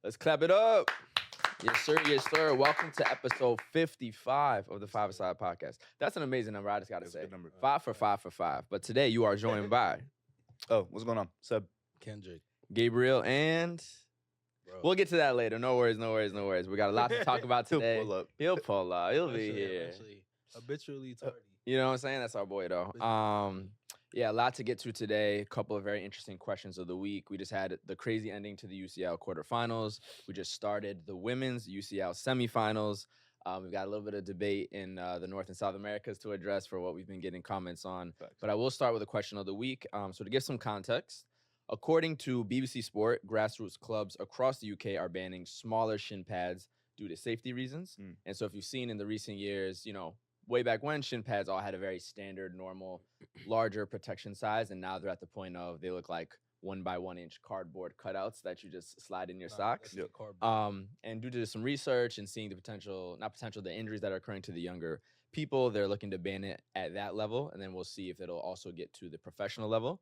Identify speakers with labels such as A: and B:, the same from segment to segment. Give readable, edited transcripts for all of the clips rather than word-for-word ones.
A: Let's clap it up. Yes, sir. Yes, sir. Welcome to episode 55 of the 5ASIDE podcast. That's an amazing number, I just got to
B: That's a
A: say.
B: good number.
A: 5 for 5 for 5. But today you are joined by
B: Oh, what's going on? Seb.
C: Kendrick.
A: Gabriel and...
C: Bro.
A: We'll get to that later. No worries, no worries, no worries. We got a lot to talk about today.
B: He'll pull up.
A: He'll pull up. He'll be
C: Actually,
A: here.
C: Actually, habitually tardy.
A: You know what I'm saying? That's our boy, though. Yeah, a lot to get to today. A couple of very interesting questions of the week. We just had the crazy ending to the UCL quarterfinals. We just started the women's UCL Semifinals. We've got a little bit of debate in the North and South Americas to address for what we've been getting comments on.
B: Facts.
A: But I will start with a question of the week. So to give some context, according to BBC Sport, grassroots clubs across the UK are banning smaller shin pads due to safety reasons. And so if you've seen in the recent years, you know, way back when, shin pads all had a very standard, normal, larger protection size, and now they're at the point of they look like 1 by 1 inch cardboard cutouts that you just slide in your socks.
C: That's the cardboard.
A: And due to some research and seeing the the injuries that are occurring to the younger people, they're looking to ban it at that level, and then we'll see if it'll also get to the professional level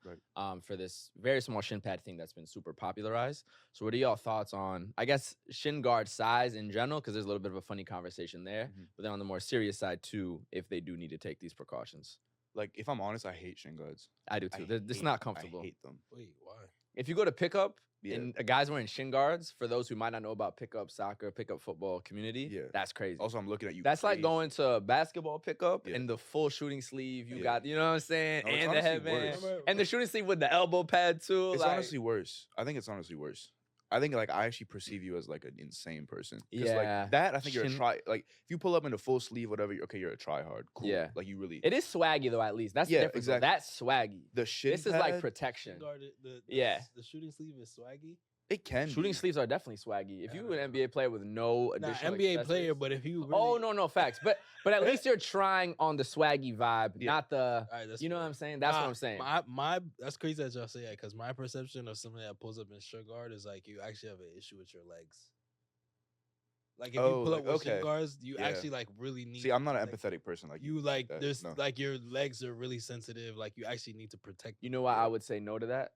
A: for this very small shin pad thing that's been super popularized. So what are y'all thoughts on, I guess, shin guard size in general, because there's a little bit of a funny conversation there, but then on the more serious side too, if they do need to take these precautions?
B: Like, if I'm honest, I hate shin guards.
A: I do too. It's not comfortable.
B: I hate them.
C: Wait, why?
A: If you go to pickup,
B: Yeah.
A: and a guy's wearing shin guards, for those who might not know about pickup soccer, pickup football community,
B: Yeah.
A: that's crazy.
B: Also, I'm looking at you.
A: That's like
B: crazy.
A: going to basketball pickup
B: Yeah.
A: and the full shooting sleeve. You
B: Yeah.
A: got, you know what I'm saying?
B: No, it's
A: and the
B: honestly
A: headband.
B: worse.
A: And the shooting sleeve with the elbow pad too.
B: It's
A: like,
B: honestly worse. I think it's honestly worse. I think, like, I actually perceive you as, like, an insane person. 'Cause,
A: Yeah.
B: like, that, I think you're a
A: Shin-
B: try. Like, if you pull up in a full sleeve, whatever, you're a try hard. Cool.
A: Yeah.
B: Like, you really.
A: it is swaggy though, at least. That's
B: Yeah,
A: the difference. though.
B: exactly.
A: That's swaggy.
B: The shin
A: This is like
B: pad,
A: protection.
C: The shooting sleeve is swaggy.
B: it can
A: Shooting
B: be.
A: sleeves are definitely swaggy. If
C: Yeah,
A: you're
C: I
A: an NBA player with no
C: Nah,
A: additional
C: NBA player,
A: accessories-
C: but if you really,
A: Oh no, facts. But at least you're trying on the swaggy vibe,
B: Yeah.
A: not the.
C: All right, that's
A: You know
C: fair.
A: what I'm saying? That's what I'm saying.
C: My that's crazy that y'all say that, because my perception of somebody that pulls up in shin guard is like you actually have an issue with your legs. Like if you
B: Oh,
C: pull
B: like,
C: up with shin
B: okay.
C: guards, you
B: Yeah.
C: actually like really need.
B: See, I'm not an
C: like,
B: empathetic person. Like,
C: You like
B: that,
C: there's
B: no.
C: like your legs are really sensitive. Like you actually need to protect.
A: You know why I would say no to that?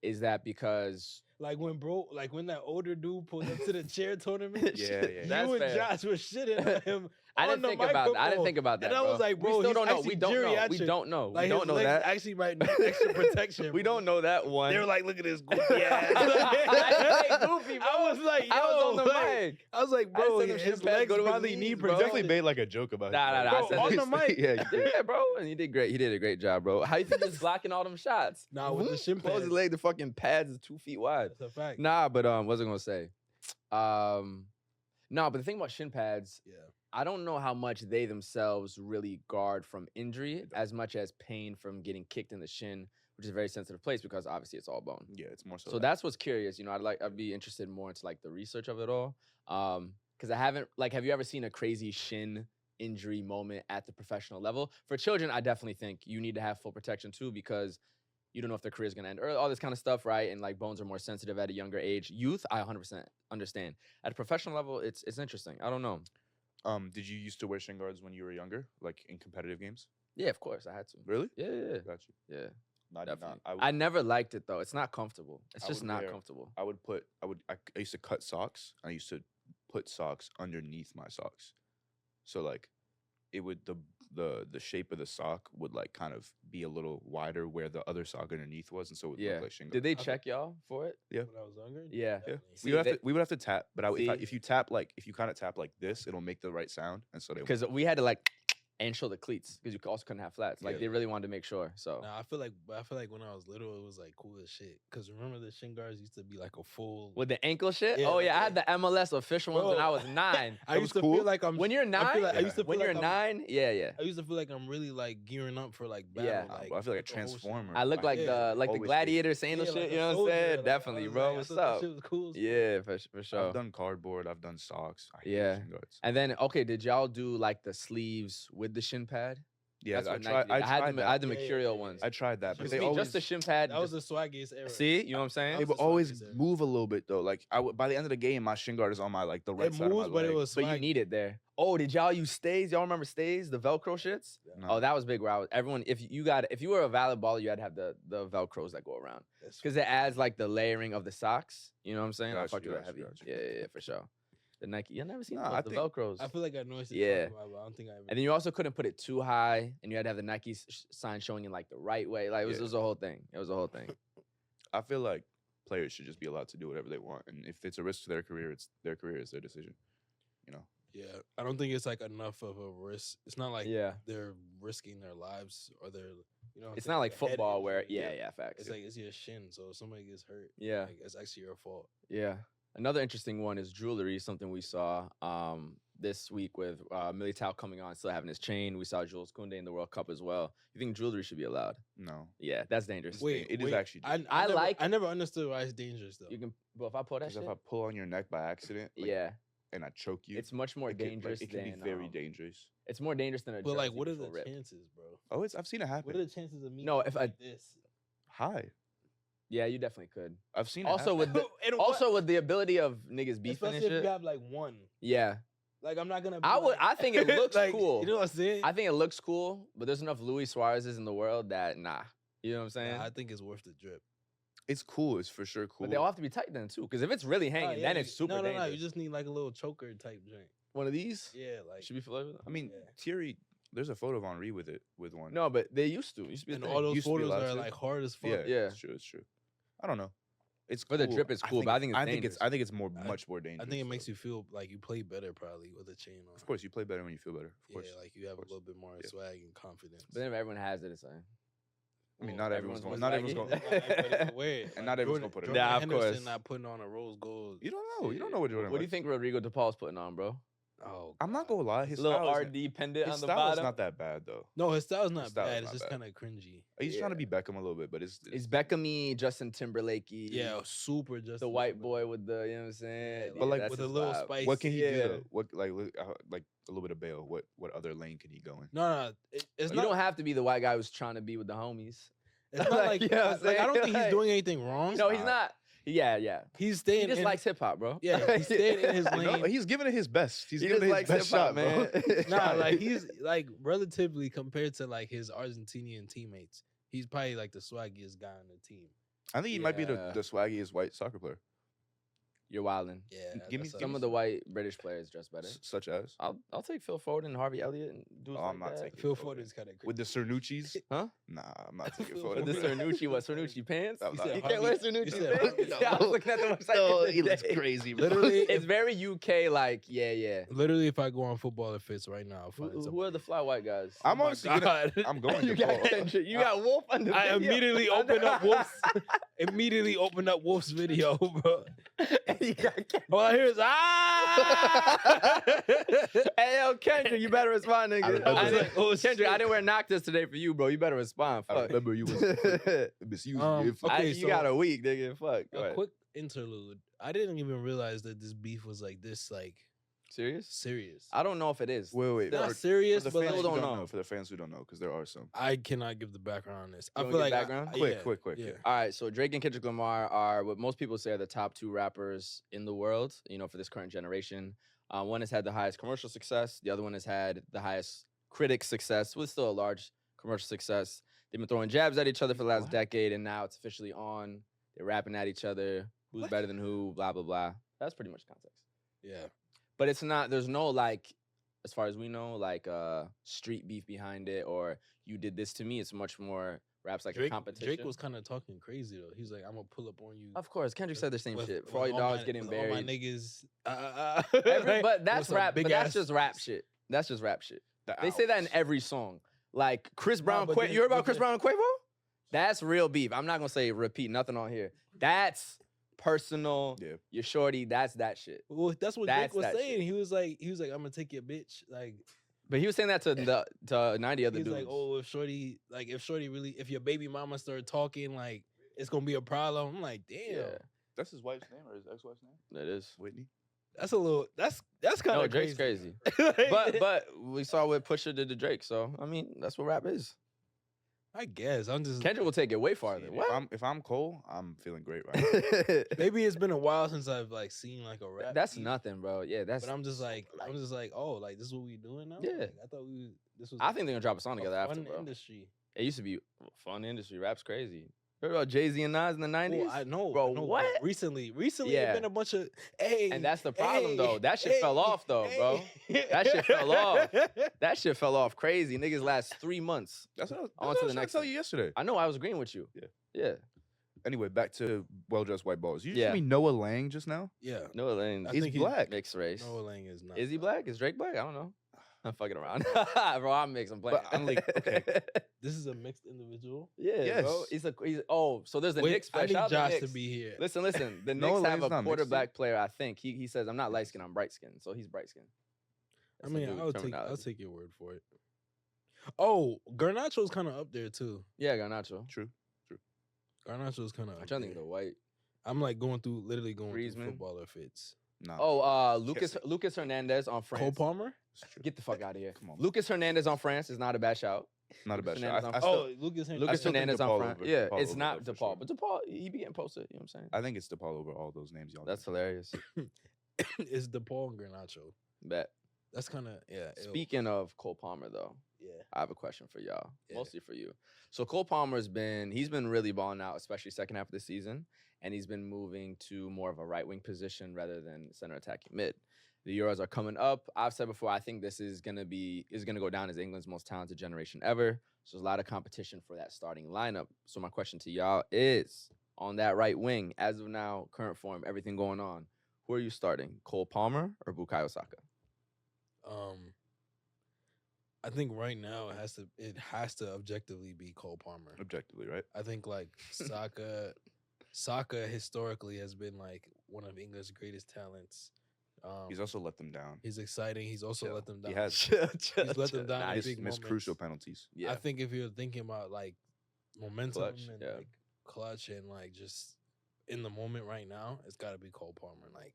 A: Is that because
C: Like when that older dude pulled up to the chair tournament.
B: Yeah, yeah.
A: That's
C: you and
A: fair.
C: Josh were shitting on him.
A: I
C: on
A: didn't
C: the
A: think about that. I didn't
C: microphone.
A: think about that.
C: And I was
A: bro.
C: like, bro,
A: we still
C: he's
A: don't know. We
C: actually
A: don't know. We
C: geriatric.
A: don't know.
C: Like
A: we don't
C: his
A: know
C: legs
A: that.
C: actually might need extra protection.
A: We
C: bro.
A: don't know that one.
C: They were like, look at this goofy ass.
A: I ain't goofy, bro.
C: I was like, yo,
A: I was on the
C: like,
A: mic.
C: I was like,
A: I
C: bro,
A: said them
C: his
A: shin pads
C: legs
A: go to his
C: probably
A: knees,
C: need
A: bro.
B: You
C: protection.
B: definitely made like a joke about it.
A: Nah. I
C: Bro,
A: said
C: on
A: this-
C: the mic.
B: Yeah, you did.
A: Yeah, bro, and he did great. He did a great job, bro. How you think he's blocking all them shots?
C: Nah, with the shin
A: Close his
C: pads.
A: leg. The fucking pads is 2 feet wide.
C: That's a fact.
A: Nah, but what was I gonna say? No, but the thing about shin pads,
C: Yeah.
A: I don't know how much they themselves really guard from injury as much as pain from getting kicked in the shin, which is a very sensitive place because obviously it's all bone.
B: Yeah, it's more so.
A: So that's what's curious. You know, I'd be interested more into like the research of it all. Because I haven't, like, have you ever seen a crazy shin injury moment at the professional level? For children, I definitely think you need to have full protection too, because you don't know if their career is going to end early, all this kind of stuff, right? And like bones are more sensitive at a younger age. Youth, I 100% understand. At a professional level, it's interesting. I don't know.
B: Did you used to wear shin guards when you were younger, like in competitive games?
A: Yeah, of course, I had to.
B: Really?
A: Yeah.
B: Got you.
A: Yeah,
B: No, I did
A: definitely.
B: not.
A: I never liked it though. It's not comfortable. It's
B: I
A: just
B: would
A: not
B: wear-
A: comfortable.
B: I used to cut socks. I used to put socks underneath my socks, so like, it would the shape of the sock would like kind of be a little wider where the other sock underneath was, and so it would
A: Yeah.
B: look like shin
A: Did
B: guard.
A: they check y'all for it?
B: Yeah.
C: When I was younger.
A: Yeah.
C: definitely.
A: See,
B: We would have to tap, but
A: See?
B: if you tap like if you kind of tap like this, it'll make the right sound, and so they
A: Because we had to like and show the cleats because you also couldn't have flats. Like
B: Yeah.
A: they really wanted to make sure. So
C: Nah, I feel like when I was little, it was like cool as shit. Cause remember the shin guards used to be like a full.
A: with the ankle shit.
C: Yeah,
A: Oh
C: like
A: yeah, I had
C: that.
A: the MLS official ones when
C: Bro.
A: I was 9.
C: I
B: That
C: used
B: was
C: to feel
B: cool?
C: like I'm.
A: When you're
C: I
A: 9,
C: feel like, I used to feel
A: when
C: like
A: you're
C: I'm-
A: 9, yeah.
C: I used to feel like I'm really like gearing up for like battle.
A: Yeah.
C: Like,
B: Bro, I feel like a
C: the whole shit.
B: transformer.
A: I look like
C: Yeah.
A: the
B: Always did.
A: gladiator sandal
C: Yeah,
A: shit.
C: like
A: You
C: a
A: know what I'm
C: soldier,
A: saying?
C: like,
A: Definitely,
C: I was
A: bro.
C: like, I
A: What's
C: thought that
A: up?
C: shit was cool as fuck.
A: Yeah, for sure.
B: I've done cardboard. I've done socks. I hate
A: Yeah.
B: shin guards.
A: And then okay, did y'all do like the sleeves with the shin pad?
B: Yeah,
A: That's
B: I
A: what
B: tried.
A: Nike did.
B: I
A: I
B: tried
A: had
B: that.
A: the
C: Yeah,
A: mercurial
C: yeah,
A: ones.
B: I tried that, but
A: Just
B: they
A: me,
B: always
A: just the shin pad.
C: That was
A: just-
C: the swaggiest era.
A: see, you know what I'm saying?
B: they
C: That
B: would
C: was the
B: always
C: swaggiest era.
B: move a little bit though. Like by the end of the game, my shin guard is on my like the right
C: It
B: side of
C: moves,
B: my
C: but
B: leg.
C: it was
A: But you
C: swag.
A: need it there. Oh, did y'all use stays? Y'all remember stays? The Velcro shits?
B: No.
A: Oh, that was big. Where I was, everyone, if you were a valid baller, you had to have the Velcros that go around
C: That's
A: because it adds like the layering of the socks. You know what I'm saying? I
B: Gotcha,
A: fucked with that
B: gotcha,
A: heavy.
B: gotcha.
A: Yeah, for sure. The Nike, you never seen
B: Nah,
A: those,
B: I
A: the
B: think-
A: Velcros.
C: I feel like I know what
A: Yeah.
C: you're talking about, but I don't think I ever.
A: And then you also couldn't put it too high, and you had to have the Nike sign showing in like the right way. Like it was a whole thing. It was a whole thing.
B: I feel like players should just be allowed to do whatever they want, and if it's a risk to their career, it's their career, it's their decision. You know.
C: Yeah, I don't think it's like enough of a risk. It's not like
A: Yeah,
C: they're risking their lives or their,
A: it's not like
C: their head
A: football where
C: injury.
A: facts.
C: It's like it's your shin, so if somebody gets hurt,
A: Yeah.
C: like, it's actually your fault.
A: Yeah. Another interesting one is jewelry, something we saw this week with Militao coming on, still having his chain. We saw Jules Koundé in the World Cup as well. You think jewelry should be allowed?
B: No.
A: Yeah, that's dangerous.
C: Wait,
B: it is
C: wait,
B: actually
C: I never understood why it's dangerous though.
A: You can, but if I pull that
B: Because
A: shit,
B: if I pull on your neck by accident, like,
A: yeah,
B: and I choke you,
A: it's much more
B: it can,
A: dangerous
B: it can
A: than
B: be very dangerous.
A: It's more dangerous than a.
C: But like,
A: jersey
C: what are
A: before
C: the
A: rip.
C: chances, bro?
B: Oh, I've seen it happen.
C: What are the chances of me?
A: No,
C: going
A: if I-
C: like this.
B: High.
A: Yeah, you definitely could.
B: I've seen it
A: Also
B: happen.
A: with the,
C: And what-
A: also with the ability of niggas beefing
C: especially
A: and
C: if
A: shit.
C: you have like one.
A: Yeah,
C: Like I'm not gonna. Be
A: I would.
C: like-
A: I think it looks
C: like,
A: cool.
C: You know what I'm saying?
A: I think it looks cool, but there's enough Luis Suarez's in the world that nah. You know what I'm saying?
C: Nah, I think it's worth the drip.
B: It's cool. It's for sure cool.
A: But they all have to be tight then too, because if it's really hanging,
C: yeah,
A: then it's super
C: no,
A: dangerous.
C: you just need like a little choker type joint.
A: One of these
C: Yeah, like
A: should be familiar with.
B: I mean,
C: Yeah.
B: Thierry, there's a photo of Henri with one.
A: No, but they used to. It used to be a
C: and
A: thing.
C: all those
B: Used to be
C: photos
B: allowed
C: are
B: to.
C: like hard as fuck.
B: Yeah,
A: Yeah.
B: it's true. It's true. I don't know. It's
A: But the drip is cool, but I think it's dangerous.
B: I think it's more
C: I-
B: much more dangerous.
C: I think it makes
B: though.
C: you feel like you play better probably with a chain on.
B: Of course, you play better when you feel better. Of
C: Yeah,
B: course.
C: like you have a
B: course.
C: little bit more
B: Yeah.
C: swag and confidence.
A: But then everyone has it. It's like,
B: I mean,
C: Well,
B: not everyone's going.
A: everyone's
B: Not
A: gonna
B: everyone's
A: swag
B: going.
A: it.
C: Weird.
B: And not everyone's gonna put it on.
A: Nah, of
C: Henderson
A: course.
C: not putting on a rose gold.
B: You don't know. You don't know what Jordan.
A: what do you
B: likes.
A: think Rodrigo DePaul's putting on, bro?
C: Oh,
B: I'm not
C: God.
B: gonna lie. His
A: Little
B: style is,
A: RD pendant
B: his
A: on the
B: style is
A: bottom.
B: not that bad though.
C: No, his style's not
B: style is
C: bad.
B: not
C: It's just
B: bad.
C: kind of cringy.
B: He's trying to be Beckham a little bit, but it's
A: It's Beckham-y, Justin Timberlake-y.
C: Yeah, super just
A: the white boy with the, you know what I'm saying?
C: Yeah,
B: but, like,
A: that's
C: with a
A: his
C: little
A: vibe.
C: spice.
B: what can he do?
A: Yeah.
B: Though? What like a little bit of Bale? What other lane can he go in?
C: No, it's
A: You
C: not.
A: don't have to be the white guy who's trying to be with the homies.
C: It's not
A: like,
C: like,
A: you know what I'm
C: like I don't
A: saying?
C: think he's
A: Like-
C: doing anything wrong.
A: No, he's not. Yeah.
C: He's
A: He
C: staying.
A: just
C: in,
A: likes hip hop, bro.
C: Yeah, he stayed in his
B: You know,
C: lane.
B: he's giving it his best. He's
A: He
B: giving
A: just
B: it his
A: likes
B: best
A: hip-hop,
B: shot, bro.
A: man.
C: Nah, like he's like relatively compared to like his Argentinian teammates. He's probably like the swaggiest guy on the team.
B: I think he might be
A: Yeah.
B: the swaggiest white soccer player,
A: You're wildin'.
C: Yeah,
B: Give me
C: that's
A: Some
B: give
A: of the white British players dress better.
B: such as
A: I'll take Phil Foden and Harvey Elliott and dudes
B: Oh,
A: like
B: I'm not
A: that.
B: taking
C: Phil
B: Foden.
C: Foden's kind of
B: with the Cernucci's.
A: Huh?
B: Nah, I'm not taking
C: Phil
B: photos.
A: With the Cernucci, what Cernucci pants?
B: I'm
C: You
B: not-
C: said
A: You can't wear
C: Harvey- you
A: Cernucci
C: said
A: pants.
C: Harvey-
A: Yeah, I was looking at the website.
B: No,
A: the other
B: he looks
A: day.
B: crazy. Bro.
C: Literally,
A: It's very UK, like yeah.
C: literally, if I go on Football It Fits right now, I'll find
A: Who
C: somebody.
A: are the fly white guys?
B: I'm
C: Oh my
B: honestly gonna,
C: God.
B: I'm going
A: you
B: to
A: got
B: Paul.
A: Kendrick. You got Wolf on the
C: I
A: video.
C: immediately opened up Wolf's. Immediately opened up Wolf's video, bro.
A: You got Kendrick.
C: All I hear is
A: Hey, yo, Kendrick, you better respond, nigga.
B: remember
A: I
B: that.
A: didn't-
C: Oh,
A: Kendrick,
C: shit.
A: I didn't wear Noctis today for you, bro. You better respond.
B: I
A: Fuck.
B: remember you was misusing it.
C: Okay,
A: you
C: so-
A: got a week, nigga. Fuck. Go
C: A
A: ahead.
C: quick interlude. I didn't even realize that this beef was like this, like
A: Serious?
C: serious.
A: I don't know if it is.
B: Wait.
C: Not
B: For
C: serious,
B: the
C: but
B: fans
C: like,
B: who
A: don't
B: don't
A: know.
B: know, for the fans who don't know, because there are some.
C: I cannot give the background on this. I
A: You
C: feel
A: wanna
C: like
A: give background?
B: Quick.
C: Yeah.
A: All right, so Drake and Kendrick Lamar are what most people say are the top two rappers in the world, you know, for this current generation. One has had the highest commercial success. The other one has had the highest critic success, with still a large commercial success. They've been throwing jabs at each other for the last
B: What?
A: decade, and now it's officially on. They're rapping at each other. Who's
C: What?
A: better than who? Blah, blah, blah. That's pretty much context.
C: Yeah.
A: But it's not, there's no like, as far as we know, like street beef behind it or you did this to me. It's much more raps like a competition.
C: Drake was kind of talking crazy though. He's like, "I'm gonna pull up on you."
A: Of course, Kendrick said the same
C: with-
A: shit.
C: with
A: For all your
C: all
A: dogs
C: my-
A: getting
C: with all my
A: buried.
C: niggas.
A: But that's
C: some
A: rap. But that's
C: big-ass-
A: just rap shit. That's just rap shit.
B: The
A: They say that in
B: outs.
A: every song. Like Chris Brown,
C: but
A: you
C: then-
A: heard about
C: but
A: Chris
C: then-
A: Brown and Quavo? That's real beef. I'm not gonna say repeat nothing on here. That's personal.
B: Yeah.
A: Your shorty. That's that shit.
C: Well, that's what
A: That's
C: Drake was
A: that
C: saying.
A: shit.
C: He was like, "I'm gonna take your bitch." Like,
A: But he was saying that to 90 other
C: he's
A: dudes.
C: like, "Oh, if Shorty really, if your baby mama start talking, like, it's gonna be a problem." I'm like, "Damn."
A: yeah,
B: That's his wife's name or his ex-wife's name?
A: that is.
B: Whitney.
C: That's a little. That's kind
A: No,
C: of
A: Drake's
C: crazy.
A: crazy. But we saw what Pusha did to Drake, so I mean that's what rap is.
C: I guess I'm just.
A: Kendrick will take it way farther.
B: Shit,
A: What?
B: If I'm Cole, I'm feeling great right now.
C: Maybe it's been a while since I've like seen like a rap.
A: That's
C: beat,
A: nothing, bro. Yeah, that's.
C: But I'm just like, oh, like this is what we doing now.
A: Yeah.
C: Like, I thought this was.
A: I think they're gonna drop a song
C: a
A: together after,
C: fun
A: bro.
C: industry.
A: It used to be fun industry. Rap's crazy. Heard about Jay-Z and Nas in the '90s?
C: Well, I know,
A: bro.
C: I know,
A: What?
C: but recently,
A: Yeah.
C: it's been a bunch of hey,
A: And that's the problem, though. That shit
C: hey,
A: fell off, though, bro. That shit fell off. That shit fell off crazy. Niggas last 3 months.
B: That's what I was,
A: On
B: that's
A: to
B: what
A: the
B: I was
A: next
B: tell
A: one.
B: you yesterday.
A: I know. I was agreeing with you.
B: Yeah.
A: Yeah.
B: Anyway, back to well-dressed white balls. You
A: Yeah.
B: just mean Noah Lang just now?
C: Yeah,
A: Noah Lane.
C: I
B: He's
C: think
B: black.
A: Mixed race.
C: Noah Lang is not.
A: Is he black? Is Drake black? I don't know. I'm fucking around. Bro, I'm mixed. I'm playing.
B: But I'm like, okay.
C: This is a mixed individual.
A: Yeah, bro.
B: Yes.
A: So there's the
C: Wait,
A: Knicks.
C: I
A: fresh
C: need
A: out the
C: Josh to
A: Knicks.
C: be here.
A: Listen. The
B: Noah
A: Knicks have
B: Lang's
A: a
B: not mixed
A: quarterback player, I think. He says, I'm not light skinned, I'm bright skinned. So he's bright skinned.
C: I mean, I'll take your word for it. Oh, Garnacho's kind of up there too.
A: Yeah, Garnacho.
B: True.
C: Garnacho's kind of.
A: I'm trying to think of the white.
C: I'm like literally going through
A: Griezmann?
C: footballer fits.
B: Nah.
A: Oh,
B: Yes.
A: Lucas Hernandez on France.
C: Cole Palmer.
B: It's true.
A: Get the fuck out of here.
B: Come on.
A: Lucas Hernandez on France is not a bad shout.
B: Not a bad
A: Fernandez
B: shot.
A: on-
B: I still,
C: Oh, Lucas.
A: Lucas
B: still think
A: Hernandez
B: DePaul
A: on France.
B: over-
A: Yeah,
B: DePaul
A: it's
B: over
A: not
B: though, for
A: DePaul,
B: sure.
A: but DePaul, he be getting posted. You know what I'm saying?
B: I think it's DePaul over all those names y'all.
A: That's
B: named.
A: hilarious.
C: It's DePaul and Garnacho.
A: Bet.
C: That's kind of ew.
A: Speaking of Cole Palmer, though,
C: Yeah.
A: I have a question for y'all,
C: Yeah.
A: mostly for you. So Cole Palmer's he's been really balling out, especially second half of the season, and he's been moving to more of a right wing position rather than center attacking mid. The Euros are coming up. I've said before, I think this is gonna go down as England's most talented generation ever. So there's a lot of competition for that starting lineup. So my question to y'all is, on that right wing, as of now, current form, everything going on, who are you starting? Cole Palmer or Bukayo Saka?
C: I think right now it has to objectively be Cole Palmer.
B: Objectively, right?
C: I think like Saka historically has been like one of England's greatest talents.
B: He's also let them down.
C: He's exciting. He's also
B: Chill.
C: let them down.
B: He has
C: He's let them down in
B: missed,
C: big
B: missed
C: moments.
B: crucial penalties.
A: Yeah.
C: I think if you're thinking about like momentum
A: Clutch,
C: and
A: yeah.
C: like clutch and like just in the moment right now, it's got to be Cole Palmer. Like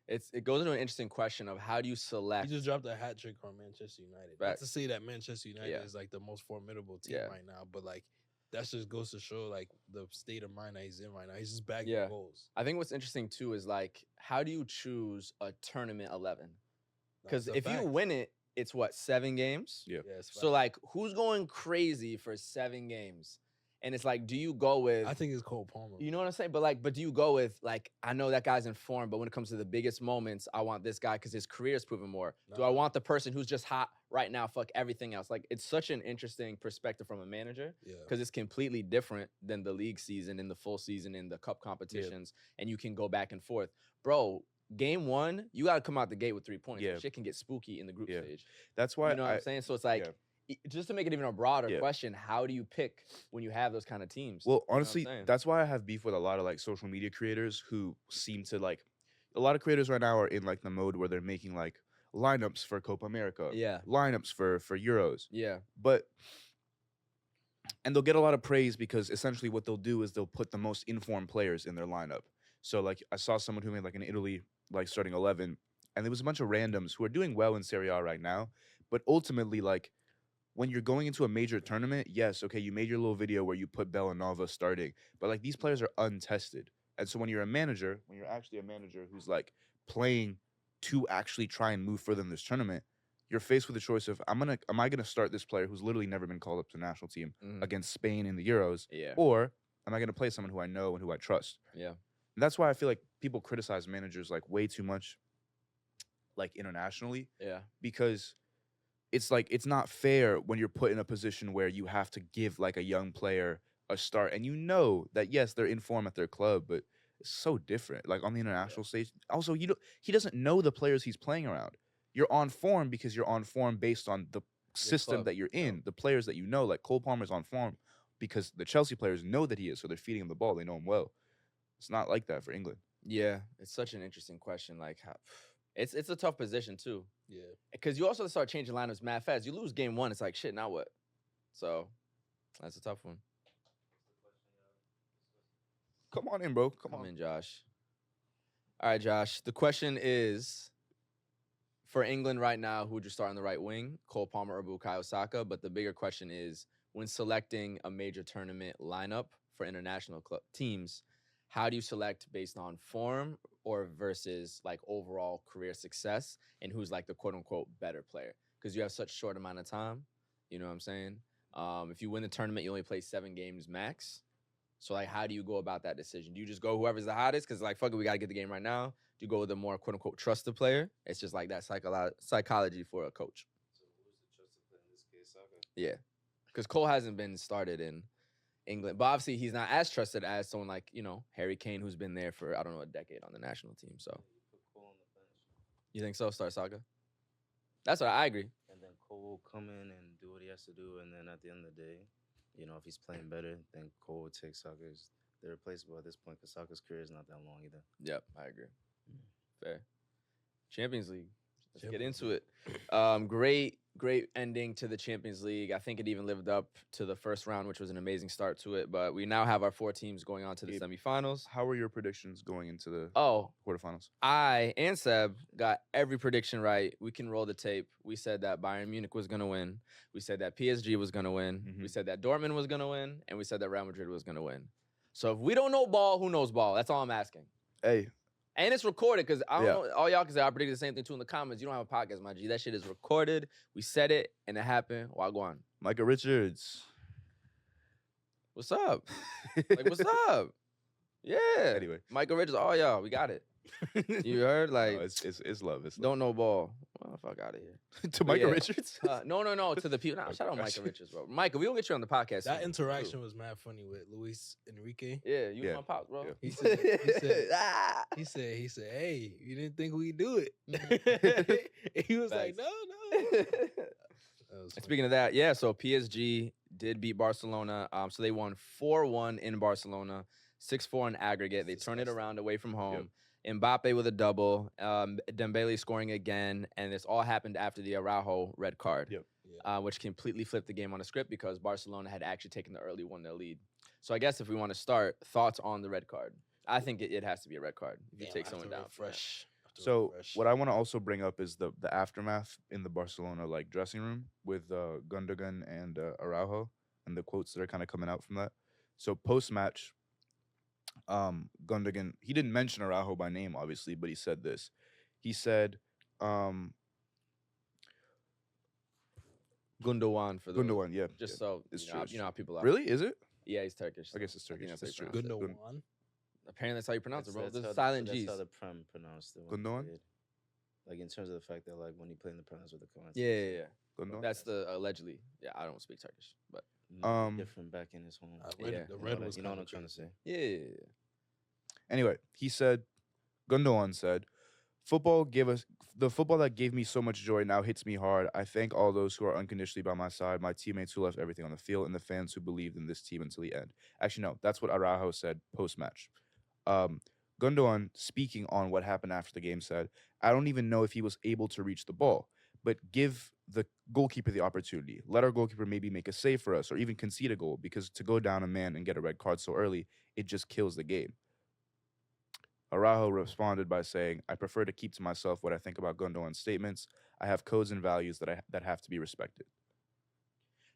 A: It goes into an interesting question of how do you select?
C: he just dropped a hat trick on Manchester United. Not
A: Facts.
C: to say that Manchester United
A: Yeah.
C: is like the most formidable team
A: Yeah.
C: right now, but like that just goes to show like the state of mind that he's in right now. He's just bagging
A: Yeah.
C: goals.
A: I think what's interesting too is like, how do you choose a tournament 11? Because
C: That's a
A: if you
C: fact.
A: win it, it's what, 7 games?
B: Yeah.
C: Yeah, it's
A: So
C: fact.
A: like, who's going crazy for 7 games? And it's like, do you go with?
C: I think it's Cole Palmer.
A: You know what I'm saying? But do you go with like, I know that guy's in form, but when it comes to the biggest moments, I want this guy because his career's proven more. Do I
C: Nah.
A: want the person who's just hot right now? Fuck everything else. Like, it's such an interesting perspective from a manager
C: Yeah.
A: because it's completely different than the league season and the full season and the cup competitions, and you can go back and forth. Bro, game 1, you got to come out the gate with 3 points.
B: Yeah.
A: Shit can get spooky in the group
B: Yeah.
A: stage.
B: That's why
A: You know what I'm saying? So it's like, just to make it even a broader
B: Yeah.
A: question, how do you pick when you have those kind of teams?
B: Well,
A: You know what I'm
B: honestly,
A: saying?
B: that's why I have beef with a lot of like social media creators who seem to like. A lot of creators right now are in like the mode where they're making like lineups for Copa America,
A: Yeah.
B: lineups for Euros,
A: Yeah.
B: and they'll get a lot of praise because essentially what they'll do is they'll put the most informed players in their lineup. So like I saw someone who made like an Italy like starting 11, and there was a bunch of randoms who are doing well in Serie A right now, but ultimately like when you're going into a major tournament, yes, okay, you made your little video where you put Bellanova starting, but like these players are untested. And so when you're actually a manager who's like playing to actually try and move further in this tournament, you're faced with the choice of am I gonna start this player who's literally never been called up to the national team
A: Mhm.
B: against Spain in the Euros,
A: Yeah.
B: or am I gonna play someone who I know and who I trust?
A: Yeah.
B: And that's why I feel like people criticize managers like way too much, like internationally,
A: Yeah.
B: because it's like it's not fair when you're put in a position where you have to give like a young player a start, and you know that yes, they're in form at their club, but it's so different. Like on the international stage, also he doesn't know the players he's playing around. You're on form because you're on form based on the system
A: club,
B: that you're
A: yeah.
B: in, the players that you know. Like Cole Palmer's on form because the Chelsea players know that he is, so they're feeding him the ball. They know him well. It's not like that for England.
A: Yeah. It's such an interesting question. Like, how, it's a tough position too,
C: Yeah.
A: because you also start changing lineups mad fast. You lose game 1, it's like shit. Now what? So that's a tough one.
B: Come on in, bro. Come
A: Come
B: on.
A: in, Josh. All right, Josh. The question is, for England right now, who would you start on the right wing? Cole Palmer or Bukayo Saka? But the bigger question is, when selecting a major tournament lineup for international teams, how do you select based on form or versus like overall career success, and who's like the quote unquote better player? Because you have such short amount of time. You know what I'm saying? If you win the tournament, you only play 7 games max. So like, how do you go about that decision? Do you just go whoever's the hottest? Because like, fuck it, we gotta get the game right now. Do you go with a more quote unquote trusted player? It's just like that psychology for a coach.
D: So who's the trusted player in this case? Saka.
A: Yeah, because Cole hasn't been started in England, but obviously he's not as trusted as someone like Harry Kane, who's been there for I don't know a decade on the national team. So
D: You put Cole on the bench,
A: you think so? Start Saka. That's what I agree.
D: and then Cole will come in and do what he has to do, and then at the end of the day, if he's playing better, then Cole would take Saka's. They're replaceable at this point because Saka's career is not that long either.
A: Yep, I agree. Fair. Champions League. Let's get
C: Champions
A: into it. Great ending to the Champions League. I think it even lived up to the first round, which was an amazing start to it. But we now have our 4 teams going on to the semifinals.
B: How are your predictions going into the
A: Oh,
B: quarterfinals?
A: I and Seb got every prediction right. We can roll the tape. We said that Bayern Munich was going to win. We said that PSG was going to win.
B: Mhm.
A: We said that Dortmund was going to win. And we said that Real Madrid was going to win. So if we don't know ball, who knows ball? That's all I'm asking.
B: Hey,
A: And it's recorded because I don't
B: Yeah.
A: know. All y'all can say I predicted the same thing too in the comments. You don't have a podcast, my G. That shit is recorded. We said it and it happened. Wagwan.
B: Micah Richards.
A: What's up? Like, what's up? Yeah.
B: Anyway.
A: Michael Richards. Oh, y'all, we got it. You heard? Like,
B: No, it's love. It's love.
A: don't know ball. Well, fuck out of here.
B: to
A: But
B: Micah
A: yeah.
B: Richards.
A: No. To the people. Nah, shout out
B: Okay.
A: Michael Richards, bro. Michael, we don't get you on the podcast.
C: That
A: soon,
C: interaction
A: too.
C: was mad funny with Luis Enrique.
A: Yeah, you
B: Yeah.
A: my pops, bro.
B: Yeah.
C: He said,
A: Ah.
C: he said, hey, you didn't think we'd do it. He was like,
A: Facts.
C: no. That was
A: And speaking of that, yeah, so PSG did beat Barcelona. So they won 4-1 in Barcelona, 6-4 in aggregate. They turned it
C: Disgusting.
A: around away from home. Mbappe with a double, Dembele scoring again, and this all happened after the Araujo red card,
B: Yep.
A: which completely flipped the game on the script because Barcelona had actually taken the early 1-0 lead. So I guess if we want to start, thoughts on the red card? I think it has to be a red card if you
C: Damn,
A: take
C: I have
A: someone
C: to
A: down. for that.
C: refresh. I have to
B: So
C: refresh.
B: what I want to also bring up is the aftermath in the Barcelona dressing room with Gundogan and Araujo and the quotes that are kind of coming out from that. So post match, Gundogan, he didn't mention Araujo by name obviously, but he said this. He said
A: Gundogan for the
B: Gundogan, yeah,
A: just
B: yeah.
A: so
B: It's
A: you
B: true,
A: know,
B: it's
A: you know how people are.
B: Really? Is it?
A: Yeah, he's Turkish.
B: I guess it's
A: think
B: Turkish.
A: that's
B: That's
A: how
B: true.
A: you pronounce it.
C: Gundogan.
A: Apparently that's how you pronounce it, bro.
D: That's
A: There's
D: how
A: silent
D: That's
A: G's.
D: how the Prem pronounced it.
B: Gundogan?
D: Like in terms of the fact that like when you play in the Prem, that's what the comments.
A: Yeah.
B: Gundogan?
A: That's the allegedly. Yeah, I don't speak Turkish, but
D: Different back in his home.
C: Red,
A: Yeah.
C: The
D: You
C: red
D: know
C: was
D: you know what
C: kinda
D: I'm trying to
C: crazy.
D: say.
A: yeah.
B: Anyway, he said, Gundogan said, the football that gave me so much joy now hits me hard. I thank all those who are unconditionally by my side, my teammates who left everything on the field, and the fans who believed in this team until the end. Actually, no, that's what Araujo said post-match. Gundogan, speaking on what happened after the game, said, I don't even know if he was able to reach the ball, but give the goalkeeper the opportunity. Let our goalkeeper maybe make a save for us or even concede a goal, because to go down a man and get a red card so early, it just kills the game. Araujo responded by saying, I prefer to keep to myself what I think about Gundogan's statements. I have codes and values that have to be respected.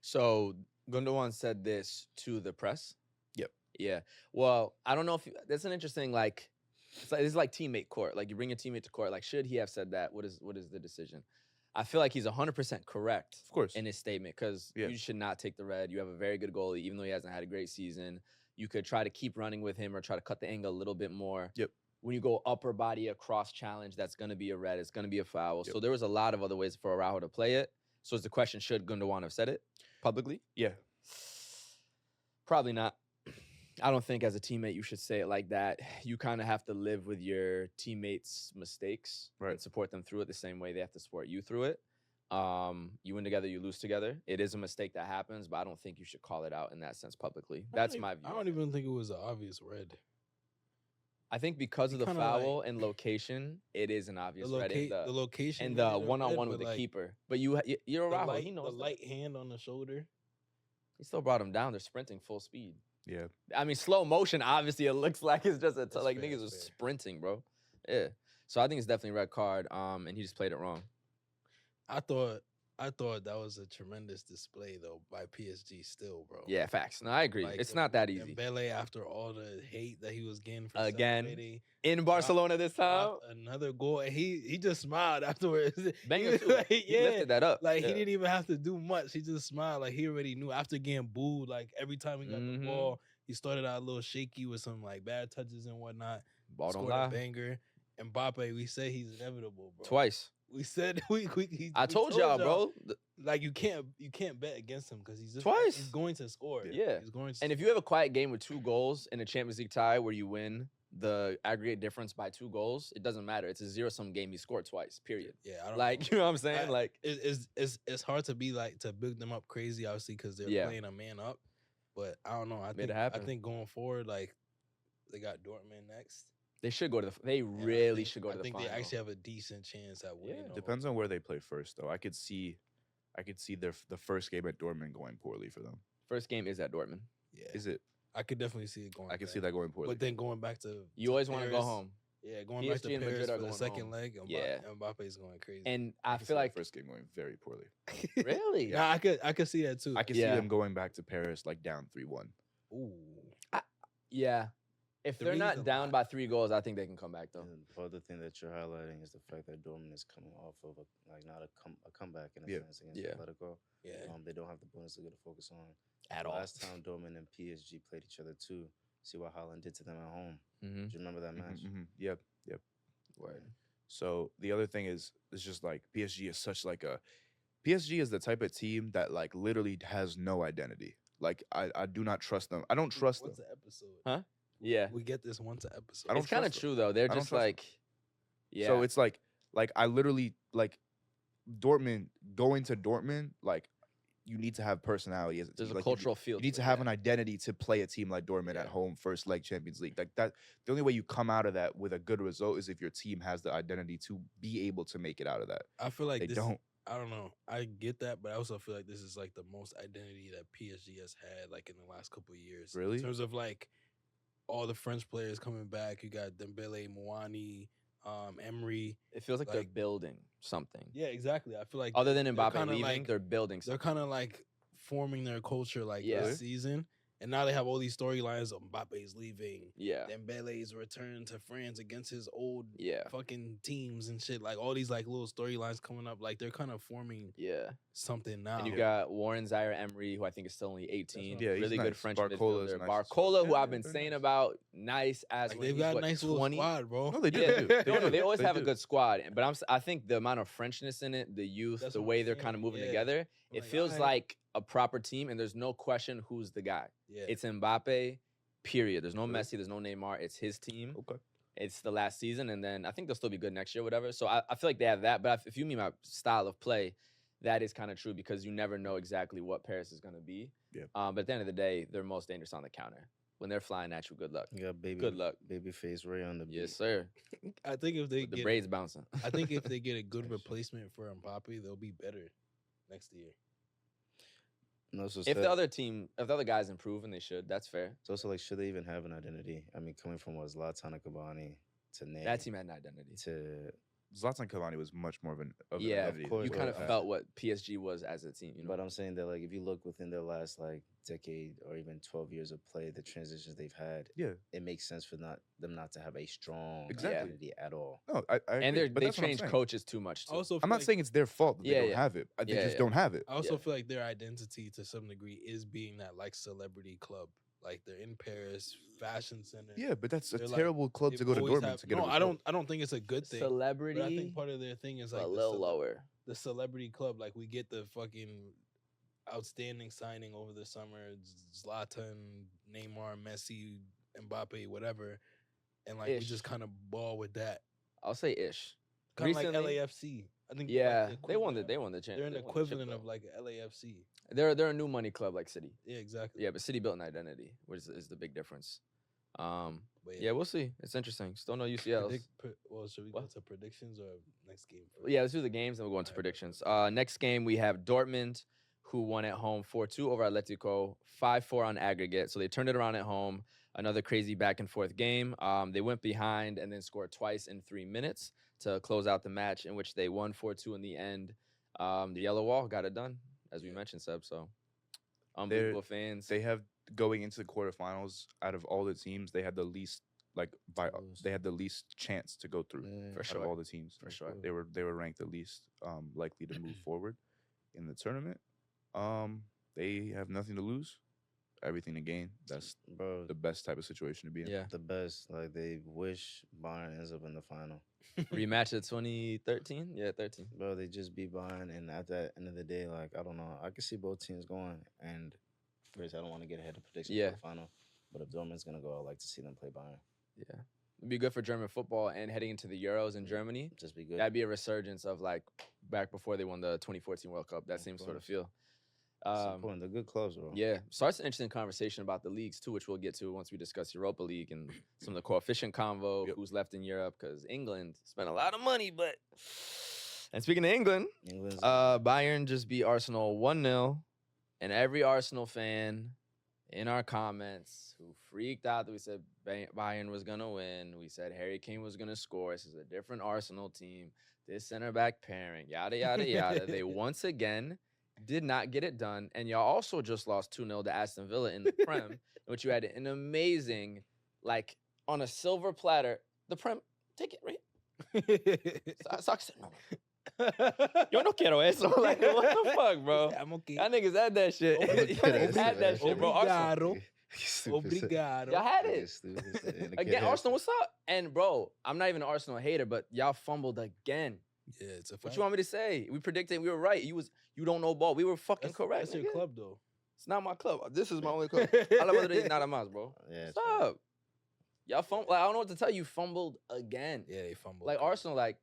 A: So Gundogan said this to the press.
B: Yep.
A: Yeah. Well, I don't know if that's an interesting it's like teammate court. Like you bring your teammate to court. Like should he have said that? What is the decision? I feel like he's 100% correct
B: Of course.
A: in his statement because
B: Yeah.
A: you should not take the red. You have a very good goalie, even though he hasn't had a great season. You could try to keep running with him or try to cut the angle a little bit more.
B: Yep.
A: When you go upper body across challenge, that's going to be a red. It's going to be a foul.
B: Yep.
A: So there was a lot of other ways for Araujo to play it. So is the question, should Gundogan have said it publicly?
B: Yeah.
A: Probably not. I don't think as a teammate you should say it like that. You kind of have to live with your teammates' mistakes and
B: Right.
A: support them through it the same way they have to support you through it. You win together, you lose together. It is a mistake that happens, but I don't think you should call it out in that sense publicly. That's my view.
C: I don't even think it was an obvious red.
A: I think because of
C: He
A: the
C: kinda
A: foul and location, it is an obvious red. And
C: The location
A: and
C: made
A: the
C: it a red,
A: one-on-one with
C: but,
A: the
C: like,
A: keeper. But you're
C: The
A: Araujo.
C: light,
A: He knows
C: the
A: that.
C: light hand on the shoulder.
A: He still brought him down. They're sprinting full speed.
B: Yeah.
A: I mean, slow motion, obviously, it looks like it's just
C: That's
A: like
C: fair,
A: niggas are
C: that's fair.
A: sprinting, bro. Yeah. So I think it's definitely red card. And he just played it wrong.
C: I thought that was a tremendous display though by PSG still, bro.
A: Yeah, facts. No, I agree.
C: Like,
A: It's not that easy.
C: Dembele, after all the hate that he was getting for
A: Again,
C: celebrating,
A: in Barcelona this time.
C: dropped another goal, and he just smiled afterwards.
A: Banger too.
C: Like,
A: He lifted that up.
C: Like
A: Yeah.
C: he didn't even have to do much. He just smiled. Like he already knew after getting booed. Like every time he got the ball, he started out a little shaky with some like bad touches and whatnot.
A: Ball don't
C: Scored
A: lie.
C: a banger. Mbappe, we say he's inevitable, bro.
A: Twice.
C: We said
A: I told y'all, bro.
C: Like you can't bet against him because he's just
A: Twice.
C: He's going to score.
A: Yeah.
C: He's going to.
A: And if you have a quiet game with 2 goals in a Champions League tie where you win the aggregate difference by 2 goals, it doesn't matter. It's a 0-sum game. He scored twice. Period.
C: Yeah, I don't
A: Like,
C: know.
A: you know what I'm saying? Like,
C: It's hard to be like to build them up crazy, obviously, because they're
A: Yeah.
C: playing a man up. But I don't know.
A: Made it happen.
C: I think going forward, like they got Dortmund next.
A: they should go to the. They
C: And
A: really should go to
C: I
A: the
C: think
A: final.
C: they actually have a decent chance at winning.
A: Yeah.
C: over-
B: Depends on where they play first, though. I could see the first game at Dortmund going poorly for them.
A: First game is at Dortmund.
C: Yeah,
B: Is it?
C: I could definitely see it going.
B: I can see
C: back.
B: that going poorly.
C: But then going back to
A: You always want to go
C: Paris,
A: home.
C: Yeah, going back to
A: PSG and Madrid
C: Paris
A: are
C: for the
A: going
C: second
A: home.
C: leg.
A: Yeah.
C: Mbappe's going crazy.
A: And I
B: can see
A: feel
B: that
A: like.
B: first game going very poorly.
A: Really?
C: yeah, I could see that too.
B: I can
A: Yeah.
B: see them going back to Paris like down 3-1.
C: Ooh,
A: Yeah. If they're
C: Three's
A: not
C: a
A: down
C: lot.
A: by 3 goals, I think they can come back, though.
D: And the other thing that you're highlighting is the fact that Dortmund is coming off of not a comeback in a
B: Yeah.
D: sense against
A: Yeah.
D: Atletico.
C: yeah.
D: They don't have the Bundesliga to focus on
A: At all.
D: Last time Dortmund and PSG played each other too. See what Haaland did to them at home.
A: Mm-hmm.
D: Do you remember that match?
B: Yep.
A: Word.
B: So the other thing is, it's just like PSG is such like a PSG is the type of team that like literally has no identity. Like I do not trust them. I don't trust them.
C: Once an episode.
A: Huh? Yeah.
C: We get this once an episode.
B: I don't
A: It's kind of
B: trust them.
A: true, though. They're
B: I don't
A: just
B: trust them.
A: like. Yeah.
B: So it's like I literally like Dortmund going to Dortmund. Like you need to have personality as a
A: There's
B: team.
A: a
B: Like,
A: cultural feel.
B: You need to
A: it,
B: have
A: yeah.
B: an identity to play a team like Dortmund at
A: Yeah.
B: home, first leg Champions League. Like that, the only way you come out of that with a good result is if your team has the identity to be able to make it out of that.
C: I feel like
B: They
C: this
B: don't.
C: I don't know. I get that, but I also feel like this is like the most identity that PSG has had like in the last couple of years.
B: Really?
C: In terms of like all the French players coming back. You got Dembele, Mouani, Emery.
A: It feels like they're
C: like-
A: building something.
C: Yeah, exactly. I feel like
A: Other than
C: they're
A: Mbappe
C: kinda
A: leaving,
C: like,
A: they're building
C: they're
A: something.
C: kind of like forming their culture like
A: Yeah.
C: this season. And now they have all these storylines of Mbappe's leaving,
A: Yeah.
C: Dembele's return to France against his old
A: Yeah.
C: fucking teams and shit. Like all these like little storylines coming up. Like they're kind of forming
A: Yeah.
C: something now.
A: And you got Warren Zaire Emery, who I think is still only 18.
C: what-
B: Yeah, he's
A: really good
B: nice.
A: French
B: Barcola's
A: midfielder.
B: nice as well.
A: Barcola, who
B: Yeah,
A: I've been
B: they're
A: saying
B: nice.
A: about, nice as
C: Like
A: when
C: they've
A: he's,
C: got a
A: what,
C: nice little
A: 20?
C: squad, bro.
B: No, they do.
A: Yeah.
B: They do. They
A: No,
B: do.
A: they always have a
B: do.
A: good squad, but I think the amount of Frenchness in it, the youth,
C: That's
A: the
C: what
A: way
C: I'm
A: they're
C: saying,
A: kind of moving
C: yeah.
A: together,
C: I'm
A: it
C: like,
A: feels
C: alright.
A: like a proper team, and there's no question who's the guy.
C: Yeah.
A: It's Mbappe, period. There's no
B: Really?
A: Messi, there's no Neymar. It's his team.
B: Okay.
A: It's the last season, and then I think they'll still be good next year, whatever. So I feel like they have that. But if you mean my style of play, that is kind of true because you never know exactly what Paris is going to be.
B: Yeah.
A: But at the end of the day, they're most dangerous on the counter. When they're flying at you, good luck.
D: You got
A: Good luck.
D: baby face Ray on the beat.
A: Yes, sir.
C: I think if they
A: With the
C: get
A: braids bouncing.
C: I think if they get a good replacement for Mbappe, they'll be better next year.
D: No, so
A: If the other guys improve, and they should, that's fair.
D: it's also like, should they even have an identity? I mean, coming from what Zlatan and Cavani to Ney
A: That team had an identity.
D: to
B: Zlatan Cavani was much more of an
A: Yeah,
B: identity than
D: course,
A: You
B: what
A: kind of
B: they had.
A: felt what PSG was as a team, you know.
D: But I'm saying that, like, if you look within their last like decade or even 12 years of play, the transitions they've had,
B: Yeah.
D: it makes sense for them not to have a strong
B: Exactly.
D: identity at all.
B: No, I
A: and
B: agree, but
A: they
B: that's what I'm
A: change
B: saying.
A: coaches too much. Too.
C: I also
B: I'm
C: feel
B: not
C: like,
B: saying it's their fault that
A: Yeah,
B: they don't
A: yeah.
B: have it. They
A: Yeah,
B: just
A: yeah.
B: don't have it.
C: I also
A: Yeah.
C: feel like their identity to some degree is being that like celebrity club. Like they're in Paris, fashion center.
B: Yeah, but that's a
C: They're like-
B: terrible club to
C: They've
B: go to
C: always
B: Dortmund
C: have-
B: to get
C: no,
B: a
C: I
B: result.
C: don't think it's a good thing.
A: Celebrity,
C: But I think part of their thing is like
A: a
C: the
A: little lower.
C: the celebrity club. Like we get the fucking outstanding signing over the summer, Zlatan, Neymar, Messi, Mbappe, whatever, and like we
A: Ish.
C: just kind of ball with that.
A: I'll say ish.
C: Kind of like
A: Recently-
C: LAFC. I think
A: Yeah,
C: like,
A: they won the
C: equivalent
A: champ.
C: They're an
A: they won the chip,
C: equivalent
A: though.
C: of like LAFC.
A: They're a new money club like City.
C: Yeah, exactly.
A: Yeah, but City built an identity, which is the big difference.
C: But
A: Yeah, we'll see. It's interesting. Still no UCLs.
C: Well, should we
A: What?
C: go to predictions or next game? First?
A: Yeah, let's do the games, and we'll go into
C: Alright,
A: predictions. Next game, we have Dortmund, who won at home 4-2 over Atletico, 5-4 on aggregate. So they turned it around at home. Another crazy back and forth game. They went behind and then scored twice in 3 minutes to close out the match, in which they won 4-2 in the end. The Yellow Wall got it done, as we mentioned, Seb. So unbelievable fans.
B: They have going into the quarterfinals. Out of all the teams, they had the least they had the least chance to go through
A: For
B: out
A: sure.
B: of all the teams.
A: For sure.
B: They were ranked the least likely to move forward in the tournament. They have nothing to lose, everything to gain. That's
D: Bro,
B: the best type of situation to be in.
A: Yeah.
D: the best. Like, they wish Bayern ends up in the final.
A: Rematch of 2013? Yeah, 13.
D: Bro, they just beat Bayern, and at the end of the day, like, I don't know. I can see both teams going, and first, I don't want to get ahead of predictions
A: Yeah.
D: for the final, but if Dortmund's going to go, I'd like to see them play Bayern.
A: Yeah. It'd be good for German football, and heading into the Euros in Germany.
D: Just be good.
A: That'd be a resurgence of like back before they won the 2014 World Cup. That
D: Of
A: same sort of
D: course.
A: feel.
D: It's important. They're good clubs, bro.
A: Yeah, starts an interesting conversation about the leagues too, which we'll get to once we discuss Europa League and some of the coefficient convo, who's left in Europe, because England spent a lot of money. But and speaking of England,
D: England's
A: Bayern just beat Arsenal 1-0, and every Arsenal fan in our comments who freaked out that we said Bayern was gonna win, we said Harry Kane was gonna score. This is a different Arsenal team. This center back pairing, yada yada yada. They once again did not get it done. And y'all also just lost 2-0 to Aston Villa in the Prem, in which you had an amazing, like, on a silver platter. The Prem, take it, right? Saka said, no. Yo no quiero eso. Like, what the fuck, bro?
C: I'm okay.
A: Y'all niggas had that shit. Y'all niggas had that shit, bro. Arsenal,
C: Obrigado.
A: y'all had it. Again, Arsenal, what's up? And, bro, I'm not even an Arsenal hater, but y'all fumbled again.
C: Yeah, it's a fact.
A: What you want me to say? We predicted we were right. You don't know ball. We were fucking correct.
C: That's your
A: nigga.
C: club, though.
A: It's not my club. This is my only club. I love Madrid, not a mouse, bro.
D: Yeah,
A: Stop. Y'all fumbled. Like, I don't know what to tell you. Fumbled again.
C: Yeah, they fumbled.
A: Like Arsenal, like,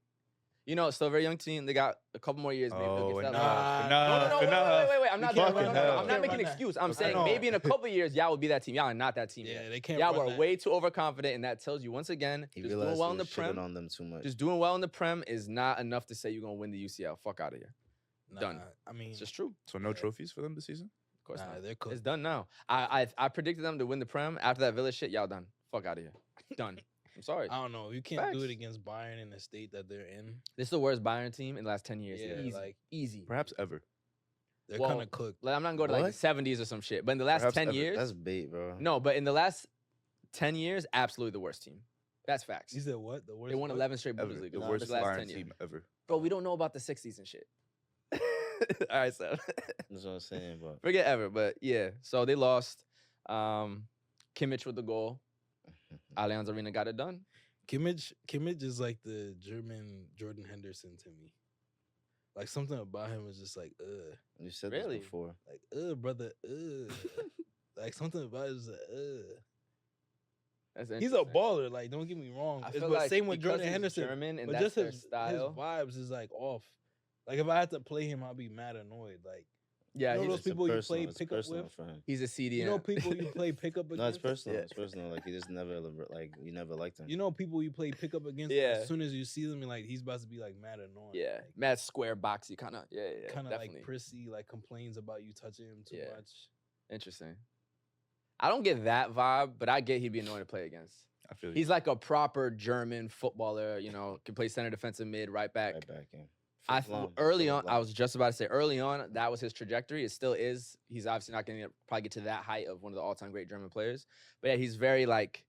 A: you know, it's still a very young team. They got a couple more years. Maybe they'll
B: Oh,
A: get to that
B: enough,
A: level.
B: enough.
A: Wait. I'm not,
B: Fucking
A: I'm
B: hell.
A: not making an
C: Can't run
A: excuse. I'm
C: that.
A: saying
C: know.
A: maybe in a couple years, y'all will be that team. Y'all are not that team.
C: Yeah,
A: yet.
C: they can't.
A: Y'all
C: run
A: were
C: that.
A: way too overconfident, and that tells you once again,
D: He
A: just doing
D: realized
A: well
D: he
A: in the
D: was shitting
A: Prem.
D: on them too much.
A: Just doing well in the Prem is not enough to say you're gonna win the UCL. Fuck out of here.
C: Nah,
A: Done.
C: I mean,
A: It's just true.
B: So no
C: Yeah.
B: trophies for them this season?
A: Of course
C: nah,
A: not.
C: they're cooked.
A: It's done now. I predicted them to win the Prem. After that Villa shit, y'all done. Fuck out of here. Done. I'm sorry.
C: I don't know. You can't do it
A: Facts.
C: against Bayern in the state that they're in.
A: This is the worst Bayern team in the last 10 years.
C: Yeah,
A: Easy.
C: like-
A: Easy.
B: Perhaps ever.
C: They're
A: Well,
C: kind of cooked.
A: Like, I'm not going to like
D: What?
A: the 70s or some shit. But in the last
B: Perhaps
A: 10
B: ever.
A: years,
D: That's bait, bro.
A: no, but in the last 10 years, absolutely the worst team. That's facts.
C: You said what? The worst.
A: They won
C: what?
A: 11 straight
B: Ever.
A: Bundesliga.
B: The
A: in
B: worst
A: last
B: Bayern
A: 10 years.
B: team ever.
A: Bro, we don't know about the 60s and shit. All right, so
D: That's what I'm saying, but
A: forget ever. But yeah, so they lost. Kimmich with the goal. Allianz Arena got it done.
C: Kimmich is like the German Jordan Henderson to me. Like something about him is just like,
D: you said
A: Really?
D: this before.
C: like, brother, like something about it is like,
A: That's
C: He's a
A: interesting.
C: baller. Like, don't get me wrong.
A: I
C: It's
A: feel
C: but
A: like
C: same with
A: because
C: Jordan
A: he's
C: Henderson.
A: German and
C: But
A: that's
C: just
A: their
C: his
A: style.
C: vibes is like off. Like if I had to play him, I'd be mad annoyed. Like
A: Yeah,
C: you know
A: he's,
C: those
D: It's a
C: people you
D: personal-
C: play
D: it's
C: pickup
D: personal
C: with?
D: for him.
A: he's a CDM.
C: You know people you play pickup against.
D: No, it's personal.
A: Yeah.
D: It's personal. Like, he just never like you never liked him.
C: You know people you play pickup against.
A: Yeah.
C: As soon as you see them, you're like he's about to be like mad annoying.
A: Yeah,
C: Like,
A: mad square boxy kind of. Yeah,
C: kind of
A: definitely.
C: like prissy, like complains about you touching him too
A: Yeah.
C: much.
A: Interesting. I don't get that vibe, but I get he'd be annoying to play against.
B: I feel
A: He's like a proper German footballer, you know, can play center, defensive mid, right back.
D: Right back in.
A: Early on, I was just about to say early on, that was his trajectory. It still is. He's obviously not going to probably get to that height of one of the all-time great German players. But yeah, he's very like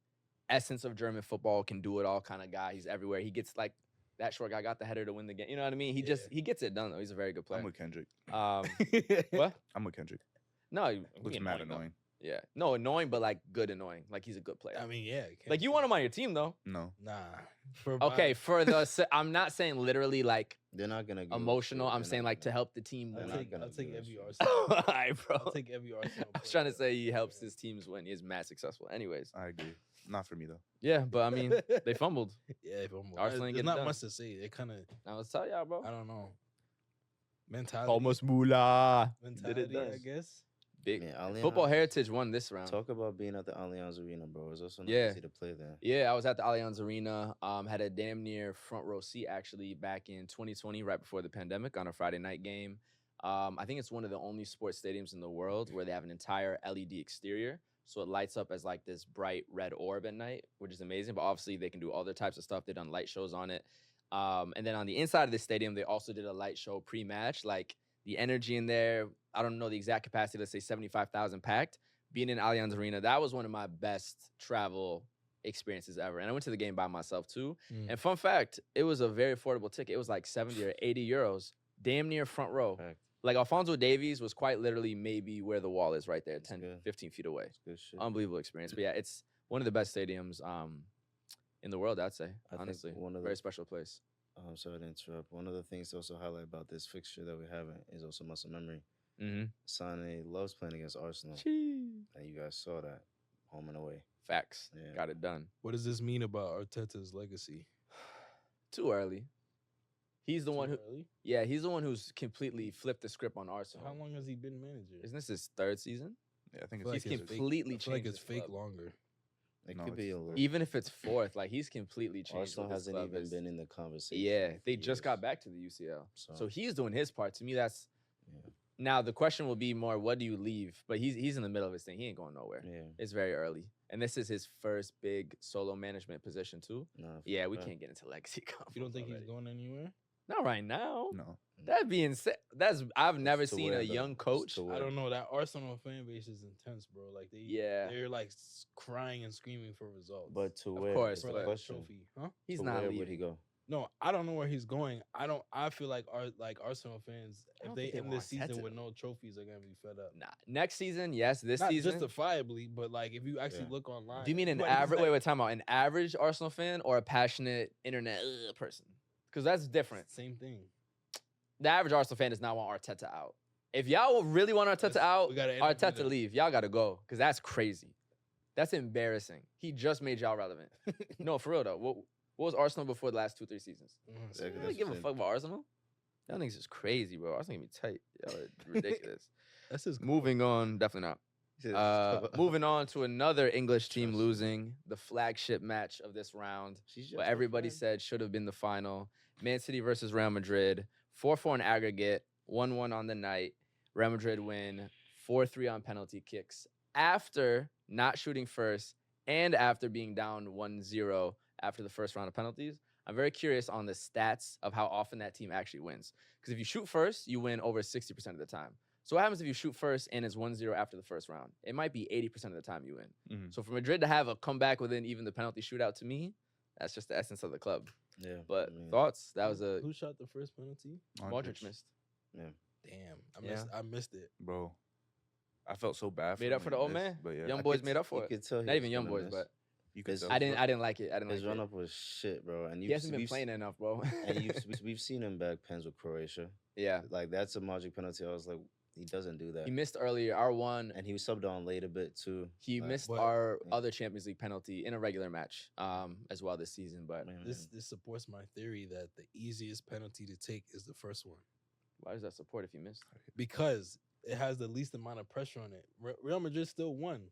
A: essence of German football, can do it all kind of guy. He's everywhere. He gets like that short guy got the header to win the game. You know what I mean? He gets it done though. He's a very good player.
B: I'm with Kendrick.
A: What?
B: I'm with Kendrick.
A: No,
B: Looks mad annoying.
A: Yeah, no, annoying, but like good annoying. Like he's a good player.
C: I mean, yeah.
A: Like you want him on your team though.
B: No.
C: Nah. For
A: Okay, for the I'm not saying literally like
D: They're not gonna give
A: emotional.
D: a shit.
A: I'm
D: They're
A: saying
D: not
A: like to
D: gonna-
A: help the team
D: They're
A: win.
D: not
C: I'll
D: gonna
C: take
D: do that
C: every
D: shit.
C: Arsenal.
A: All right, bro.
C: I'll take every Arsenal.
A: I was trying to
C: player.
A: say he helps his teams win. He's mad successful. Anyways,
B: I agree. Not for me though.
A: yeah, but I mean, they fumbled.
C: Yeah, if I'm
A: Arsenal ain't
C: there's
A: getting
C: not
A: done.
C: much to say. They kind of,
A: Now let's tell y'all, bro.
C: I don't know, mentality.
A: Mula.
C: Mentality, I guess.
A: Big
D: Man, Allianz-
A: football heritage won this round.
D: Talk about being at the Allianz Arena, bro. It's also not
A: Yeah.
D: easy to play there.
A: Yeah, I was at the Allianz Arena. Had a damn near front row seat actually back in 2020, right before the pandemic, on a Friday night game. I think it's one of the only sports stadiums in the world where they have an entire LED exterior. so it lights up as like this bright red orb at night, which is amazing. But obviously, they can do other types of stuff. They've done light shows on it. And then on the inside of the stadium, they also did a light show pre-match. Like the energy in there, I don't know the exact capacity. Let's say 75,000 packed. Being in Allianz Arena, that was one of my best travel experiences ever. And I went to the game by myself too. And fun fact, it was a very affordable ticket. It was like 70 or 80 euros, damn near front row.
D: Fact.
A: Like Alfonso Davies was quite literally maybe where the wall is right there, 10,
D: good.
A: 15 feet away.
D: Good shit.
A: Unbelievable experience. But yeah, it's one of the best stadiums in the world, I'd say,
D: I think
A: honestly.
D: one of the-
A: Very special place.
D: Sorry to interrupt. One of the things to also highlight about this fixture that we haven't is also muscle memory.
A: Mm-hmm.
D: Sane loves playing against Arsenal, and you guys saw that home and away.
A: Facts.
D: Yeah.
A: Got it done.
C: What does this mean about Arteta's legacy?
A: Too early. He's the one who,
C: Early?
A: yeah, he's the one who's completely flipped the script on
C: So
A: Arsenal.
C: how long has he been manager?
A: Isn't this his third season?
B: Yeah, I think
C: I feel
B: it's
A: He's
C: like it's fake.
A: completely
C: I feel like
A: changed
C: it's
A: the
C: fake
A: club.
C: longer.
D: It
B: No,
D: could be
B: it's
D: a little.
A: Even if it's fourth, like he's completely changed.
D: Arsenal
A: what this
D: hasn't
A: club
D: even
A: is.
D: been in the conversation.
A: Yeah,
D: for
A: they just got
D: years.
A: back to the UCL.
D: So,
A: So he's doing his part. To me, that's
D: yeah.
A: now the question will be more, what do you leave? But he's in the middle of his thing. He ain't going nowhere.
D: Yeah.
A: It's very early. And this is his first big solo management position too.
D: Nah,
A: Yeah, we
D: fact.
A: can't get into legacy
C: You don't think
A: already.
C: he's going anywhere?
A: Not right now.
B: no.
A: That'd be insane. I've never
D: To
A: seen
D: where,
A: a
D: though?
A: young coach.
D: To
C: I
D: where?
C: don't know. That Arsenal fan base is intense, bro. Like
A: Yeah.
C: they're like crying and screaming for results.
D: But to
A: Of
D: where?
A: course,
D: is
C: for
D: the
A: but-
C: that
D: question.
C: trophy, huh?
A: He's
D: To
A: not
D: where
A: leaving.
D: would he go?
C: No, I don't know where he's going. I feel like Arsenal fans,
A: I
C: if
A: don't
C: they
A: think they
C: end
A: want
C: this season
A: Arteta,
C: with
A: though.
C: no trophies, they're gonna be fed up.
A: Nah. Next season, yes. This
C: Not
A: season.
C: justifiably, but like if you actually
D: Yeah.
C: look online.
A: Do you mean an
C: everybody's
A: average?
C: like,
A: Wait, time out. An average Arsenal fan or a passionate internet person? Because that's different.
C: Same thing.
A: The average Arsenal fan does not want Arteta out. If y'all really want Arteta out,
C: We gotta interview
A: Arteta
C: them.
A: leave. Y'all gotta go because that's crazy. That's embarrassing. He just made y'all relevant. No, for real though. What was Arsenal before the last 2-3 seasons?
C: Mhm.
D: Yeah,
A: I
D: 'cause
A: don't
D: that's
A: give a
D: the
A: fuck about Arsenal. Y'all niggas is crazy, bro. Arsenal gonna be tight. Y'all are ridiculous.
C: That's his.
A: Moving on, definitely not. Moving on to another English team
D: Trust.
A: losing the flagship match of this round.
D: She's just
A: What
D: a
A: everybody
D: fan.
A: said should have been the final. Man City versus Real Madrid. 4-4 in aggregate. 1-1 on the night. Real Madrid win 4-3 on penalty kicks after not shooting first and after being down 1-0 after the first round of penalties. I'm very curious on the stats of how often that team actually wins. Because if you shoot first, you win over 60% of the time. So what happens if you shoot first and it's 1-0 after the first round? It might be 80% of the time you win.
B: Mhm.
A: So for Madrid to have a comeback within even the penalty shootout, to me, that's just the essence of the club.
D: Yeah.
A: But
D: I mean,
A: thoughts? That was a
C: Who shot the first penalty?
A: Modric missed.
C: Damn,
A: Yeah.
C: I missed it.
B: Bro. I felt so bad
A: Made
B: him
A: up for
B: when
A: the
B: he
A: old
B: missed,
A: man.
B: But yeah,
A: Young
D: I
A: boys
D: could
A: made up for
D: you
A: it.
D: could tell he
A: Not
D: was
A: even young
D: gonna
A: boys,
D: miss.
A: but
B: you could
D: his-
B: tell.
A: I didn't like it. I didn't
D: His
A: like
D: run
A: it.
D: up was shit, bro. And
A: He hasn't been
D: we've
A: playing enough, bro.
D: we've seen him back pens with Croatia.
A: Yeah,
D: Like that's a Modric penalty. I was like, he doesn't do that.
A: he missed earlier. Our one,
D: And he was subbed on late a bit too.
A: he
D: Like,
A: missed
C: but-
A: our
D: yeah.
A: other Champions League penalty in a regular match, as well this season. But
D: man,
C: This supports my theory that the easiest penalty to take is the first one
A: why does that support if he missed?
C: because it has the least amount of pressure on it. Real Madrid still won.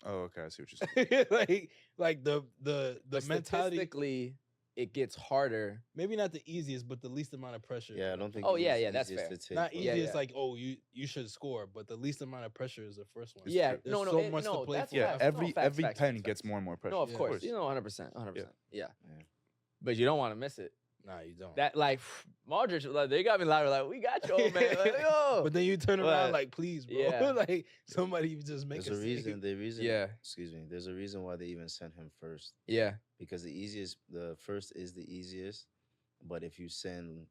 B: Oh, okay. I see what you're saying.
C: like the
A: But
C: mentality.
A: statistically, it gets harder.
C: Maybe not the easiest, but the least amount of pressure.
D: yeah, I don't think.
A: Oh,
D: it
A: yeah,
D: was
A: yeah, that's
D: easiest
A: fair.
D: to take,
C: Not
D: but-
A: Yeah,
C: easiest
A: yeah.
C: like you should score, but the least amount of pressure is the first one.
A: Yeah,
C: There's
A: no,
C: so
A: it-
C: much
A: no,
C: to play
A: that's
C: for.
B: Yeah,
A: facts. No,
B: every
A: facts,
B: every
A: facts,
B: pen
A: facts.
B: gets more and more pressure.
A: No, of
C: Yeah.
A: course, you know, 100%, 100%. Yeah,
D: Yeah.
A: but you don't want to miss it.
C: Nah, you don't.
A: That like Modric, like they got me louder. Like we got you, old man. Like, yo.
C: But then you turn
A: But-
C: around like, please, bro.
A: Yeah.
C: like somebody just make
D: There's a reason. The reason.
A: Yeah.
D: Excuse me. There's a reason why they even sent him first.
A: Yeah,
D: Because the first is the easiest. But if you send,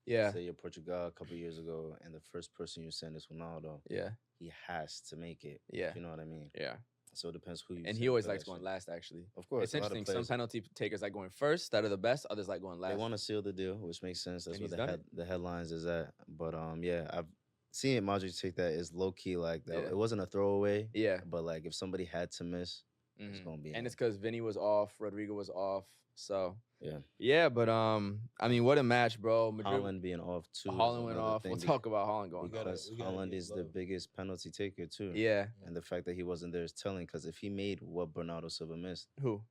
A: yeah,
D: say you're Portugal a couple years ago, and the first person you send is Ronaldo,
A: yeah,
D: he has to make it.
A: yeah,
D: You know what I mean?
A: yeah.
D: So it depends who you.
A: And
D: send
A: he always
D: for
A: likes
D: that
A: going
D: shit.
A: last. Actually,
D: Of course,
A: it's
D: a lot of
A: interesting. Some
D: players-
A: penalty takers like going first. That are the best. Others like going last.
D: They want to seal the deal, which makes sense. That's
A: And
D: what
A: he's done it.
D: the headlines is at. But yeah, I've seen Modric take that is low key like that.
A: Yeah.
D: It wasn't a throwaway.
A: Yeah,
D: But like if somebody had to miss, it's
A: mhm.
D: gonna be.
A: And
D: him.
A: it's because Vinny was off, Rodrigo was off. So
D: Yeah.
A: yeah. But I mean, what a match, bro. Madrid,
D: Holland being off too. is
A: Holland went
D: another
A: off.
D: thing
A: We'll talk about Holland going
C: gotta-
A: off.
D: because
C: we gotta
D: Holland
C: give
D: is the
C: love.
D: biggest penalty taker too.
A: Yeah,
D: And the fact that he wasn't there is telling. Because if he made what Bernardo Silva missed,
A: who?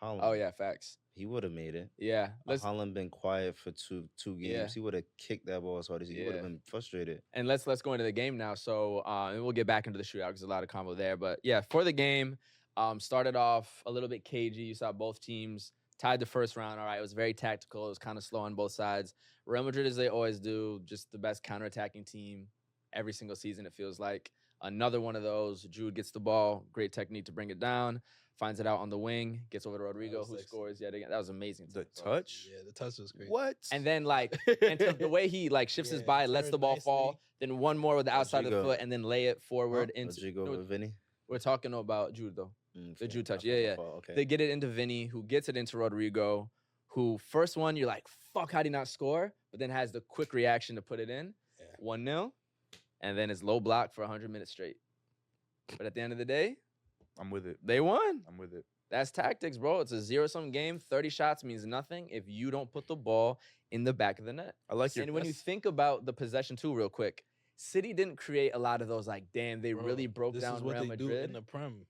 D: Holland.
A: Oh yeah, facts.
D: He would have made it.
A: Yeah, let's
D: Holland been quiet for two games.
A: Yeah.
D: He would have kicked that ball as hard as he would have
A: Yeah.
D: been frustrated.
A: and let's go into the game now. So and we'll get back into the shootout because there's a lot of combo there. But yeah, for the game, started off a little bit cagey. You saw both teams tied the first round. All right, it was very tactical. It was kind of slow on both sides. Real Madrid, as they always do, just the best counterattacking team every single season. It feels like another one of those. Jude gets the ball, great technique to bring it down. Finds it out on the wing, gets over to Rodrigo,
C: was
A: who
C: sexy.
A: scores yet again. That was amazing.
B: The
A: to watch.
B: touch?
C: Yeah, the touch was great.
B: What?
A: And then the way he shifts his
C: Yeah,
A: body, lets
C: turned
A: the ball
C: nicely.
A: fall, then one more with the outside of the
D: Rodrigo.
A: foot, and then lay it forward into.
D: Rodrigo
A: no,
D: with Vinny.
A: we're talking about Jude though. The Jude touch.
D: My
A: Yeah.
D: fault. Okay.
A: They get it into Vinny, who gets it into Rodrigo, who first one you're like, fuck, how did he not score? But then has the quick reaction to put it in.
C: Yeah.
A: 1-0, and then it's low block for 100 minutes straight. But at the end of the day,
B: I'm with it.
A: they won.
B: I'm with it.
A: That's tactics, bro. It's a zero-sum game. 30 shots means nothing if you don't put the ball in the back of the net.
B: I like your.
A: And when you think about the possession too, real quick, City didn't create a lot of those. Like, damn, they
C: Bro,
A: really broke
C: this
A: down
C: is what
A: Real
C: they do
A: Madrid.
C: in the Prem.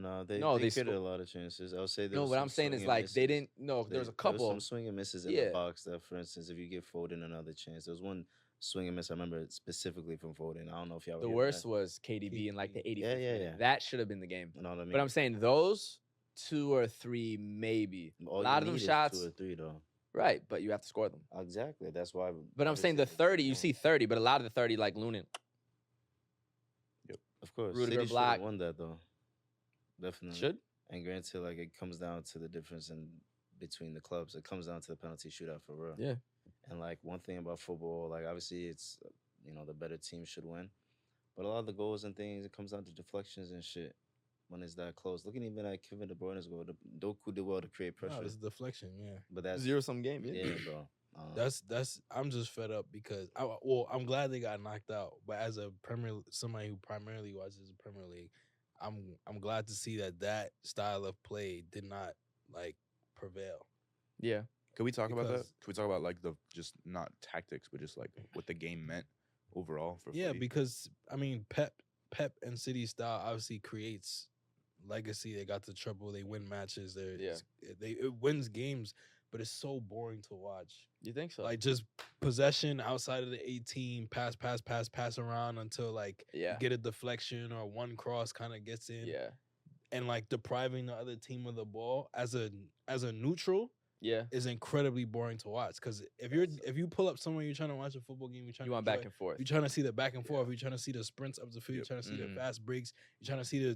D: No,
A: they
D: they created
A: sco-
D: a lot of chances. I would say
A: No, what I'm saying is like they didn't. No, there was a
D: There was
A: couple.
D: some swing and misses in
A: Yeah.
D: the box. That, for instance, if you give Foden another chance, there was one swing and miss I remember specifically from Foden. I don't know if y'all.
A: The
D: were
A: worst was KDB in like the 85th
D: Yeah,
A: minute. That should have been the game.
D: You know what I mean?
A: But I'm saying those 2 or 3 maybe.
D: All
A: a lot
D: you
A: of them
D: need is
A: shots,
D: 2 or 3 though.
A: right? But you have to score them.
D: Exactly. That's why.
A: But I'm saying the 30, you see 30, but a lot of the 30 like Lunin.
D: Of course,
A: Rudiger
D: City should
A: block.
D: have won that though. Definitely
A: Should.
D: And granted, like it comes down to the difference in between the clubs. It comes down to the penalty shootout for real.
A: Yeah.
D: And like one thing about football, like obviously it's the better team should win, but a lot of the goals and things it comes down to deflections and shit when it's that close. Looking even at Kevin De Bruyne's goal, Doku did well to create pressure,
C: No, it's deflection. Yeah.
D: but that's
A: Zero-sum game.
D: yeah, bro.
C: That's I'm just fed up because I'm glad they got knocked out, but as a somebody who primarily watches the Premier League, I'm glad to see that style of play did not like prevail.
A: Yeah.
B: Can we talk about that?
C: Because-
B: Can we talk about like the just not tactics, but just like what the game meant overall for
C: Yeah,
B: footy?
C: because I mean Pep and City style obviously creates legacy. They got the treble. They win matches. It wins games, but it's so boring to watch.
A: You think so?
C: Like just possession outside of the 18, pass around until like
A: yeah.
C: you get a deflection or one cross kind of gets in,
A: Yeah.
C: and like depriving the other team of the ball as a neutral
A: Yeah.
C: is incredibly boring to watch. Because if you pull up somewhere, you're trying to watch a football game,
A: You want back and forth.
C: you're trying to see the back and forth. You're trying to see the sprints up the field. You're trying to see
A: Mhm.
C: the fast breaks. You're trying to see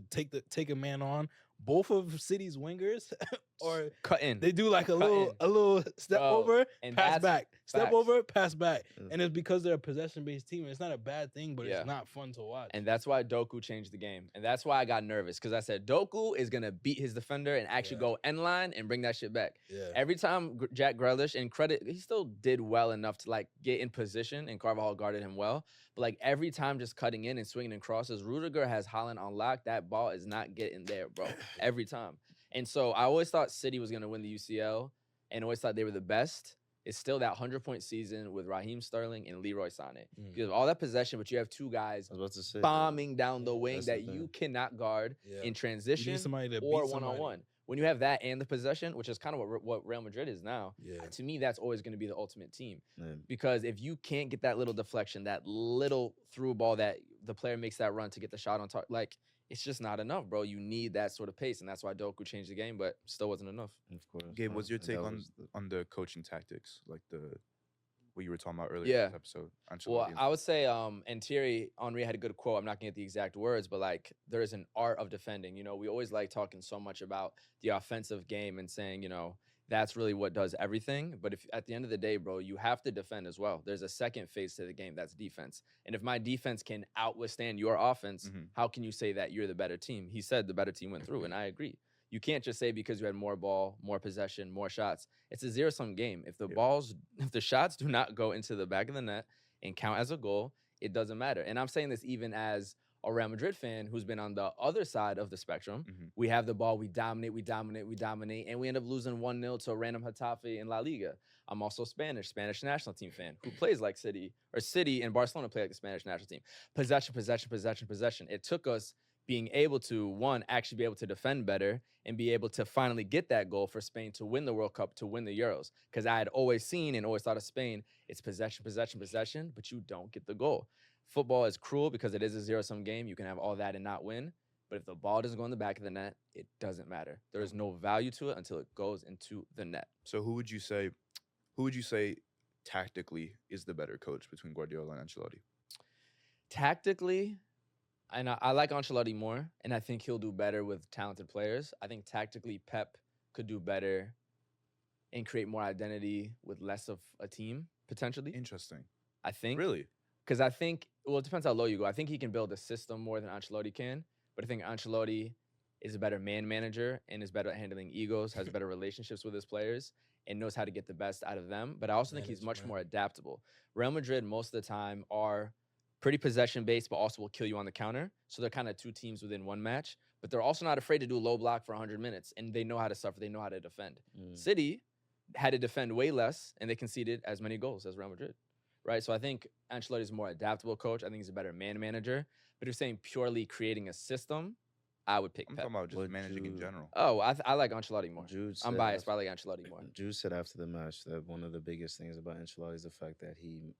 C: take a man on. Both of City's wingers, or
A: Cut in.
C: they do like a
A: Cut
C: little step
A: Bro,
C: over,
A: and
C: pass
A: that's
C: back, step
A: facts.
C: over, pass back,
D: Mm.
C: and it's because they're a possession-based team. It's not a bad thing, but
A: Yeah.
C: it's not fun to watch.
A: And that's why Doku changed the game. And that's why I got nervous. Because I said Doku is going to beat his defender and actually
C: Yeah.
A: go end line and bring that shit back.
C: yeah,
A: Every time Jack Grealish, and credit, he still did well enough to like get in position, and Carvajal guarded him well. But like every time just cutting in and swinging and crosses, Rudiger has Haaland on lock. That ball is not getting there, bro. Every time. And so I always thought City was going to win the UCL and always thought they were the best. It's still that 100-point season with Raheem Sterling and Leroy Sané.
C: Mm.
A: You have all that possession, but you have 2 guys
D: I was about to say
A: bombing down the
C: Yeah,
A: wing
D: that's the
A: that
D: thing.
A: you cannot guard
C: yeah.
A: in
C: You
A: transition
C: need somebody to
A: or
C: beat somebody.
A: one-on-one. When you have that and the possession, which is kind of what Real Madrid is now,
C: Yeah,
A: to me, that's always going to be the ultimate team.
D: Yeah.
A: Because if you can't get that little deflection, that little through ball that the player makes that run to get the shot on target, like, it's just not enough, bro. You need that sort of pace, and that's why Doku changed the game, but still wasn't enough.
D: Of course.
B: Gabe, what's your
D: And
B: take
D: that
B: on
D: was the-
B: on the coaching tactics, like what you were talking about earlier
A: Yeah.
B: in this episode?
A: Well,
B: Ancelotti
A: I would say, and Thierry Henry had a good quote. I'm not gonna get the exact words, but like there is an art of defending. You know, we always like talking so much about the offensive game and saying, you know, that's really what does everything. But if at the end of the day, bro, you have to defend as well. There's a second phase to the game, that's defense. And if my defense can outwithstand your offense,
B: Mhm.
A: how can you say that you're the better team? He said the better team went through, and I agree. You can't just say because you had more ball, more possession, more shots. It's a zero-sum game. If the shots do not go into the back of the net and count as a goal, it doesn't matter. And I'm saying this even as a Real Madrid fan who's been on the other side of the spectrum.
B: Mhm.
A: We have the ball, we dominate, and we end up losing 1-0 to a random Getafe in La Liga. I'm also Spanish national team fan who plays like City and Barcelona play like the Spanish national team. Possession. It took us being able to, one, actually be able to defend better and be able to finally get that goal for Spain to win the World Cup, to win the Euros. Because I had always seen and always thought of Spain, it's possession, possession, possession, but you don't get the goal. Football is cruel because it is a zero-sum game. You can have all that and not win. But if the ball doesn't go in the back of the net, it doesn't matter. There is no value to it until it goes into the net.
B: So who would you say tactically is the better coach between Guardiola and Ancelotti?
A: Tactically, and I like Ancelotti more, and I think he'll do better with talented players. I think tactically, Pep could do better and create more identity with less of a team, potentially.
B: Interesting.
A: I think.
B: Really?
A: Because I think, well, it depends how low you go. I think he can build a system more than Ancelotti can, but I think Ancelotti is a better man manager and is better at handling egos, has better relationships with his players, and knows how to get the best out of them. But I also think he's much more adaptable. Real Madrid, most of the time, are pretty possession-based, but also will kill you on the counter. So they're kind of two teams within one match. But they're also not afraid to do low block for 100 minutes, and they know how to suffer. They know how to defend. City had to defend way less, and they conceded as many goals as Real Madrid, right? So I think Ancelotti is a more adaptable coach. I think he's a better man manager. But if you're saying purely creating a system, I would pick
B: I'm
A: Pep.
B: talking about just managing in general.
A: Oh, I like Ancelotti more. I'm biased,
D: after,
A: but I like Ancelotti more.
D: Jude said after the match that one of the biggest things about Ancelotti is the fact that he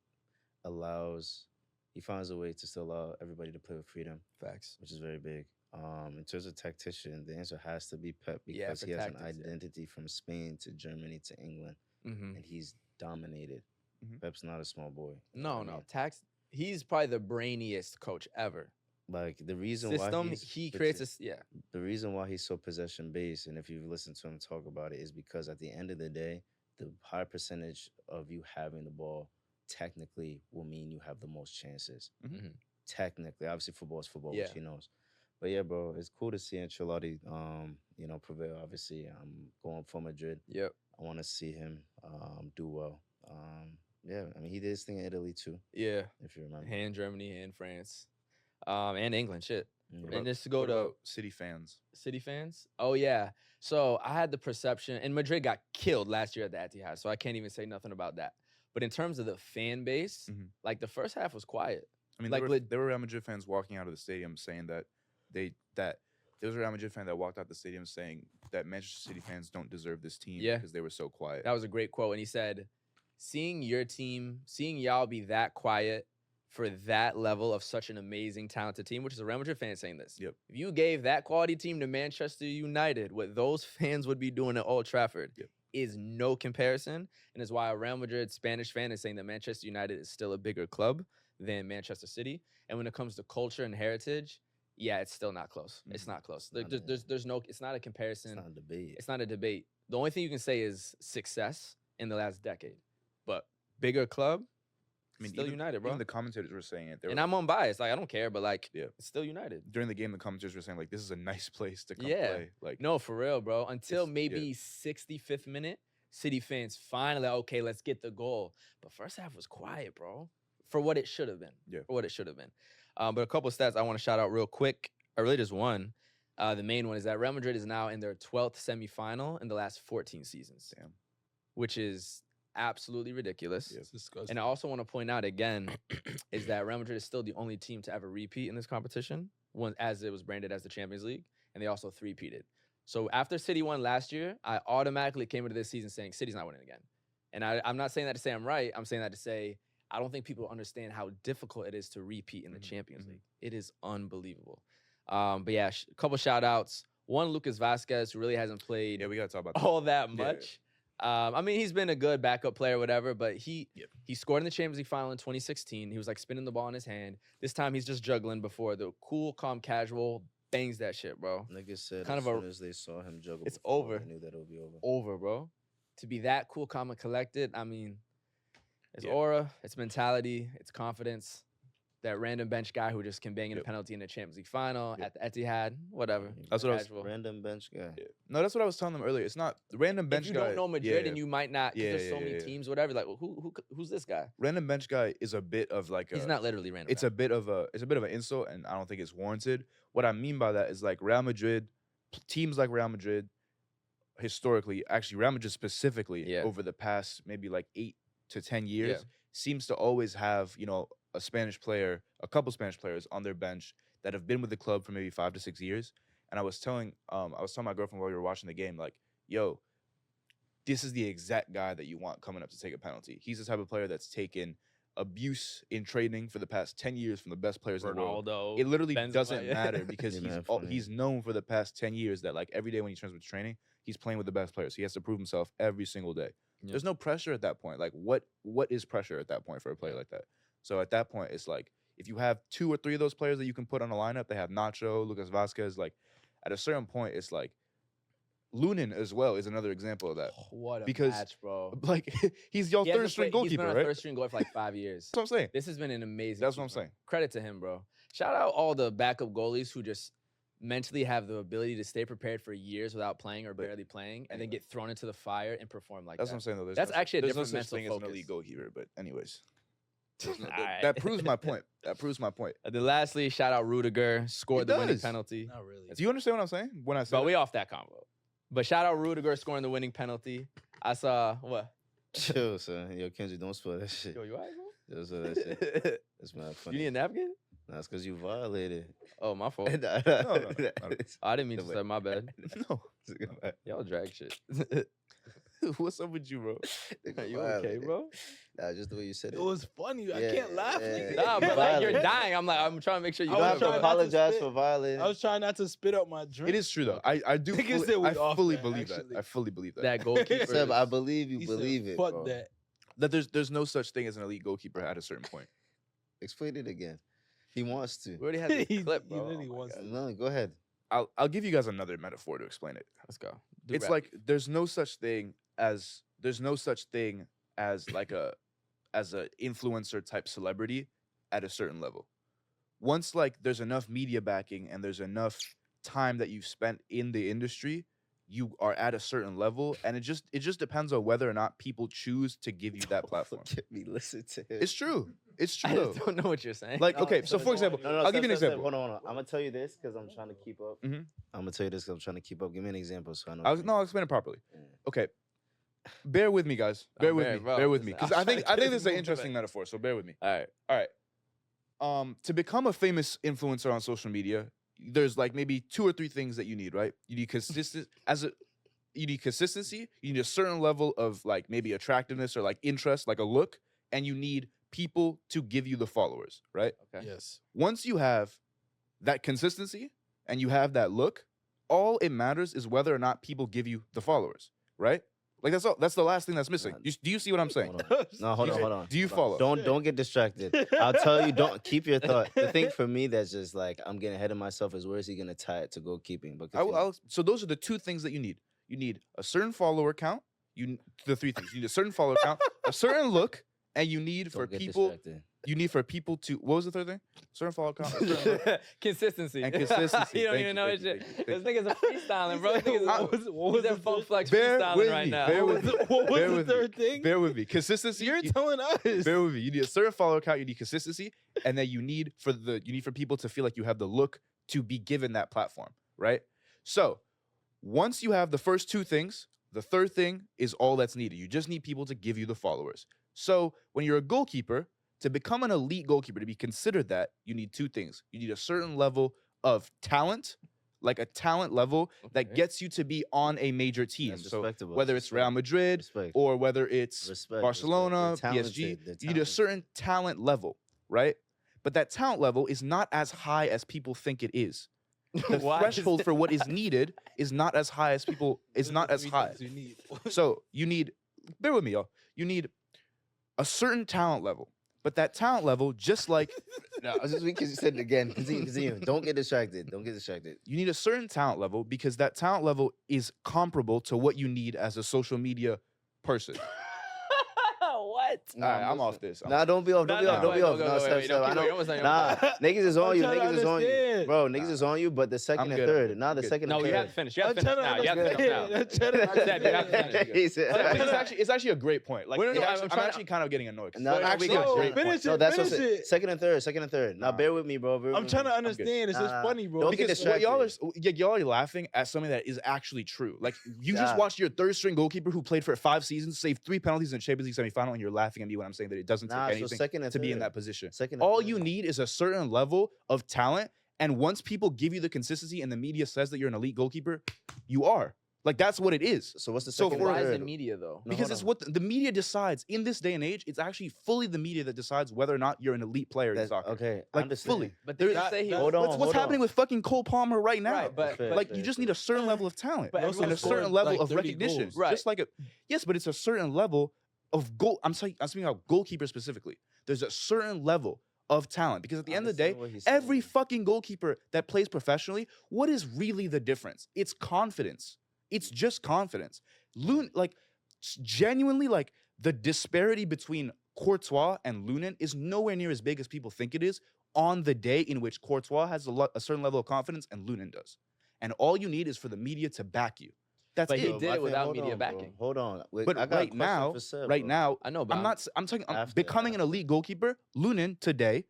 D: finds a way to still allow everybody to play with freedom.
A: Facts.
D: Which is very big. In terms of tactician, the answer has to be Pep because he has an identity from Spain to Germany to England, and he's dominated. Pep's not a small boy.
A: No. He's probably the brainiest coach ever.
D: Like the reason the reason why he's so possession based, and if you've listened to him talk about it, is because at the end of the day, the high percentage of you having the ball technically will mean you have the most chances. Technically, obviously, football is football, which he knows. But yeah, bro, it's cool to see Ancelotti, prevail. Obviously, I'm going for Madrid.
A: Yep.
D: I want to see him do well. Yeah, I mean, he did his thing in Italy too.
A: Yeah.
D: If you remember.
A: And Germany and France. And England, shit.
B: And
A: just to go to
B: City fans.
A: City fans? Oh, yeah. So I had the perception, and Madrid got killed last year at the Etihad, so I can't even say nothing about that. But in terms of the fan base, like the first half was quiet.
B: I mean,
A: like
B: there were Real Madrid fans walking out of the stadium saying that there was a Real Madrid fan that walked out the stadium saying that Manchester City fans don't deserve this team because they were so quiet.
A: That was a great quote. And he said, seeing y'all be that quiet for that level of such an amazing, talented team, which is a Real Madrid fan saying this.
B: Yep.
A: If you gave that quality team to Manchester United, what those fans would be doing at Old Trafford is no comparison, and is why a Real Madrid Spanish fan is saying that Manchester United is still a bigger club than Manchester City. And when it comes to culture and heritage, yeah, it's still not close. It's not close. There's no. It's not a comparison.
D: It's not a debate.
A: It's not a debate. The only thing you can say is success in the last decade, but bigger club. I mean, still United, bro.
B: Even the commentators were saying it.
A: And I'm unbiased. Like, I don't care, but, like, it's still United.
B: During the game, the commentators were saying, like, this is a nice place to come play. Like,
A: no, for real, bro. Until maybe 65th minute, City fans finally, okay, let's get the goal. But first half was quiet, bro, for what it should have been.
B: Yeah.
A: For what it should have been. But a couple of stats I want to shout out real quick. Or really just one. The main one is that Real Madrid is now in their 12th semifinal in the last 14 seasons.
B: Damn.
A: Which is absolutely ridiculous.
B: Yes.
A: And I also want to point out again is that Real Madrid is still the only team to ever repeat in this competition, as it was branded as the Champions League, and they also three-peated. So after City won last year, I automatically came into this season saying City's not winning again. And I'm not saying that to say I'm right. I'm saying that to say I don't think people understand how difficult it is to repeat in the Champions League. It is unbelievable. But yeah, a couple shout-outs. One, Lucas Vazquez, who really hasn't played
B: we got to talk about that.
A: all that much. I mean, he's been a good backup player, whatever, but he scored in the Champions League final in 2016. He was like spinning the ball in his hand. This time he's just juggling before the cool, calm, casual bangs that shit, bro.
D: Like I said,
A: kind
D: as
A: of
D: soon as they saw him juggle,
A: it's
D: before,
A: over.
D: They knew that it would be over.
A: Over, bro. To be that cool, calm, and collected, I mean, it's aura, it's mentality, it's confidence. That random bench guy who just can bang in a penalty in the Champions League final at the Etihad, whatever.
B: That's what
A: casual.
D: Random bench guy.
B: Yeah. No, that's what I was telling them earlier. It's not the random bench guy.
A: If you don't know Madrid and you might not, because there's so many teams, whatever. Like, who's this guy?
B: Random bench guy is a bit of like
A: he's not literally random.
B: It's a bit of an insult, and I don't think it's warranted. What I mean by that is like Real Madrid, teams like Real Madrid, historically, actually Real Madrid specifically, over the past maybe like 8 to 10 years, seems to always have a Spanish player, a couple Spanish players on their bench that have been with the club for maybe 5 to 6 years. And I was telling my girlfriend while we were watching the game, like, yo, this is the exact guy that you want coming up to take a penalty. He's the type of player that's taken abuse in training for the past 10 years from the best players in the world.
A: Ronaldo,
B: It literally
A: Benzema,
B: doesn't
A: yeah.
B: matter because
D: Yeah, man,
B: he's known for the past 10 years that like every day when he turns with training, he's playing with the best players. He has to prove himself every single day.
A: Yep.
B: There's no pressure at that point. Like what is pressure at that point for a player like that? So at that point, it's like if you have 2 or 3 of those players that you can put on a lineup, they have Nacho, Lucas Vazquez, like at a certain point, it's like Lunin as well is another example of that.
A: What a
B: Because,
A: match, bro.
B: Like he's your
A: He hasn't
B: third string
A: played- he's been
B: goalkeeper,
A: our
B: right?
A: third string goalie for like 5 years.
B: That's what I'm saying.
A: This has been an amazing.
B: That's what I'm
A: keeper.
B: saying.
A: Credit to him, bro. Shout out all the backup goalies who just mentally have the ability to stay prepared for years without playing or
B: But
A: barely playing, and then
B: anyway.
A: get thrown into the fire and perform like
B: That's
A: that.
B: what I'm saying though. There's
A: That's
B: no,
A: actually a
B: there's no
A: different
B: such
A: mental
B: thing as an
A: focus.
B: elite goalkeeper, but anyways.
A: Alright.
B: That proves my point. That proves my point.
A: Then lastly, shout out Rudiger, scored the winning
B: does.
A: penalty.
C: Not really.
B: Do you understand what I'm saying? When I say
A: But we off that combo. But shout out Rudiger scoring the winning penalty. I saw what?
D: Chill, son. Yo, Kenji, don't spoil that shit.
A: Yo, you alright,
D: Don't spoil that shit.
A: bro?
D: That's mad
A: You
D: funny.
A: need a napkin?
D: That's because you violated.
A: Oh, my fault.
D: no,
A: I didn't mean to
D: No,
A: say my bad.
B: no.
A: Y'all drag shit.
B: What's up with you, bro?
A: Are you okay, bro?
D: Nah, just the way you said it.
C: It was funny. I
D: Yeah,
C: can't laugh.
D: yeah,
C: nigga.
A: Nah, but like you're
D: Violent.
A: dying. I'm trying to make sure you
C: I
D: You
C: was
D: don't have to
C: trying not to
D: apologize
C: spit.
D: for violating.
C: I was trying not to spit up my drink.
B: It is true though. I do.
C: Niggas said we
B: I
C: off
B: fully
C: that,
B: believe that.
C: actually.
B: I fully believe that.
A: that goalkeeper.
D: Seb, I believe you
C: He said,
D: believe it.
C: Fuck
D: bro.
C: that.
B: That there's no such thing as an elite goalkeeper at a certain point.
D: Explain it again. He wants to.
A: We already had this
C: He-
A: clip,
C: he
A: bro.
C: literally
A: Oh my
C: wants
A: God.
C: to.
D: No, go ahead.
B: I'll give you guys another metaphor to explain it.
A: Let's go. Do
B: It's
A: rap.
B: like there's no such thing as like a influencer type celebrity at a certain level. Once like there's enough media backing and there's enough time that you've spent in the industry, you are at a certain level, and it just depends on whether or not people choose to give you that platform.
D: Look at me, listen to him.
B: It's true. It's
A: I
B: true.
A: just don't know what you're saying.
B: Like
D: No,
B: okay, so
D: no,
B: for example,
C: no,
B: I'll give you an
D: Seb,
B: example.
D: Hold on. I'm gonna tell you this because I'm trying to keep up.
B: Mhm.
D: I'm gonna tell you this because I'm trying to keep up. Give me an example so I know.
B: I'll explain it properly.
D: Yeah.
B: Okay. Bear with me, guys. Bear with me.
A: bro.
B: Bear with me.
A: Listen,
B: Because
A: I'm
B: I think
A: trying to
B: this is an
A: move
B: interesting
A: it.
B: metaphor. So bear with me.
A: all right.
B: All right. To become a famous influencer on social media, there's like maybe 2 or 3 things that you need, right? You need you need consistency, you need a certain level of like maybe attractiveness or like interest, like a look, and you need people to give you the followers, right?
A: Okay.
C: Yes.
B: Once you have that consistency and you have that look, all it matters is whether or not people give you the followers, right? Like that's all. That's the last thing that's missing.
D: Nah.
B: Do you see what I'm saying?
D: Hold on. No, hold
B: Do
D: on,
B: you-
D: hold on.
B: Do you
D: Hold on.
B: follow?
D: Don't get distracted. I'll tell you. Don't keep your thought. The thing for me that's just like I'm getting ahead of myself is where is he gonna tie it to goalkeeping? But continue.
B: So those are the 2 things that you need. You need a certain follower count. The 3 things. You need a certain follower count, a certain look, and you need
D: Don't
B: for
D: get
B: people.
D: distracted.
B: You need for people to. What was the 3rd thing? Certain follower count. a certain look.
A: Consistency.
B: And consistency.
A: You don't
B: Thank
A: even
B: you,
A: know
B: thank
A: his
B: you,
A: shit.
B: thank
A: This nigga's a freestyling, bro. This nigga's
C: What was, what was
A: he's
C: the
A: at Funk
C: third,
A: Flex
B: Bear
A: freestyling
B: with
A: right
B: me,
A: now.
B: bear
C: what
B: with
C: was,
B: me.
C: the- what was
B: Bear
C: the
B: with me.
C: third thing?
B: Bear with me. Consistency.
C: You're telling us.
B: Bear with me. You need a certain follower count. You need consistency, and then you need for people to feel like you have the look to be given that platform, right? So once you have the first 2 things, the 3rd thing is all that's needed. You just need people to give you the followers. So when you're a goalkeeper, to become an elite goalkeeper, to be considered that, you need 2 things. You need a certain level of talent, like a talent level that
A: Okay.
B: gets you to be on a major team.
D: That's
B: So
D: respectable.
B: whether it's Real Madrid
D: Respect.
B: or whether it's
D: Respect,
B: Barcelona,
D: respect. They're
B: PSG,
D: talented, they're
B: you need a
D: talented.
B: certain talent level, right? But that talent level is not as high as people think it is. The
A: Why is
B: threshold for what is needed is not as high as people is not as high.
C: You need.
B: So you need, bear with me, y'all. You need a certain talent level. But that talent level, just like
D: No, I was just because you said it again. Continue. Don't get distracted. Don't get distracted.
B: you need a certain talent level because that talent level is comparable to what you need as a social media person.
A: What?
B: All right, I'm off this.
D: Nah, don't be off. Don't be off. Don't be off. No, step. I know. Nah, niggas is on
C: I'm
D: you.
C: trying to
D: Niggas is on you.
C: understand.
D: Bro, niggs is on you, but the second and
B: good, I'm
D: third.
B: good,
D: Nah,
B: I'm
D: the
B: good.
D: second
A: No,
D: and
A: you
D: third.
A: have to finish. You have
C: I'm
A: to finish
C: trying to
A: now. You have to finish now.
C: understand. I'm trying to
A: Seb, you have to
C: understand.
A: finish.
D: He said-
B: It's actually a great point. Like,
A: Wait, no,
B: I'm
A: I'm trying-
B: actually kind of getting annoyed. 'cause
D: No,
B: it's
D: no,
B: actually
D: we got
B: a
D: you.
B: great
C: Finish
B: point.
C: it.
D: No, that's what I
C: Finish
D: said.
C: it.
D: Second and third. Now,
B: Nah.
D: bear with me, bro. Bear
C: I'm
D: with
C: trying
D: me.
C: to
B: good.
C: understand. It's just
D: Nah,
C: funny, bro.
D: don't get
B: Because
D: distracted.
B: y'all are laughing at something that is actually true. Like you just
D: Yeah.
B: watched your 3rd string goalkeeper who played for 5 seasons, saved 3 penalties in the Champions League semifinal, and you're laughing at me when I'm saying that it doesn't
D: Nah,
B: take
D: so
B: anything
D: second and
B: to be in
D: third.
B: that position.
D: Second and
B: All
D: third.
B: you need is a certain level of talent, And once people give you the consistency and the media says that you're an elite goalkeeper, you are. Like, that's what it is.
D: So what's the
B: So
D: second?
B: for-
A: Why is
D: word?
A: it media though?
D: No,
B: Because
D: hold
B: it's
D: on.
B: what the media decides. In this day and age, it's actually fully the media that decides whether or not you're an elite player in
D: That-
B: soccer.
D: Okay, I
B: Like,
D: understand.
B: fully.
A: But
B: There-
A: they just say he.
C: that-
D: Hold on.
B: What's happening with fucking Cole Palmer right now?
A: Right, but,
D: Fair,
B: Like,
D: fair,
B: you just
D: fair.
B: need a certain level of talent
A: But
C: He also
B: and a
C: scored,
B: certain level
C: like,
B: of
C: 30
B: recognition.
C: goals.
A: Right.
B: Just like yes, but it's a certain level of goal. I'm speaking about goalkeeper specifically. There's a certain level of talent because at the
D: I
B: end of the day,
D: understand what he's
B: every
D: saying.
B: fucking goalkeeper that plays professionally, what is really the difference? It's confidence. It's just confidence. Genuinely, like the disparity between Courtois and Lunin is nowhere near as big as people think it is on the day in which Courtois has a certain level of confidence and Lunin does. And all you need is for the media to back you. That's
A: But
B: it.
A: he
D: Yo,
A: did
D: I
A: it
D: think-
A: without
D: hold
A: media
D: on, bro.
A: backing.
D: Hold on. Wait,
B: But
D: I got a
B: right
D: question
B: now,
D: for Seb,
B: right
D: bro.
B: now,
A: I know, but
B: I'm talking. I'm
D: After,
B: becoming an
D: after.
B: elite goalkeeper. Lunin today,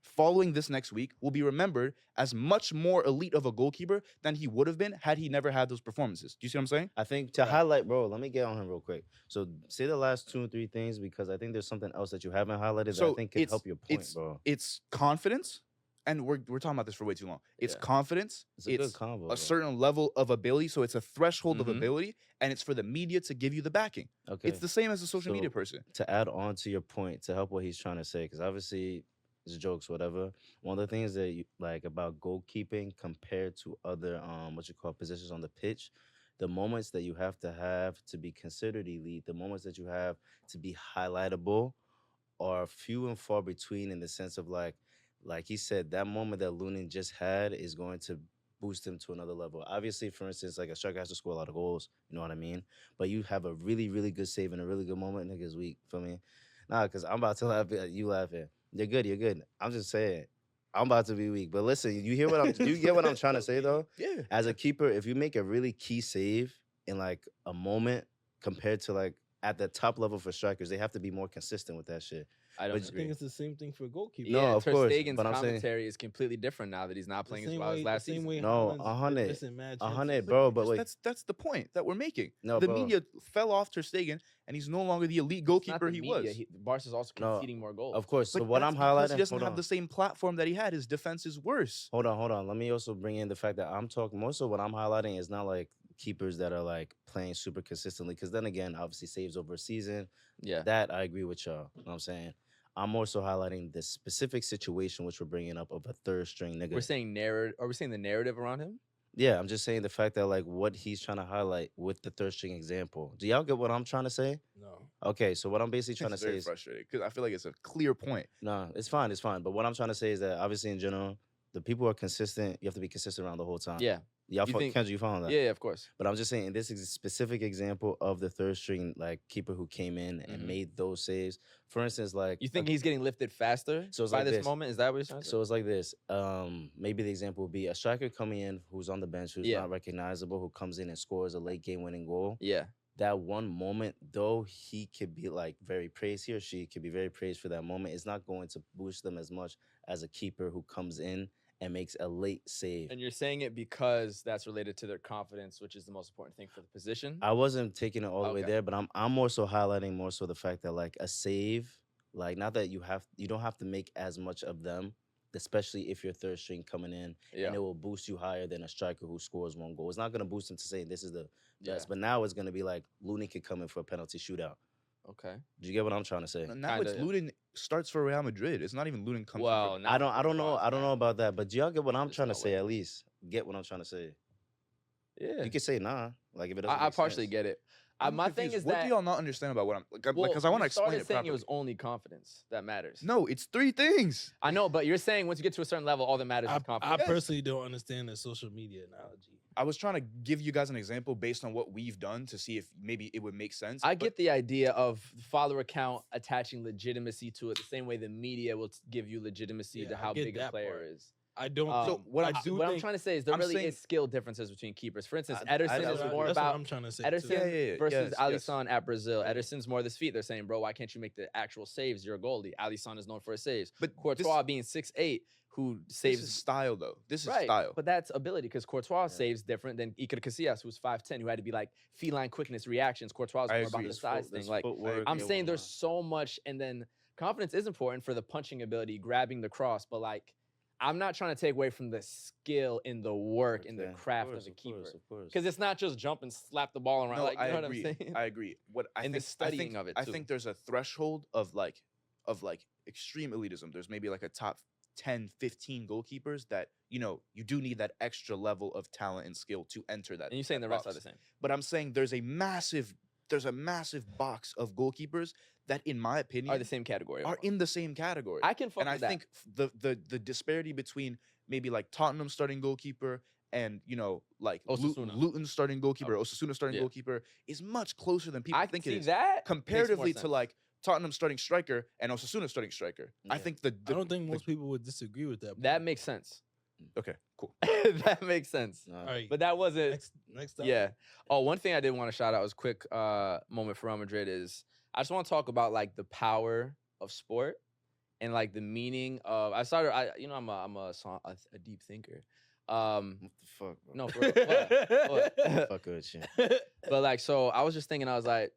B: following this next week, will be remembered as much more elite of a goalkeeper than he would have been had he never had those performances. Do you see what I'm saying?
D: I think to
A: Right.
D: highlight, bro, let me get on him real quick. So say the last 2 or 3 things because I think there's something else that you haven't highlighted that
B: So
D: I think could help your point, bro.
B: It's confidence, and we're talking about this for way too long. It's
A: Yeah.
B: confidence.
D: It's a good combo.
B: a
D: bro.
B: certain level of ability. So it's a threshold of
A: Mhm.
B: ability, and it's for the media to give you the backing.
D: Okay.
B: It's the same as a social media
D: So-
B: person.
D: To add on to your point, to help what he's trying to say, because obviously it's jokes, whatever. One of the things that you like about goalkeeping compared to other what you call positions on the pitch, the moments that you have to be considered elite, the moments that you have to be highlightable are few and far between in the sense of like he said, that moment that Lunin just had is going to boost him to another level. Obviously, for instance, like a striker has to score a lot of goals, you know what I mean? But you have a really, really good save in a really good moment, nigga's weak, feel me? Nah, because I'm about to laugh at you laughing. You're good. I'm just saying, I'm about to be weak. But listen, you hear what do you get what I'm trying to say though?
B: Yeah.
D: As a keeper, if you make a really key save in like a moment compared to like at the top level for strikers, they have to be more consistent with that shit.
A: I don't
D: But
C: I
A: agree.
C: think it's the same thing for goalkeepers.
D: No,
A: Yeah,
D: of
A: Ter
D: course,
A: Stegen's
D: but I'm saying-
A: commentary is completely different now that he's not playing as well as last season.
D: No,
C: Haaland's
D: 100,
C: missing mad
D: 100,
C: chances.
D: bro. But wait,
B: That's the point that we're making.
D: No,
B: the
D: bro.
B: media fell off Ter Stegen, and he's no longer the elite
A: It's not
B: goalkeeper
A: the
B: he
A: media.
B: was.
A: Barca's also
D: No,
A: conceding more goals.
D: of course. So
B: But
D: what
B: that's
D: I'm
B: because
D: highlighting,
B: he doesn't
D: hold
B: have
D: on.
B: the same platform that he had. His defense is worse.
D: Hold on. Let me also bring in the fact that I'm talking more so what I'm highlighting is not like keepers that are like playing super consistently. Because then again, obviously saves over a season.
A: Yeah.
D: That I agree with y'all. You know what I'm saying? I'm also highlighting the specific situation which we're bringing up of a third string nigga.
A: We're saying narrative. Are we saying the narrative around him?
D: Yeah, I'm just saying the fact that like what he's trying to highlight with the third string example. Do y'all get what I'm trying to say?
C: No.
D: Okay, so what I'm basically trying to
B: It's
D: say
B: very
D: is
B: frustrating because I feel like it's a clear point.
D: no, it's fine. But what I'm trying to say is that obviously in general, the people who are consistent. You have to be consistent around the whole time.
A: Yeah.
D: Y'all,
A: You think-
D: Kendra, you found that?
A: Yeah, of course.
D: But I'm just saying, in this specific example of the third string like keeper who came in and
A: Mhm.
D: made those saves. For instance, like
A: You think he's getting lifted faster
D: So it's
A: by
D: like
A: this
D: this.
A: moment? Is that what you're trying to say?
D: so it's like this. Maybe the example would be a striker coming in who's on the bench, who's
A: Yeah.
D: not recognizable, who comes in and scores a late game winning goal.
A: Yeah.
D: That one moment, though, he could be like very praised. He or she could be very praised for that moment. It's not going to boost them as much as a keeper who comes in and makes a late save.
A: And you're saying it because that's related to their confidence, which is the most important thing for the position.
D: I wasn't taking it all the way
A: Okay.
D: there, but I'm more so highlighting more so the fact that like a save, like not that you don't have to make as much of them, especially if you're third string coming in,
A: Yeah.
D: and it will boost you higher than a striker who scores one goal. It's not gonna boost him to say this is the
A: Yeah.
D: best, but now it's gonna be like Looney could come in for a penalty shootout.
A: Okay.
D: Do you get what I'm trying to say?
B: Now it's
A: Kinda.
B: Lunin starts for Real Madrid. It's not even Lunin comes.
A: Well,
B: for,
A: now
D: I don't know.
A: Courtois,
D: I don't know
A: man.
D: about that, but do y'all get what I'm
A: There's
D: trying to
A: no
D: say?
A: way.
D: At least get what I'm trying to say.
A: Yeah.
D: You can say nah, like if it doesn't.
A: I
D: make
A: partially
D: sense.
A: get it.
B: I'm
A: My thing
B: confused.
A: is
B: what
A: that
B: do y'all not understand about what I'm like?
A: well,
B: Because I want to
A: you
B: explain
A: started
B: it
A: saying
B: properly.
A: it was only confidence that matters.
B: No, it's 3 things.
A: I know, but you're saying once you get to a certain level, all that matters is
C: I
A: confidence.
B: Yes.
C: personally don't understand the social media analogy.
B: I was trying to give you guys an example based on what we've done to see if maybe it would make sense.
A: I
B: but
A: get the idea of the follower account attaching legitimacy to it the same way the media will give you legitimacy
C: Yeah,
A: to
C: I
A: how
C: get
A: big a
C: that
A: player
C: part.
A: is.
C: I don't.
A: So
C: think,
B: what
C: I
B: I'm-
C: do
A: what I'm
C: think-
A: trying to say is there
B: I'm
A: really
B: saying-
A: is skill differences between keepers. For instance,
D: I-
A: Ederson
D: that's
A: is
D: what-
A: more
C: that's what
A: about
C: I'm trying to say.
A: Ederson
C: too.
B: Yeah,
A: versus
B: yes,
A: Alisson at Brazil. Ederson's more this feet. They're saying, bro, why can't you make the actual saves? You're a goalie. Alisson is known for his saves.
B: But
A: Courtois being 6'8", who
B: this
A: saves
B: is style though. This is
A: right,
B: style.
A: but that's ability because Courtois saves different than Iker Casillas, who's 5'10", who had to be like feline quickness reactions. Courtois is
B: I
A: more about
B: agree.
A: the
B: His
A: size thing. Like I'm
B: yeah,
A: saying, there's so much, and then confidence is important for the punching ability, grabbing the cross, but like I'm not trying to take away from the skill in the work and the
D: Okay.
A: craft of
D: course,
A: the
D: of
A: keeper.
D: course, of course.
A: Because it's not just jump and slap the ball around.
B: No,
A: Like, you
B: I
A: know
B: agree.
A: what I'm saying?
B: I agree. What I
A: And the
B: think,
A: studying of it,
B: I
A: too.
B: think there's a threshold of like extreme elitism. There's maybe like a top 10, 15 goalkeepers that, you know, you do need that extra level of talent and skill to enter that.
A: And you're saying
B: that
A: the rest
B: box.
A: are the same.
B: But I'm saying there's a massive box of goalkeepers that, in my opinion,
A: Are the same category.
B: are
A: almost.
B: in the same category.
A: I can fuck
B: And I
A: with that.
B: think the disparity between maybe like Tottenham starting goalkeeper and, you know, like
A: Osasuna.
B: Luton starting goalkeeper,
A: Oh,
B: Osasuna starting
A: yeah.
B: goalkeeper is much closer than people
A: I
B: think
A: see
B: it is.
A: that. makes more
B: Comparatively to
A: sense.
B: like Tottenham starting striker and Osasuna starting striker. I
D: Yeah.
B: think
C: I don't think most people would disagree with that.
A: That makes sense.
B: okay, cool.
A: That makes sense.
D: Nah,
C: All right.
A: But that wasn't.
C: Next time.
A: Yeah. Oh, one thing I did want to shout out was quick moment for Real Madrid is I just want to talk about like the power of sport and like the meaning of. I'm a deep thinker.
D: what the fuck, bro?
A: No, for real. What?
D: Fuck with you.
A: But like, so I was just thinking, I was like,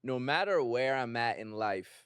A: no matter where I'm at in life,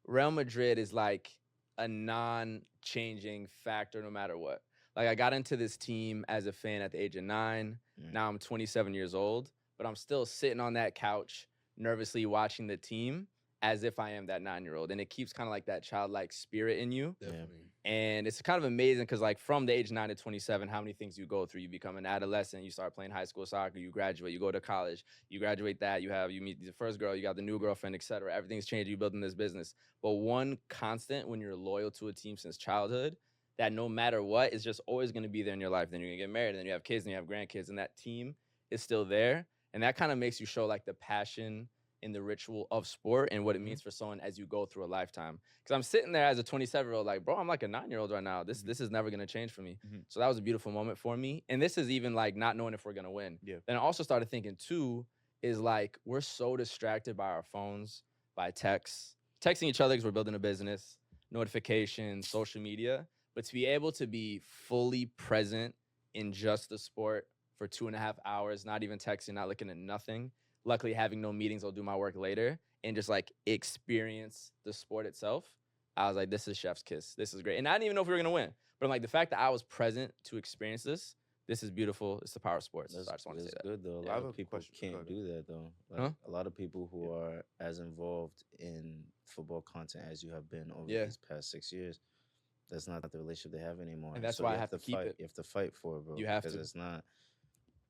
A: Real Madrid is like a non-changing factor no matter what. Like I got into this team as a fan at the age of 9.
D: Mm.
A: Now I'm 27 years old, but I'm still sitting on that couch nervously watching the team as if I am that 9-year-old. And it keeps kind of like that childlike spirit in you.
C: Definitely.
A: And it's kind of amazing because like from the age 9 to 27, how many things you go through. You become an adolescent, you start playing high school soccer, you graduate, you go to college, you graduate that, you meet the first girl, you got the new girlfriend, etc. Everything's changed, you building this business. But one constant when you're loyal to a team since childhood, that no matter what, is just always going to be there in your life. Then you're going to get married, and then you have kids, and you have grandkids, and that team is still there. And that kind of makes you show like the passion in the ritual of sport and what it means for someone as you go through a lifetime. Because I'm sitting there as a 27-year-old like, bro, I'm like a 9-year-old right now. This is never going to change for me. So that was a beautiful moment for me. And this is even like not knowing if we're going to win.
B: Yeah.
A: Then I also started thinking too, is like we're so distracted by our phones, by texting each other because we're building a business, notifications, social media. But to be able to be fully present in just the sport for 2.5 hours, not even texting, not looking at nothing, luckily having no meetings, I'll do my work later, and just like experience the sport itself, I was like, this is chef's kiss. This is great. And I didn't even know if we were going to win. But I'm like, the fact that I was present to experience this is beautiful. It's the power of sports. So I just want to say that.
D: Good though. A
B: Yeah, I
D: lot
B: have
D: of
B: a
D: people
B: question. Go
D: can't
B: ahead.
D: do that though. Like,
A: Huh?
D: a lot of people who are as involved in football content as you have been over
A: Yeah.
D: these past 6 years, that's not the relationship they have anymore.
A: And that's
D: So
A: why
D: you
A: I have to keep
D: fight.
A: it.
D: You have to fight for it, bro.
A: You have
D: because
A: to.
D: it's not.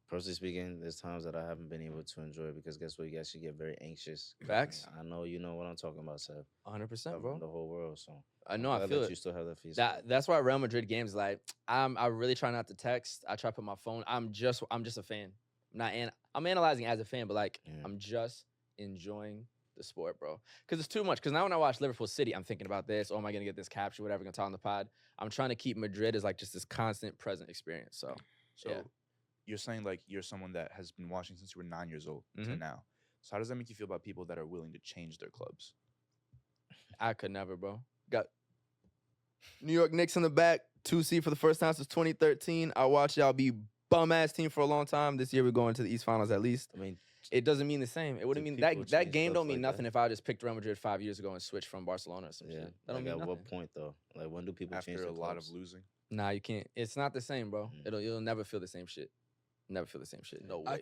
D: Personally speaking, there's times that I haven't been able to enjoy it because guess what? You actually get very anxious.
A: Facts.
D: I know you know what I'm talking about, Seth.
A: 100%,
D: Covering
A: bro.
D: the whole world. So
A: I know, I
D: glad
A: feel
D: that
A: it.
D: you still have that for yourself.
A: That's why Real Madrid games like I really try not to text. I try to put my phone. I'm just a fan. I'm analyzing as a fan, but like
D: Yeah.
A: I'm just enjoying the sport, bro. Because it's too much. Because now when I watch Liverpool City, I'm thinking about this. Oh, am I gonna get this capture? Whatever, gonna talk on the pod. I'm trying to keep Madrid as like just this constant present experience. So
B: So
A: yeah.
B: you're saying like you're someone that has been watching since you were 9 years old to
A: Mhm.
B: now. So how does that make you feel about people that are willing to change their clubs?
A: I could never, bro. Got New York Knicks in the back, 2C for the first time since 2013. I watched y'all be bum ass team for a long time. This year we're going to the East Finals at least.
D: I mean,
A: It doesn't mean the same. It wouldn't
D: Do
A: mean
D: people
A: that
D: change
A: game
D: clubs
A: don't mean
D: like
A: nothing
D: that?
A: if I just picked Real Madrid 5 years ago and switched from Barcelona or some
D: yeah.
A: shit. That don't
D: Like
A: mean
D: at
A: nothing.
D: what point though? Like when do people change
B: After
D: their
B: a lot of
D: clubs?
B: losing?
A: Nah, you can't. It's not the same, bro.
D: Mm.
A: You'll never feel the same shit. Never feel the same shit. No way.
C: I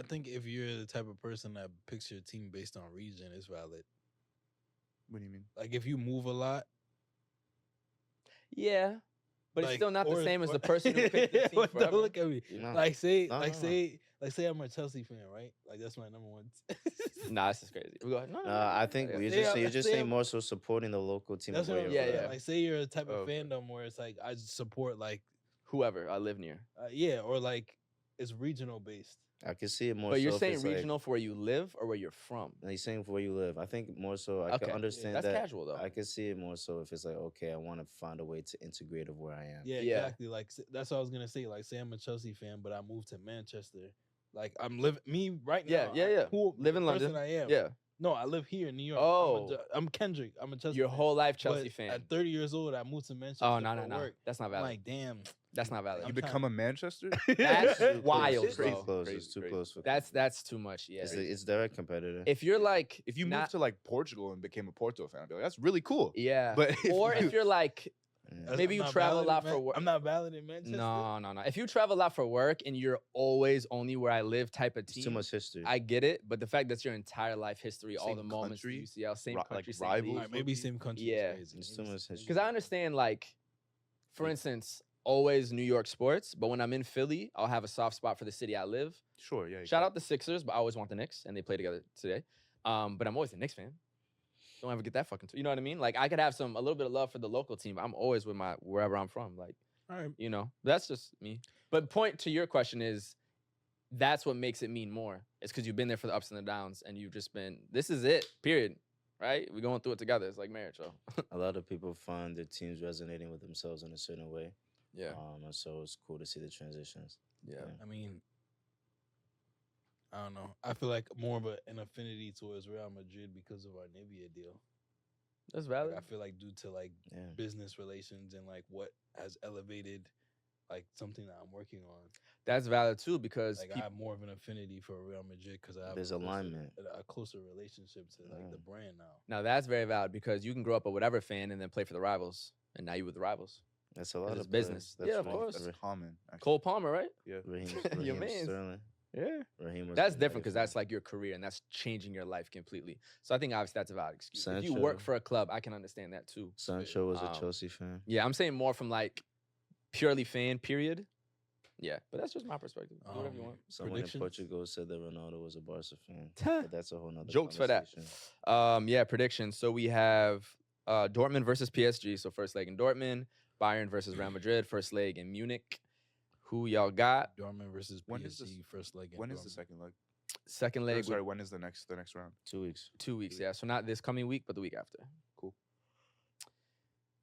C: think if you're the type of person that picks your team based on region, it's valid.
B: What do you mean?
C: Like if you move a lot,
A: Yeah, but it's
C: like,
A: still not the
C: or-
A: same as
C: or-
A: the person who picked the team
C: Don't
A: forever.
C: look at me.
D: No.
C: Like say,
D: No,
C: like
D: no, no.
C: say I'm a Chelsea fan, right? Like that's my number one.
A: Nah, this is crazy. We go ahead. No,
D: I think
A: yeah.
D: you're just
C: Say
D: saying
C: I'm-
D: more so supporting the local team.
C: That's
D: of
C: what
D: where
C: I'm
D: you're
A: Yeah,
C: saying.
A: yeah.
C: Like say you're a type of
B: Okay.
C: fandom where it's like I support like
A: whoever I live near.
C: yeah, or like it's regional based.
D: I can see it more.
A: But you're
D: so if
A: saying
D: it's like-
A: regional for where you live or where you're from?
D: No, he's saying for where you live. I think more so. I
A: Okay.
D: can understand
A: That's
D: that.
A: casual though.
D: I can see it more so if it's like, okay, I want to find a way to integrate of where I am.
C: Yeah,
A: Yeah.
C: exactly. Like that's what I was gonna say. Like say I'm a Chelsea fan, but I moved to Manchester. Like I'm living me right
A: Yeah,
C: now.
A: yeah.
C: Who
A: Live in
C: the person
A: London.
C: I am.
A: Yeah.
C: No, I live here in New York.
A: Oh.
C: I'm Kendrick. I'm a Chelsea.
A: Your
C: fan.
A: whole life Chelsea
C: But
A: fan.
C: At 30 years old, I moved to Manchester.
A: Oh no
C: for
A: no no.
C: work.
A: That's not
C: I'm
A: valid.
C: like, damn.
A: That's not valid.
B: You
C: I'm
B: become a Manchester?
A: That's
D: Too
A: wild,
D: close,
A: bro.
D: Too close.
B: Crazy,
D: It's too
B: crazy.
D: close for.
A: That's too much. Yeah.
D: It's direct competitor.
A: If you're like,
B: If you
A: not-
B: moved to like Portugal and became a Porto fan, I'd be like, that's really cool.
A: yeah.
B: But
A: Or if you're like Maybe you travel a lot for work.
C: I'm not valid in Manchester.
A: No. If you travel a lot for work and you're always only where I live type of
D: It's
A: team,
D: too much history.
A: I get it. But the fact that's your entire life history, all
B: Same
A: the moments,
B: country,
A: UCL, same
B: like
A: country, same
B: rivals.
A: league.
C: All right, maybe same country.
A: Yeah.
C: Is crazy.
D: It's too much history.
A: Because I understand, like, for instance, always New York sports, but when I'm in Philly, I'll have a soft spot for the city I live.
B: Sure, yeah.
A: Shout out the Sixers, but I always want the Knicks, and they play together today. But I'm always a Knicks fan. Don't ever get that fucking. You know what I mean? Like, I could have a little bit of love for the local team. I'm always with wherever I'm from. Like,
C: All right.
A: you know, that's just me. But point to your question is, that's what makes it mean more. It's because you've been there for the ups and the downs, and you've just been. This is it. Period. Right? We're going through it together. It's like marriage, so.
D: A lot of people find their teams resonating with themselves in a certain way.
A: Yeah.
D: And so it's cool to see the transitions.
A: Yeah.
C: I mean, I don't know. I feel like more of an affinity towards Real Madrid because of our Nivea deal.
A: That's
C: Like,
A: valid.
C: I feel like due to like
D: Yeah.
C: business relations and like what has elevated like something that I'm working on.
A: That's valid too because
C: Like I have more of an affinity for Real Madrid because I have
D: There's
C: a closer-
D: alignment.
C: a closer relationship to like the brand now.
A: now that's very valid because you can grow up a whatever fan and then play for the rivals, and now you with the rivals.
D: That's a lot
A: it's
D: of
A: business.
D: players.
A: Yeah, of
D: That's
A: course.
B: That's common. Actually.
A: Cole Palmer, right?
D: Raheem,
A: Your
D: Raheem
A: mans.
D: Sterling.
A: Yeah.
D: Raheem was
A: That's
D: a
A: different because
D: United
A: that's like your career and that's changing your life completely. So I think obviously that's a valid excuse. If you
D: Sancho.
A: work for a club, I can understand that too.
D: fan. Sancho was a
A: Um,
D: Chelsea fan.
A: Yeah, I'm saying more from like purely fan period. Yeah, but that's just my perspective. Do whatever you want.
D: Someone
C: predictions?
D: in Portugal said that Ronaldo was a Barca fan. But that's a whole nother
A: Jokes for that.
D: conversation.
A: Yeah, predictions. So we have Dortmund versus PSG. So first leg in Dortmund. Bayern versus Real Madrid. First leg in Munich. Who y'all got?
C: Dortmund versus
B: When
C: PSG
B: is this-
C: first leg. in
B: When is the
C: Dortmund.
B: second leg?
A: Second
B: Or,
A: leg.
B: sorry, when is the next round?
D: 2 weeks.
A: 2 weeks. Yeah. So not this coming week, but the week after.
B: Cool.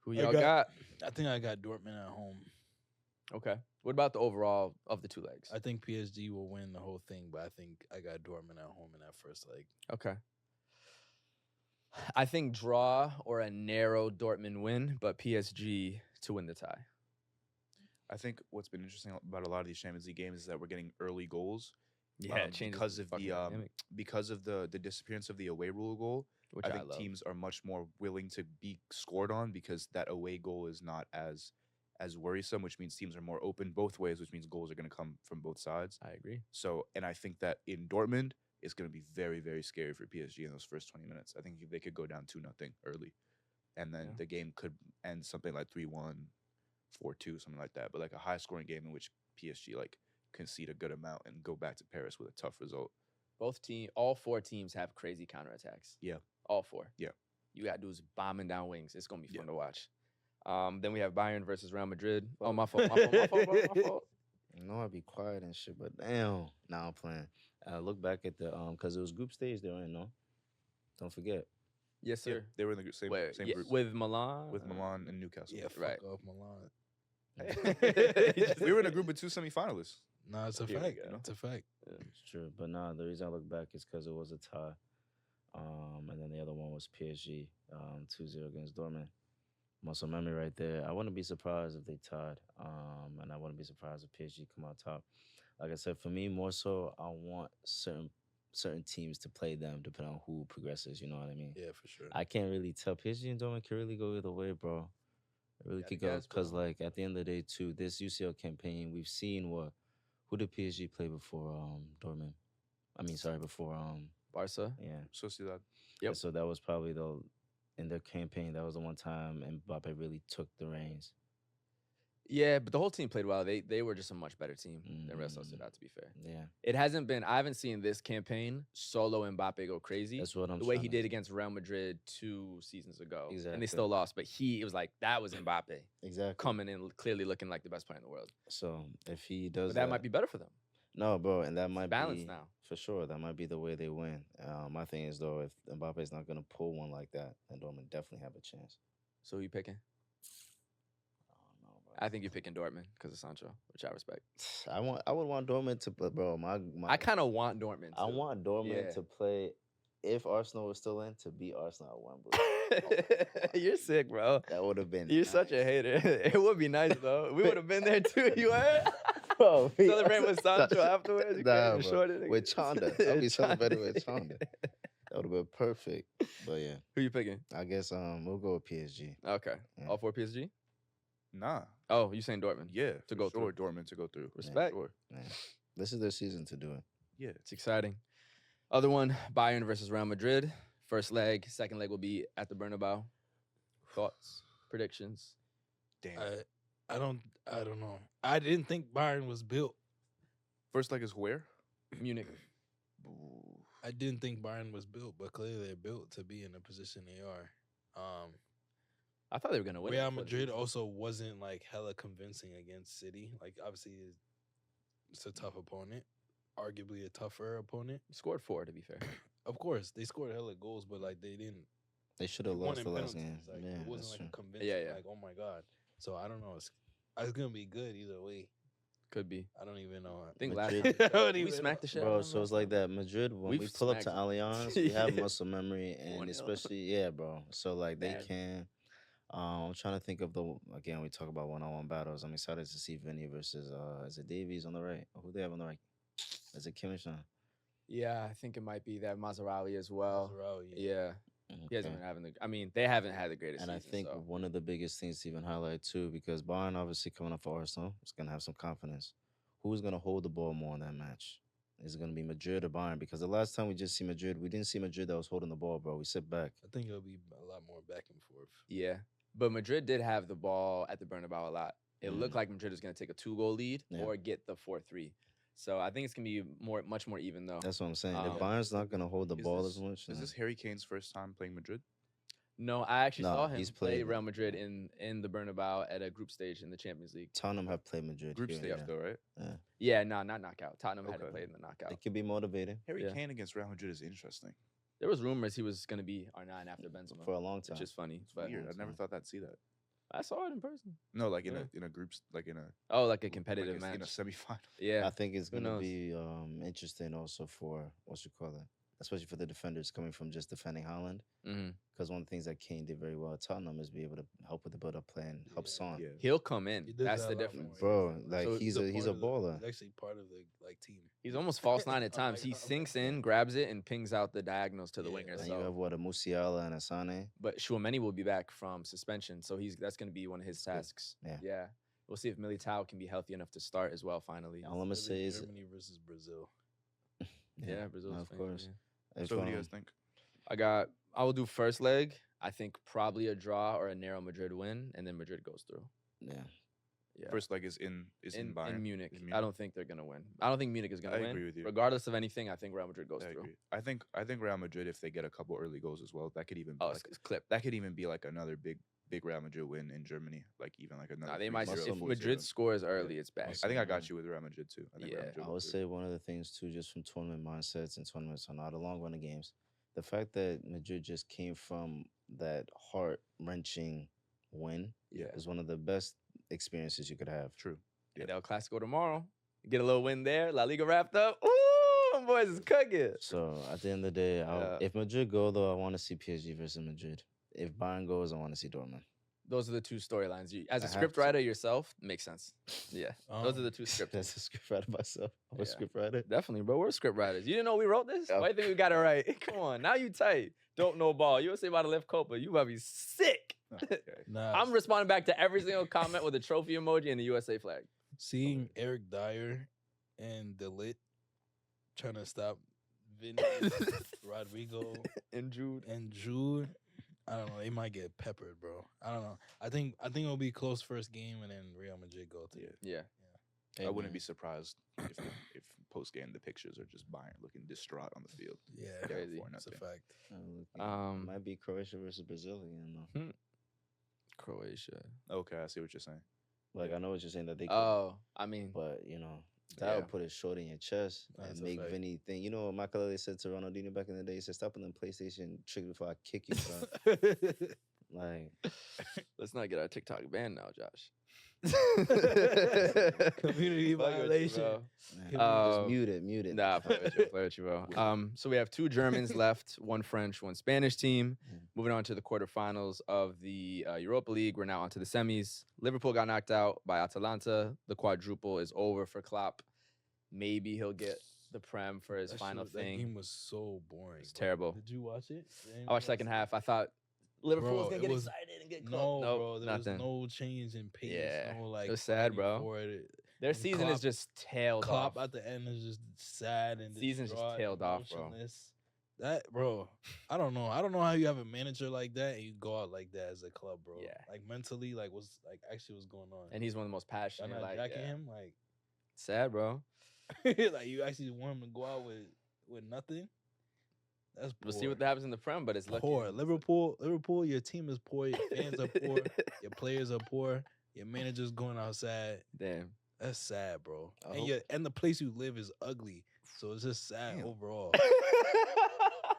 A: Who
C: I
A: y'all
C: got-
A: got?
C: I think I got Dortmund at home.
A: Okay. What about the overall of the 2 legs?
C: I think PSG will win the whole thing, but I think I got Dortmund at home in that first leg.
A: Okay. I think draw or a narrow Dortmund win, but PSG to win the tie.
B: I think what's been interesting about a lot of these Champions League games is that we're getting early goals.
A: It changes
B: because
A: the
B: of
A: fucking
B: the
A: dynamic,
B: because of the disappearance of the away rule goal.
A: which
B: I
A: I,
B: think
A: love.
B: teams are much more willing to be scored on because that away goal is not as worrisome, which means teams are more open both ways, which means goals are going to come from both sides.
A: I agree.
B: So, and I think that in Dortmund, it's going to be very, very scary for PSG in those first 20 minutes. I think they could go down 2-0 early, and then
A: Yeah.
B: the game could end something like 3-1, 4-2, something like that. But like a high-scoring game in which PSG like concede a good amount and go back to Paris with a tough result.
A: All 4 teams have crazy counterattacks.
B: Yeah.
A: All 4.
B: Yeah.
A: You got dudes bombing down wings. It's gonna be fun
B: Yeah.
A: to watch. Then we have Bayern versus Real Madrid. Oh,
D: Fuck.
A: my fault. My fault.
D: You know I'd be quiet and shit, but damn, now I'm playing. Look back at the because it was group stage they were in, no? Don't forget.
A: Yes,
B: Yeah,
A: sir.
B: they were in the same
A: Wait,
B: same
A: yeah,
B: group
A: with Milan.
B: with Milan and Newcastle.
C: Yeah, fuck
A: Right.
C: off Milan.
B: We were in a group with 2 semifinalists.
C: No, it's a
A: Here we
C: fact.
A: go.
C: It's a fact.
D: It's true, but nah. The reason I look back is because it was a tie, and then the other one was PSG, 2-0 against Dortmund. Muscle memory right there. I wouldn't be surprised if they tied, and I wouldn't be surprised if PSG come out top. Like I said, for me, more so, I want certain teams to play them depending on who progresses. You know what I mean?
C: Yeah, for sure.
D: I can't really tell. PSG and Dortmund can really go either way, bro. It really
A: Gotta
D: could go
A: guess,
D: because,
A: bro.
D: like, at the end of the day, too, this UCL campaign, we've seen who did PSG play before Dortmund? I mean, sorry, before
A: Barca.
D: yeah.
B: Sociedad.
A: Yep.
D: So that was probably in their campaign. That was the one time Mbappe really took the reins.
A: Yeah, but the whole team played well. They were just a much better team than Real
D: Mm.
A: Sociedad, to be fair.
D: Yeah,
A: It hasn't been. I haven't seen this campaign solo Mbappe go crazy.
D: that's what I'm.
A: The way
D: trying
A: he
D: to-
A: did against Real Madrid 2 seasons ago, and
D: Exactly.
A: they still lost. But it was like that was Mbappe
D: Exactly.
A: coming in, clearly looking like the best player in the world.
D: So if he does
A: But that might be better for them.
D: no, bro, and that might
A: Balanced
D: be
A: now.
D: for sure. That might be the way they win. My thing is though, if Mbappe's not gonna pull one like that, then Dortmund definitely have a chance.
A: So who you picking?
D: I don't know, bro.
A: I think you're picking Dortmund because of Sancho, which I respect.
D: I would want Dortmund to play, bro.
A: I kind of want Dortmund.
D: I
A: too.
D: want Dortmund
A: Yeah.
D: to play. If Arsenal was still in, to beat Arsenal at Wembley.
A: You're sick, bro.
D: That would have been.
A: You're such a hater. It would be nice though. We would have been there too. You heard?
D: Bro,
A: Celebrate with Sancho afterwards. You
D: Nah,
A: can't even
D: bro.
A: short it.
D: With Chonda. I'll be celebrating with Chonda. That would have been perfect. But yeah,
A: Who you picking?
D: I guess we'll go with PSG.
A: Okay.
D: Yeah.
A: All 4 PSG?
B: Nah.
A: Oh, you saying Dortmund?
B: Yeah.
A: To go
B: sure,
A: through.
B: Dortmund to go through.
A: Respect.
B: Sure.
D: Yeah. This is their season to do it.
B: Yeah.
A: It's exciting. Other one, Bayern versus Real Madrid. First leg. Second leg will be at the Bernabeu. Thoughts, predictions?
B: Damn.
C: I don't know. I didn't think Bayern was built.
B: First leg is where?
A: Munich.
C: I didn't think Bayern was built, but clearly they're built to be in the position they are.
A: I thought they were gonna win.
C: Real
A: before the
C: Madrid
A: season.
C: also wasn't like hella convincing against City. Like obviously it's a tough opponent, arguably a tougher opponent.
A: Scored 4, to be fair.
C: Of course, they scored hella goals, but like they didn't.
D: They should
C: They
D: have
C: won
D: lost
C: in
D: the last
C: penalties.
D: game.
C: Like,
D: Yeah,
C: it wasn't
D: that's
C: like
D: true.
C: a convincing.
A: Yeah.
C: Like, oh my god. So I don't know. It's gonna be good either way.
A: Could be.
C: I don't even know.
A: I think
D: Madrid-
A: last
C: I don't
A: we
C: even
A: smacked the shit. out
D: Bro,
A: of them
D: so it's
A: last
D: like
A: time.
D: that. Madrid, when
A: We've
D: we pull up to
A: smacked
D: Allianz, we have
A: Yeah.
D: muscle memory, and
A: 1-0.
D: especially, yeah, bro. So, like, they
A: Man.
D: can. I'm trying to think of again, we talk about one-on-one battles. I'm excited to see Vinny versus, is it Davies on the right? Who they have on the right? Is it Kimmich?
A: Yeah, I think it might be that Maserati as well.
C: Maserati,
A: Yeah. He hasn't been having the. I mean, they haven't had the greatest
D: And I
A: season.
D: think
A: so.
D: one of the biggest things to even highlight too, because Bayern obviously coming up for Arsenal, is gonna have some confidence. Who's gonna hold the ball more in that match? Is it gonna be Madrid or Bayern? Because the last time we just see Madrid, we didn't see Madrid that was holding the ball, bro. We sit back.
C: I think it'll be a lot more back and forth.
A: Yeah, but Madrid did have the ball at the Bernabeu a lot. It looked like Madrid was going to take a 2-goal lead
D: Yeah.
A: or get the 4-3. So I think it's going to be much more even though.
D: That's what I'm saying. If
A: Um,
D: Bayern's not gonna hold the
B: Is
D: ball
B: this-
D: as much,
B: Is this Harry Kane's first time playing Madrid?
A: No, I actually
D: No,
A: saw him
D: he's
A: play
D: played-
A: Real Madrid in the Bernabeu at a group stage in the Champions League.
D: Tottenham have played Madrid.
B: Group
D: here and
B: stage, though, right?
D: there.
A: Yeah, no, not knockout. Tottenham hadn't
B: Okay.
A: played in the knockout.
D: It could be motivating
B: Harry
A: Yeah.
B: Kane against Real Madrid is interesting.
A: There was rumors he was going to be R9 after Benzema,
D: for a long time.
A: which is funny.
B: It's
A: But
B: weird. I
D: long
B: never
D: time.
B: thought I'd see that.
A: I saw it in person.
B: No, like in
A: Yeah.
B: a groups, like in a
A: Oh, like a competitive
B: in a
A: match.
B: semifinal.
A: Yeah.
D: I think it's
A: Who
D: gonna
A: knows?
D: be interesting also for especially for the defenders coming from just defending Holland.
A: hmm
D: Because one of the things that Kane did very well at Tottenham is be able to help with the build-up play and help
C: Yeah.
D: Son.
B: Yeah.
A: He'll come in.
C: He does
A: That's
C: that
A: the
C: a lot
A: difference.
C: more.
D: Bro, like
A: So
D: he's
C: part
D: a
C: of the-
D: baller.
C: He's actually part of the team.
A: He's almost false nine at times. He
C: Oh my
A: sinks
C: God.
A: in, grabs it, and pings out the diagonals to the
C: Yeah.
A: winger.
D: And
A: So,
D: you have what, a Musiala and a Sane.
A: but Chouameni will be back from suspension, so that's going to be one of his
D: That's good.
A: tasks.
D: Yeah.
A: We'll see if Militao can be healthy enough to start as well. Finally,
D: All I'm gonna
C: It's
D: say is,
C: Germany versus Brazil.
A: yeah, Brazil's
D: of
A: fine,
D: course.
A: yeah.
D: If,
B: So what do you guys think?
A: I will do first leg. I think probably a draw or a narrow Madrid win, and then Madrid goes through.
D: Yeah,
A: Yeah.
B: First leg is in Bayern.
A: in Munich.
B: In
A: I
B: Munich.
A: don't think they're gonna win. I don't think Munich is gonna
B: I
A: win.
B: agree with you.
A: Regardless of anything, I think Real Madrid goes
B: I
A: through.
B: agree. I think Real Madrid, if they get a couple early goals as well, that could even be
A: Oh,
B: like,
A: it's clip.
B: that could even be like another big Real Madrid win in Germany. Like even like another.
A: Nah, they might.
B: 3-0,
A: If
B: 4-0.
A: Madrid scores early, it's bad.
B: I think I got you with Real Madrid too. I think Real
A: Yeah.
B: Madrid
D: I
B: will
D: would
B: through.
D: say one of the things too, just from tournament mindsets, and tournaments are not a long run of games. The fact that Madrid just came from that heart wrenching win
B: Yeah.
D: is one of the best experiences you could have.
B: True.
A: And El Clasico tomorrow. Get a little win there. La Liga wrapped up. Ooh, them boys is cooking.
D: So at the end of the day,
A: Yeah.
D: if Madrid go though, I want to see PSG versus Madrid. If Bayern goes, I want to see Dortmund.
A: Those are the two storylines. You, as a
D: I have
A: script
D: to.
A: writer yourself, makes sense. Yeah, those are the
C: Um,
A: two scripts.
D: That's a script writer myself. I'm a
A: Yeah.
D: script writer.
A: Definitely, bro. We're script writers. You didn't know we wrote this?
D: Yeah.
A: Why do you think we got it right? Come on, now you tight. Don't know ball. You would say about to lift Copa. You about to be sick.
B: Okay.
C: Nah,
A: I'm responding back to every single comment with a trophy emoji and the USA flag.
C: seeing Eric Dyer and Delit trying to stop Vinny, Rodrigo,
A: And Jude.
C: and Jude. I don't know. They might get peppered, bro. I don't know. I think it'll be close first game, and then Real Madrid go through.
B: Yeah.
A: Yeah.
B: I wouldn't be surprised if post game the pictures are just Bayern looking distraught on the field.
C: Yeah,
A: Crazy.
C: that's a
B: 4-0.
C: fact.
D: Might be Croatia versus Brazil again though.
A: Croatia.
B: Okay, I see what you're saying.
D: Like I know what you're saying that they. Could,
A: Oh, I mean,
D: but that
A: Yeah.
D: would put a short in your chest
C: That's
D: and
C: a
D: make
C: fact.
D: Vinny think. You know what Makelele said to Ronaldinho back in the day? He said, "Stop on the PlayStation trick before I kick you." Son. Like,
A: let's not get our TikTok banned now, Josh.
C: Community
A: Fuck with you,
C: violation.
A: bro.
D: man,
A: Uh,
D: just mute it.
A: Nah, play with you, bro. So we have two Germans left, one French, one Spanish team. Moving on to the quarterfinals of the Europa League. We're now on to the semis. Liverpool got knocked out by Atalanta. The quadruple is over for Klopp. Maybe he'll get the Prem for his final
C: That
A: thing.
C: game was so boring.
A: It's
C: bro.
A: terrible.
C: Did you watch it?
A: I watched second half. I thought Liverpool was
C: Bro,
A: gonna
C: it
A: get
C: was-
A: excited and didn't get
C: No,
A: Nope,
C: bro. There
A: nothing.
C: was no change in pace.
A: Yeah,
C: No, like,
A: it was sad,
C: fighting
A: bro.
C: for it.
A: Their
C: And
A: season
C: Klopp-
A: is just tailed
C: Klopp
A: off.
C: at the end is just sad and
A: Season's just
C: distraught,
A: tailed off, bro.
C: emotionless. That, bro, I don't know. I don't know how you have a manager like that and you go out like that as a club, bro.
A: Yeah.
C: Like mentally, like what's going on?
A: And he's one of the most
C: Y'all
A: passionate.
C: not
A: Like,
C: jacking
A: yeah.
C: him, like,
A: Sad, bro.
C: like you actually want him to go out with nothing. That's poor.
A: We'll see what happens in the Prem, but it's looking
C: Poor Liverpool. Your team is poor. Your fans are poor. Your players are poor. Your manager's going outside.
A: Damn.
C: That's sad, bro.
D: I
C: And
D: hope-
C: and the place you live is ugly. So it's just sad
B: Damn.
C: overall.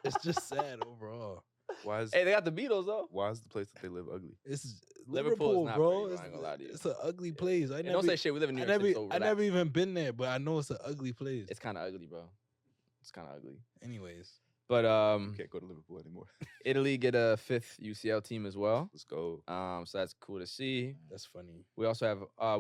C: It's just sad overall.
B: Why is
A: Hey, they got the Beatles though.
B: why is the place that they live ugly?
C: It's
A: Liverpool is
C: Liverpool,
A: not
C: bro.
A: pretty, bro, I ain't gonna lie to you.
C: It's an ugly place.
A: And don't say shit. We live in New York City, so
C: I
A: relax.
C: never even been there, but I know it's an ugly place.
A: It's kind of ugly, bro. It's kind of ugly.
C: Anyways,
A: But
B: Can't go to Liverpool anymore.
A: Italy get a 5th UCL team as well.
B: Let's go.
A: So that's cool to see.
C: that's funny.
A: We also have,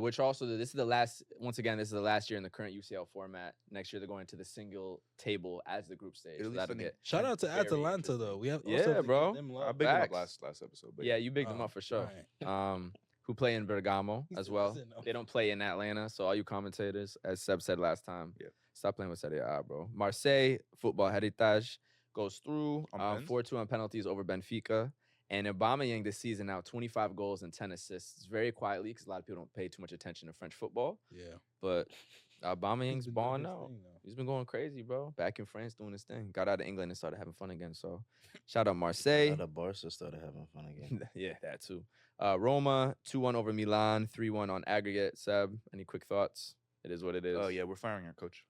A: this is the last. Once again, this is the last year in the current UCL format. Next year they're going to the single table as the group stage. So
B: Italy's
A: that'll
B: sending-
A: get
C: Shout out to
A: very
C: Atalanta
A: interesting.
C: though. We have
A: Yeah,
C: also have to give
A: bro.
C: them
B: I
C: love.
B: bigged them up
A: Facts.
B: last episode. But
A: Yeah, you bigged them
C: Oh,
A: up for sure.
C: alright.
A: Who play in Bergamo
C: He
A: as
C: still
A: well.
C: doesn't know.
A: They don't play in Atlanta, so all you commentators, as Seb said last time,
B: Yeah.
A: stop playing with Serie A, bro. Marseille Football Heritage goes through
B: On pens?
A: 4-2 on penalties over Benfica. And Aubameyang this season now 25 goals and 10 assists. Very quietly because a lot of people don't pay too much attention to French football.
C: Yeah.
A: But
C: He's
A: Aubameyang's
C: been doing
A: balling
C: his
A: out.
C: thing, though.
A: He's been going crazy, bro. Back in France doing his thing. Got out of England and started having fun again. So shout out Marseille.
D: The Barca started having fun again.
A: Yeah, that too. Roma 2-1 over Milan, 3-1 on aggregate. Seb, any quick thoughts? It is what it is.
B: Oh yeah, we're firing our coach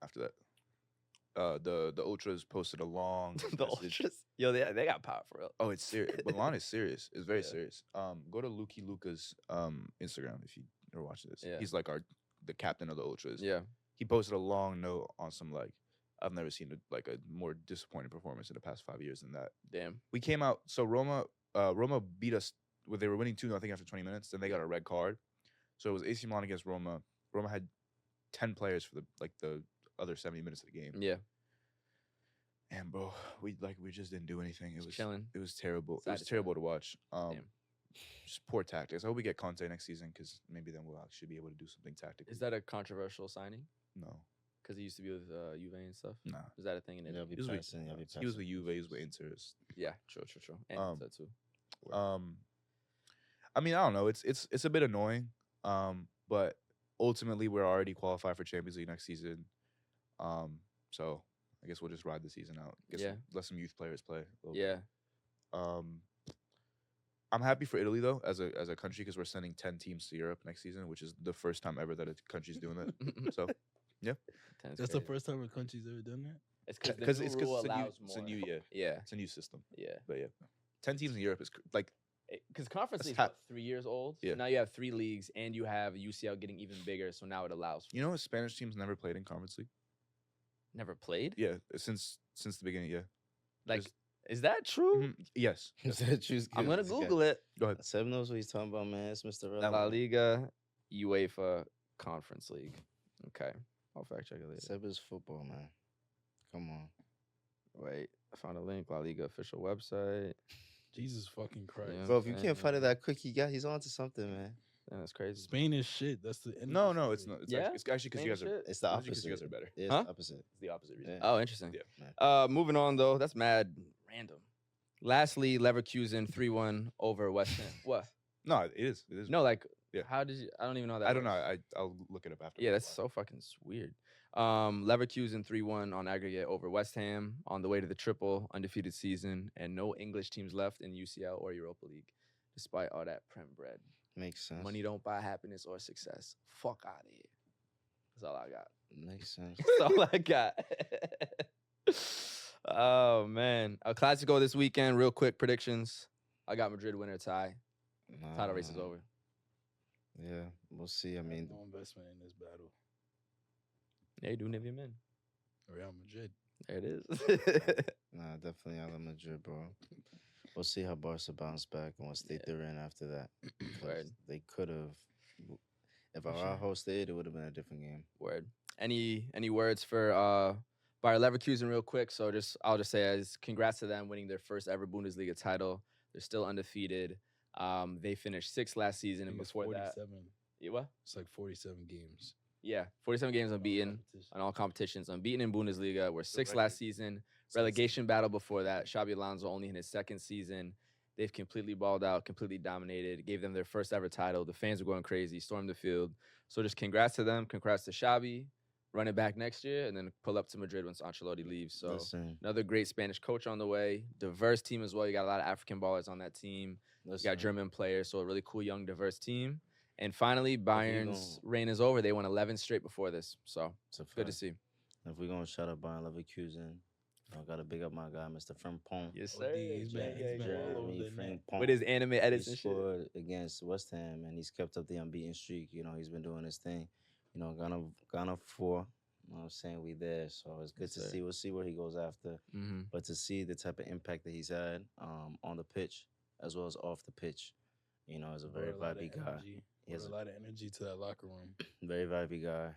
B: after that. The Ultras posted a long
A: The
B: message.
A: Ultras. Yo, they got power for real.
B: Oh, it's serious. Milan is serious. It's very
A: Yeah.
B: serious. Go to Luca's Instagram if you are watching this.
A: Yeah.
B: He's like the captain of the Ultras.
A: Yeah.
B: He posted a long note on some like I've never seen a more disappointing performance in the past 5 years than that.
A: Damn.
B: We came out so Roma beat us they were winning 2-0 I think after 20 minutes. Then they got a red card. So it was AC Milan against Roma. Roma had 10 players for the other 70 minutes of the game.
A: Yeah.
B: And bro, we just didn't do anything. It
A: Just
B: was
A: chilling.
B: It was terrible.
A: Sad
B: It was
A: to see.
B: terrible to watch.
A: Damn.
B: Just poor tactics. I hope we get Conte next season because maybe then we'll actually be able to do something tactical.
A: Is that a controversial signing?
B: No?
A: Because he used to be with Juve and stuff.
B: Nah.
A: Is that a thing in
D: You'll
A: Italy?
D: be
B: He was with-
D: passing. You'll be
B: He was
D: passing.
B: with Juve. He was with Inter.
A: Yeah, true. And that too.
B: I mean, I don't know. It's a bit annoying. But ultimately we're already qualified for Champions League next season. So I guess we'll just ride the season out.
A: Yeah.
B: Let some youth players play. a little
A: Yeah.
B: bit. I'm happy for Italy though, as a country, because we're sending 10 teams to Europe next season, which is the first time ever that a country's doing that. So
A: Ten's
C: That's the
A: crazy.
C: first time a country's ever done that.
A: It's
B: because
A: because the new rule allows
B: it's a
A: more.
B: new
A: Yeah.
B: it's a new system.
A: Yeah.
B: But yeah, 10 teams in Europe is like
A: Because conference
B: That's
A: league's
B: ha-
A: what, 3 years old.
B: Yeah.
A: So now you have 3 leagues, and you have UCL getting even bigger. So now it allows.
B: you know, Spanish teams never played in Conference League.
A: Never played.
B: Yeah, since the beginning. Yeah.
A: Like,
B: There's-
A: is that true?
B: Mhm. Yes.
A: I'm gonna Google it.
B: Go ahead.
D: Seb knows what he's talking about, man. It's Mr.
A: La
D: Relevant.
A: Liga, UEFA Conference League. Okay, I'll fact check it later.
D: Seb is football, man. Come on.
A: Wait, I found a link. La Liga official website.
C: Jesus fucking Christ.
A: Yeah.
D: Bro, if you
A: man,
D: can't find
A: yeah.
D: it that quick, he's on to something, man.
A: Yeah, that's crazy.
C: Spain is shit. That's the end of
B: No,
C: the
B: no, it's
C: story.
B: not. It's
A: Yeah?
B: actually because you guys are.
A: Shit?
D: It's the
B: Actually 'cause
D: opposite.
B: you guys are better.
D: It's
A: Huh?
D: the opposite.
B: It's the opposite reason.
D: Yeah.
A: Oh, interesting.
B: Yeah.
A: Moving on though. That's mad random. Lastly, Leverkusen 3-1 over West Ham. What?
B: No, it is. It is.
A: No, like,
B: Yeah.
A: how did you? I don't even know that.
B: I don't know.
A: works.
B: I'll look it up after.
A: Yeah, that's so fucking weird. Leverkusen 3-1 on aggregate over West Ham on the way to the triple undefeated season, and no English teams left in UCL or Europa League, despite all that prem bread.
D: Makes sense.
A: Money don't buy happiness or success. Fuck out of here. That's all I got.
D: Makes sense.
A: That's all I got. Oh man, a Clasico this weekend. Real quick predictions. I got Madrid winner tie. Title race is
D: Nah,
A: over.
D: Yeah, we'll see. I mean,
C: no investment in this battle.
A: Yeah, do Nivea men.
C: Real Madrid.
A: There it is.
D: nah, definitely out of Madrid, bro. We'll see how Barca bounce back and what state they're in after that. 'Cause
A: Word.
D: They could have. If
A: For sure.
D: Araujo stayed, it would have been a different game.
A: Word. Any words for Bayer Leverkusen real quick? So I'll just say as congrats to them winning their first ever Bundesliga title. They're still undefeated. They finished 6th last
C: I
A: season, and
C: think it's
A: before that,
C: 47.
A: what?
C: It's like 47 games.
A: Yeah, 47 games
C: All
A: unbeaten
C: competitions.
A: on all competitions, unbeaten in Bundesliga. We're 6th
C: record.
A: last season. Relegation battle before that. Xabi Alonso only in his 2nd season. They've completely balled out, completely dominated, gave them their first ever title. The fans were going crazy, stormed the field. So just congrats to them. Congrats to Xabi. Run it back next year and then pull up to Madrid once Ancelotti leaves. So
D: Listen,
A: another great Spanish coach on the way. Diverse team as well. You got a lot of African ballers on that team. You got German players. So a really cool, young, diverse team. And finally, Bayern's reign is over. They won 11 straight before this. So good to see.
D: If we're going to shout out Bayer Leverkusen, I got to big up my guy, Mr. Frimpong.
A: Yes,
C: OD,
A: sir.
C: he's been all over the net.
A: With his anime edits
D: He
A: and shit.
D: scored against West Ham, and he's kept up the unbeaten streak. You know, he's been doing his thing. You know, Ghana 4. You know what I'm saying? We there. So it's good to see. We'll see where he goes after.
A: Mm-hmm.
D: But to see the type of impact that he's had on the pitch as well as off the pitch, you know, is a very vibey guy.
C: He has a lot of energy to that locker room.
D: Very vibey guy.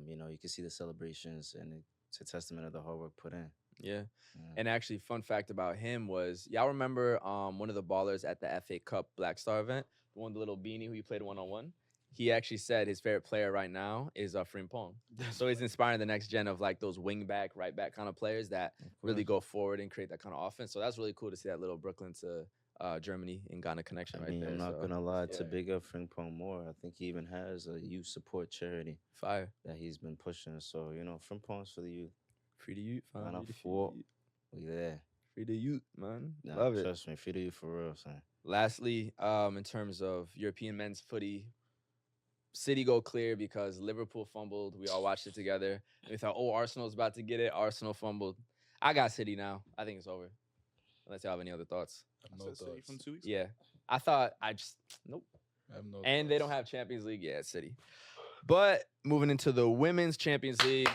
D: You know, you can see the celebrations, and it's a testament of the hard work put in.
A: Yeah. And actually, fun fact about him was, y'all remember one of the ballers at the FA Cup Black Star event, the one, the little beanie who you played one-on-one? He actually said his favorite player right now is Frimpong. So he's inspiring the next gen of like those wing back, right back kind of players that really go forward and create that kind of offense. So that's really cool to see that little Brooklyn to Germany and Ghana connection right there.
D: I'm not going to lie, to big up Frimpong more, I think he even has a youth support charity
A: Fire
D: that he's been pushing. So, you know, Frimpong's for the youth.
A: Free to youth.
D: Ghana 4, we there.
A: Free to youth, man. Love it.
D: Trust me, free to youth for real, son.
A: Lastly, in terms of European men's footy, City go clear because Liverpool fumbled. We all watched it together. And we thought, oh, Arsenal's about to get it. Arsenal fumbled. I got City now. I think it's over. Unless y'all have any other thoughts.
C: No thoughts.
B: From 2 weeks?
A: Yeah. I thought nope.
C: I have no
A: And
C: thoughts.
A: they don't have Champions League yet at City. But moving into the Women's Champions League,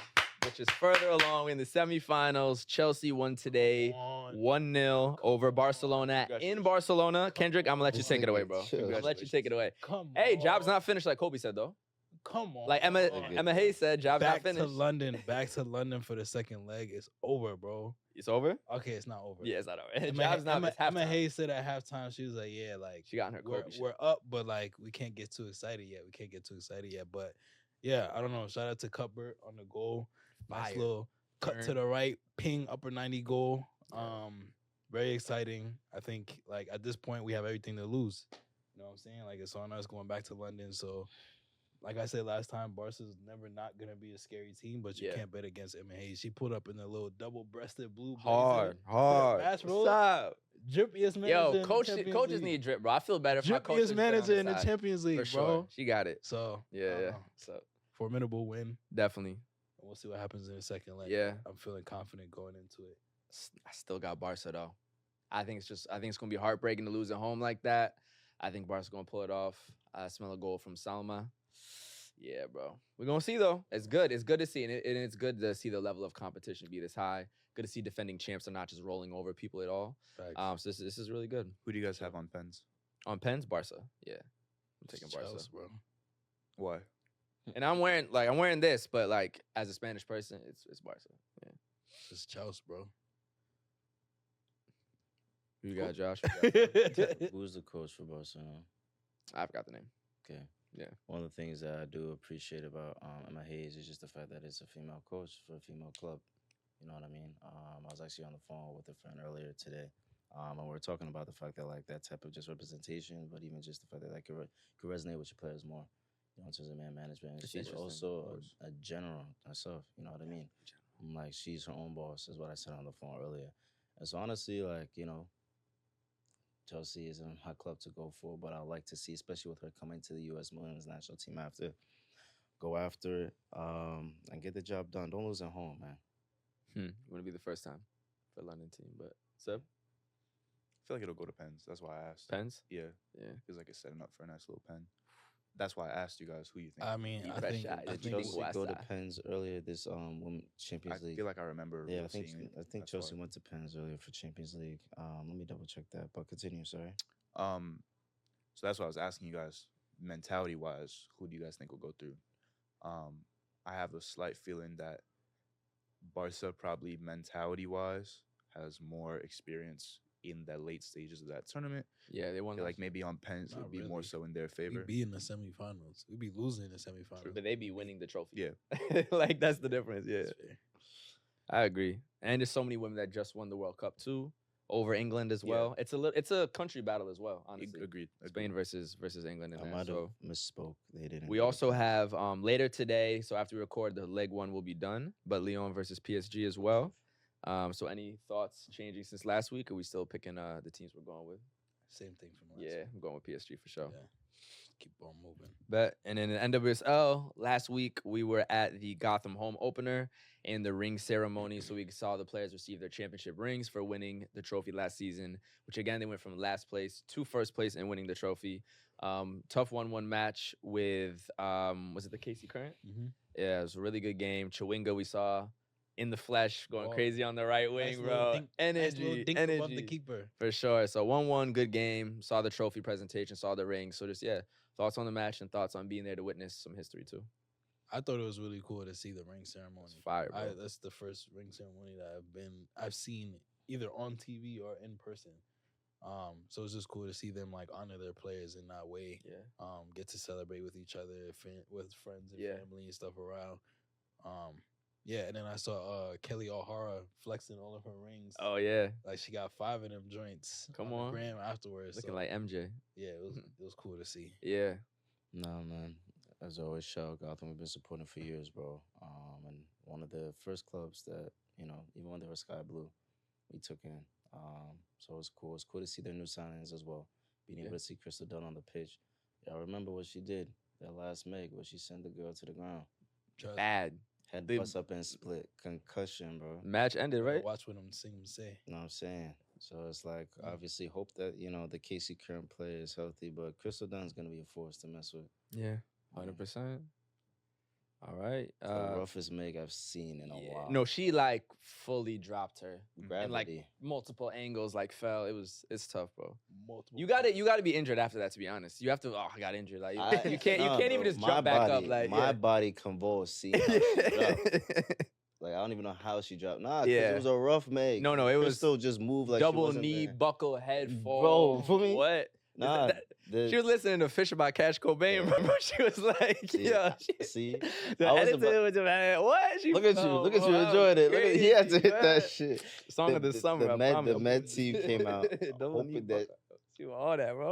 A: which is further along in the semifinals. Chelsea won today 1-0 over Barcelona in Barcelona. Kendrick, I'm going to let you take it away, bro. I'm going to let you take it away. Hey, job's not finished like Kobe said, though.
C: Come on.
A: Like Emma Hayes said, job's not
C: back
A: finished.
C: Back to London for the second leg. It's over, bro.
A: It's over?
C: Okay, it's not over.
A: Yeah, it's not over. Job's not it's
C: Emma
A: halftime.
C: Hayes said at halftime, she was like, yeah, like,
A: She got in her Kobe shit.
C: we're up, but like, we can't get too excited yet. But yeah, I don't know. Shout out to Cuthbert on the goal. Nice
A: Fire.
C: little cut to the right, ping, upper 90 goal. Very exciting. I think, like, at this point, we have everything to lose. You know what I'm saying? Like, it's on us going back to London. So, like I said last time, Barca's never not going to be a scary team, but you can't bet against Emma Hayes. She pulled up in the little double-breasted blue blazer.
A: Hard.
C: Fast roll.
A: Stop.
C: Drippiest manager
A: Yo,
C: in the
A: coaches
C: Champions
A: need drip, bro. I feel better if my coaches
C: Drippiest
A: been on
C: manager
A: the
C: in the
A: side.
C: Champions League,
A: For
C: bro.
A: sure. She got it.
C: So,
A: Yeah. So
C: formidable win.
A: definitely.
C: We'll see what happens in the second leg.
A: Yeah.
C: I'm feeling confident going into it.
A: I still got Barca though. I think it's gonna be heartbreaking to lose at home like that. I think Barca's gonna pull it off. I smell a goal from Salma. Yeah, bro. We're gonna see though. It's good. It's good to see, and it's good to see the level of competition be this high. Good to see defending champs are not just rolling over people at all.
C: Facts.
A: So this is really good.
B: Who do you guys have on pens?
A: On pens, Barca. Yeah, I'm taking Barca.
C: Chelsea, bro.
B: Why?
A: And I'm wearing this, but like as a Spanish person, it's Barca. Yeah.
C: It's Chelsea, bro.
A: Who you got, Josh?
D: Who's the coach for Barcelona?
A: I forgot the name.
D: Okay.
A: Yeah.
D: One of the things that I do appreciate about Emma Hayes is just the fact that it's a female coach for a female club. You know what I mean? I was actually on the phone with a friend earlier today, and we were talking about the fact that like that type of just representation, but even just the fact that that could resonate with your players more. You know, in terms of man management.
A: It's
D: She's
A: interesting,
D: also a general herself. You know what I mean? Like she's her own boss, is what I said on the phone earlier. And so honestly, like, you know, Chelsea isn't my club to go for, but I like to see, especially with her coming to the U.S. Women's National Team go after it and get the job done. Don't lose at home, man.
A: Wouldn't be the first time for London team, but Seb?
B: I feel like it'll go to pens. That's why I asked.
A: Pens?
B: Yeah.
A: Yeah.
B: Feels like it's setting up for a nice little pen. That's why I asked you guys who you think.
C: I mean,
A: You
C: I
A: fresh
C: think,
A: out.
C: I
A: You
C: think
A: think
D: Chelsea
A: West
D: go to
A: Side.
D: Pens earlier this Women's Champions
B: I
D: League.
B: feel like I remember.
D: Yeah, I think
B: seeing it. That's
D: Chelsea
B: why.
D: went to Pens earlier for Champions League. Let me double check that, but continue. Sorry.
B: So that's what I was asking you guys. Mentality wise, who do you guys think will go through? I have a slight feeling that Barca probably mentality wise has more experience in the late stages of that tournament.
A: Yeah, they
B: I
A: won.
B: feel like maybe on pens it
C: Not
B: would be more
C: really.
B: so in their favor.
C: We'd be in the semifinals. We'd be losing in the semifinals.
A: but they be winning the trophy.
B: Yeah.
A: Like that's the difference. Yeah,
C: That's fair.
A: I agree. And there's so many women that just won the World Cup too, over England as
B: Yeah.
A: well. It's a country battle as well. Honestly,
B: Agreed.
A: Spain versus England in
D: I
A: there.
D: might have
A: So
D: misspoke. They didn't.
A: we
D: get a
A: also
D: point.
A: have later today. So after we record, the leg one will be done. But Lyon versus PSG as well. So any thoughts changing since last week? Or are we still picking the teams we're going with?
C: Same thing from last
A: Yeah,
C: week.
A: I'm going with PSG for sure.
C: Yeah. Keep on moving.
A: But and then in NWSL last week we were at the Gotham home opener and the ring ceremony. So we saw the players receive their championship rings for winning the trophy last season. Which again they went from last place to first place and winning the trophy. Tough 1-1 match with was it the KC Current?
C: Mm-hmm.
A: Yeah, it was a really good game. Chawinga we saw in the flesh going
C: Oh,
A: crazy on the right wing, bro. Energy,
C: above the
A: energy.
C: keeper.
A: For sure. So 1-1, good game. Saw the trophy presentation, saw the ring. So just thoughts on the match and thoughts on being there to witness some history too.
C: I thought it was really cool to see the ring ceremony.
A: It's fire, bro.
C: That's the first ring ceremony that I've seen either on TV or in person. So it's just cool to see them like honor their players in that way.
A: Yeah.
C: Get to celebrate with each other, with friends and
A: Yeah.
C: family and stuff around. Yeah, and then I saw Kelly O'Hara flexing all of her rings.
A: Oh yeah.
C: Like she got 5 of them joints.
A: Come
C: on.
A: on.
C: The gram afterwards.
A: Looking
C: so,
A: like MJ.
C: yeah, it was cool to see.
A: Yeah.
D: No, man. As always, shout out Gotham. We've been supporting for years, bro. And one of the first clubs that, even when they were sky blue, we took in. So it's cool. It's cool to see their new signings as well. Being able to see Crystal Dunn on the pitch. Yeah, I remember what she did that last Meg, where she sent the girl to the ground.
A: Bad.
D: Head
A: They-
D: bust up and split. Concussion, bro.
A: Match ended, right?
C: Watch what I'm seeing them say.
D: You know what I'm saying? So it's like, obviously, hope that, the KC current player is healthy, but Crystal Dunn's going to be a force to mess with.
A: Yeah. 100%. All right.
D: It's the roughest Meg I've seen in a while.
A: No, she like fully dropped her.
D: Gravity.
A: And like multiple angles like fell. It's tough, bro.
C: Multiple.
A: You got to be injured after that, to be honest. You have to I got injured. Like you can't
D: Nah,
A: even
D: bro,
A: just
D: my
A: jump back
D: body,
A: up like
D: my body convulsed seeing how she dropped. Like, I don't even know how she dropped. Nah, 'cause
A: Yeah.
D: it was a rough Meg.
A: No, it was
D: Crystal just moved like she
A: double
D: wasn't
A: knee,
D: there.
A: buckle, head
D: Bro,
A: fall.
D: for me?
A: What?
D: Nah,
A: She was listening to Fisher by Cash Cobain.
D: Yeah.
A: Remember? She was like,
D: Yeah.
A: yeah.
D: See?
A: The
D: I was
A: editor
D: about-
A: was like, what? She
D: Look at you.
A: fell,
D: Look at you
A: bro. That was
D: enjoying it. Look at, he had to hit that
A: crazy,
D: shit.
A: what? Song of the summer. I
D: The
A: promise.
D: Med team came out
A: Double knee
D: hoping that
A: buckle. She was all that, bro.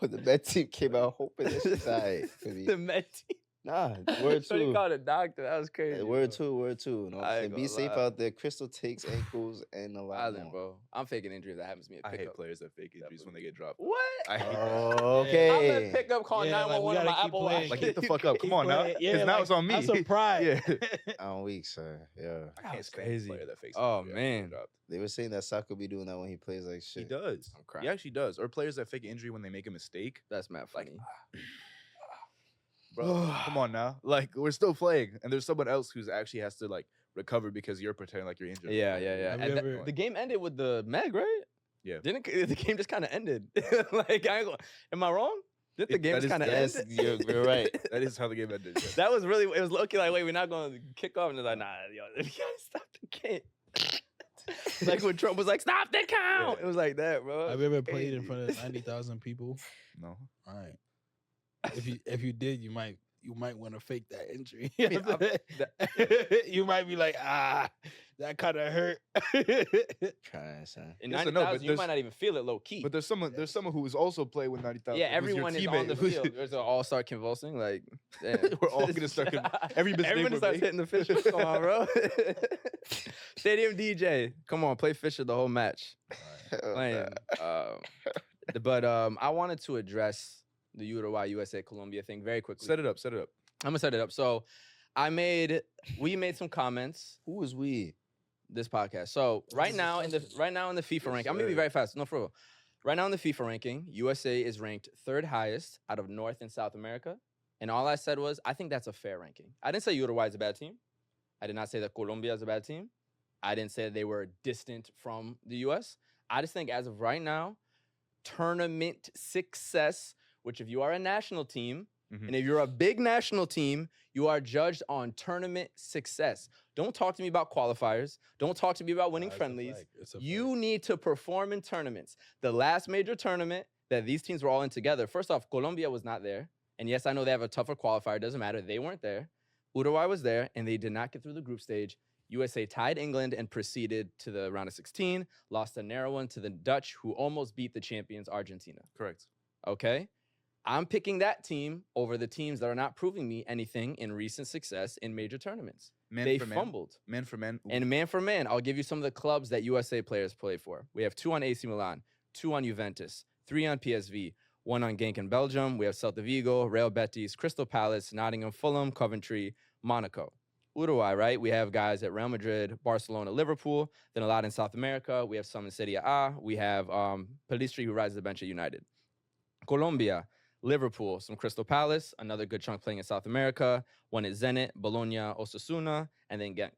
D: the Med team came out hoping that she's alright for me.
A: The Met team.
D: Nah, word
A: So you
D: two.
A: called a doctor. That was crazy.
D: Word
A: bro.
D: two. You know what
A: I
D: I'm
A: ain't
D: saying? Be
A: gonna
D: safe
A: lie.
D: out there. Crystal takes ankles and a lot
A: Island,
D: more.
A: bro. I'm faking injury if that happens to me. At
B: I hate
A: pickup.
B: players that fake injuries when they get dropped.
A: What?
B: I hate that.
D: Oh,
A: I'm
D: okay.
A: at pickup calling
C: Yeah, like, we
A: 911 on my
C: gotta keep
A: Apple
C: playing.
A: Watch.
B: Like, get the fuck up. Come on now.
C: Yeah,
B: Because now
C: like,
B: it's on me.
C: Have some pride.
B: Yeah.
D: I'm weak, sir. Yeah.
B: I
A: That
B: can't
A: was
B: stand
A: crazy.
B: a player that fakes
A: Oh,
B: injury after they get
A: man.
B: dropped.
D: They were saying that Saka be doing that when he plays like
B: He
D: shit.
B: does.
A: I'm crying.
B: He actually does. Or players that fake injury when they make a mistake.
A: That's mad funny.
B: Bro, come on now. Like, we're still playing, and there's someone else who's actually has to like recover because you're pretending like you're injured.
A: Yeah.
C: Have
A: And
C: you
A: the-
C: ever-
A: the game ended with the Meg, right?
B: Yeah.
A: Didn't the game just kind of ended? Like, am I wrong? Did the game
B: that
A: just
B: is-
A: kind of
D: Yes,
A: end?
D: you're right.
B: That is how the game ended. yeah.
A: That was really. It was looking like, wait, we're not going to kick off, and it's like, nah, yo, we gotta stop the game. Like when Trump was like, stop the count.
B: Yeah.
A: It was like that, bro.
C: Have you ever played in
A: Crazy.
C: front of 90,000 people?
B: No.
C: All right. If you did, you might want to fake that injury. You might be like, that kind of hurt.
D: Trying, son.
A: In
B: Yes or no,
A: 90,000,
B: but
A: you
B: there's-
A: might not even feel it low key.
B: But there's someone who is also playing with 90,000.
A: Yeah,
B: who's your
A: everyone is on
B: teammate,
A: the
B: who's-
A: field. There's an all-star convulsing. Like, damn.
B: We're all gonna start every mistake
A: Everyone
B: we
A: starts
B: make.
A: hitting the Fisher. Come on, bro. Stadium DJ. Come on, play Fisher the whole match. Playing. But I wanted to address the Uruguay USA Colombia thing very quickly.
B: Set it up.
A: I'm gonna set it up. So we made some comments
D: Who is we?
A: this podcast. So right now in the FIFA ranking, I'm gonna be very fast. No, for real. Right now in the FIFA ranking, USA is ranked 3rd highest out of North and South America. And all I said was, I think that's a fair ranking. I didn't say Uruguay is a bad team. I did not say that Colombia is a bad team. I didn't say they were distant from the US. I just think as of right now, tournament success, which if you are a national team, And if you're a big national team, you are judged on tournament success. Don't talk to me about qualifiers. Don't talk to me about winning friendlies. You need to perform in tournaments. The last major tournament that these teams were all in together, first off, Colombia was not there. And yes, I know they have a tougher qualifier. It doesn't matter. They weren't there. Uruguay was there, and they did not get through the group stage. USA tied England and proceeded to the round of 16, lost a narrow one to the Dutch, who almost beat the champions, Argentina.
B: Correct.
A: Okay? I'm picking that team over the teams that are not proving me anything in recent success in major tournaments. They fumbled.
B: Man for man.
A: And man for man, I'll give you some of the clubs that USA players play for. We have 2 on AC Milan, 2 on Juventus, 3 on PSV, 1 on Genk in Belgium. We have Celta Vigo, Real Betis, Crystal Palace, Nottingham, Fulham, Coventry, Monaco. Uruguay, right? We have guys at Real Madrid, Barcelona, Liverpool, then a lot in South America. We have some in Serie A. We have Pelistri, who rides the bench at United. Colombia, Liverpool, some Crystal Palace, another good chunk playing in South America. 1 at Zenit, Bologna, Osasuna, and then Genk.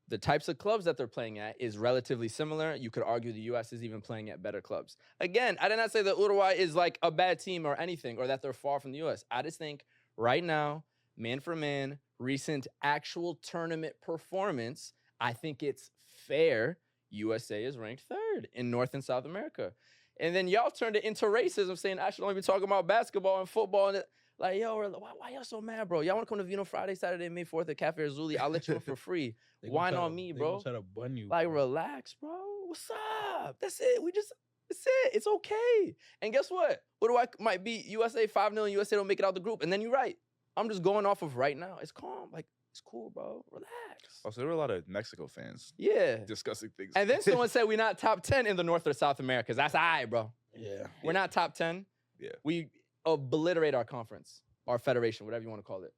A: The types of clubs that they're playing at is relatively similar. You could argue the U.S. is even playing at better clubs. Again, I did not say that Uruguay is like a bad team or anything, or that they're far from the U.S. I just think right now, man for man, recent actual tournament performance, I think it's fair. USA is ranked 3rd in North and South America. And then y'all turned it into racism, saying I should only be talking about basketball and football. And like, yo, why y'all so mad, bro? Y'all want to come to Vino Friday, Saturday, May 4th at Cafe Azzurri? I'll let you in for free. Wine on me, bro.
C: Try to bun you,
A: like,
C: bro.
A: relax, bro. What's up? That's it. That's it. It's okay. And guess what? Uruguay might beat USA 5-0 and USA don't make it out the group. And then you're right. I'm just going off of right now. It's calm. Like, it's cool, bro. Relax.
B: Also, there were a lot of Mexico fans.
A: Yeah.
B: Discussing things.
A: And then someone said we're not top 10 in the North or South Americas. That's all right, bro.
C: Yeah.
A: We're not top 10.
B: Yeah.
A: We obliterate our conference, our federation, whatever you want to call it.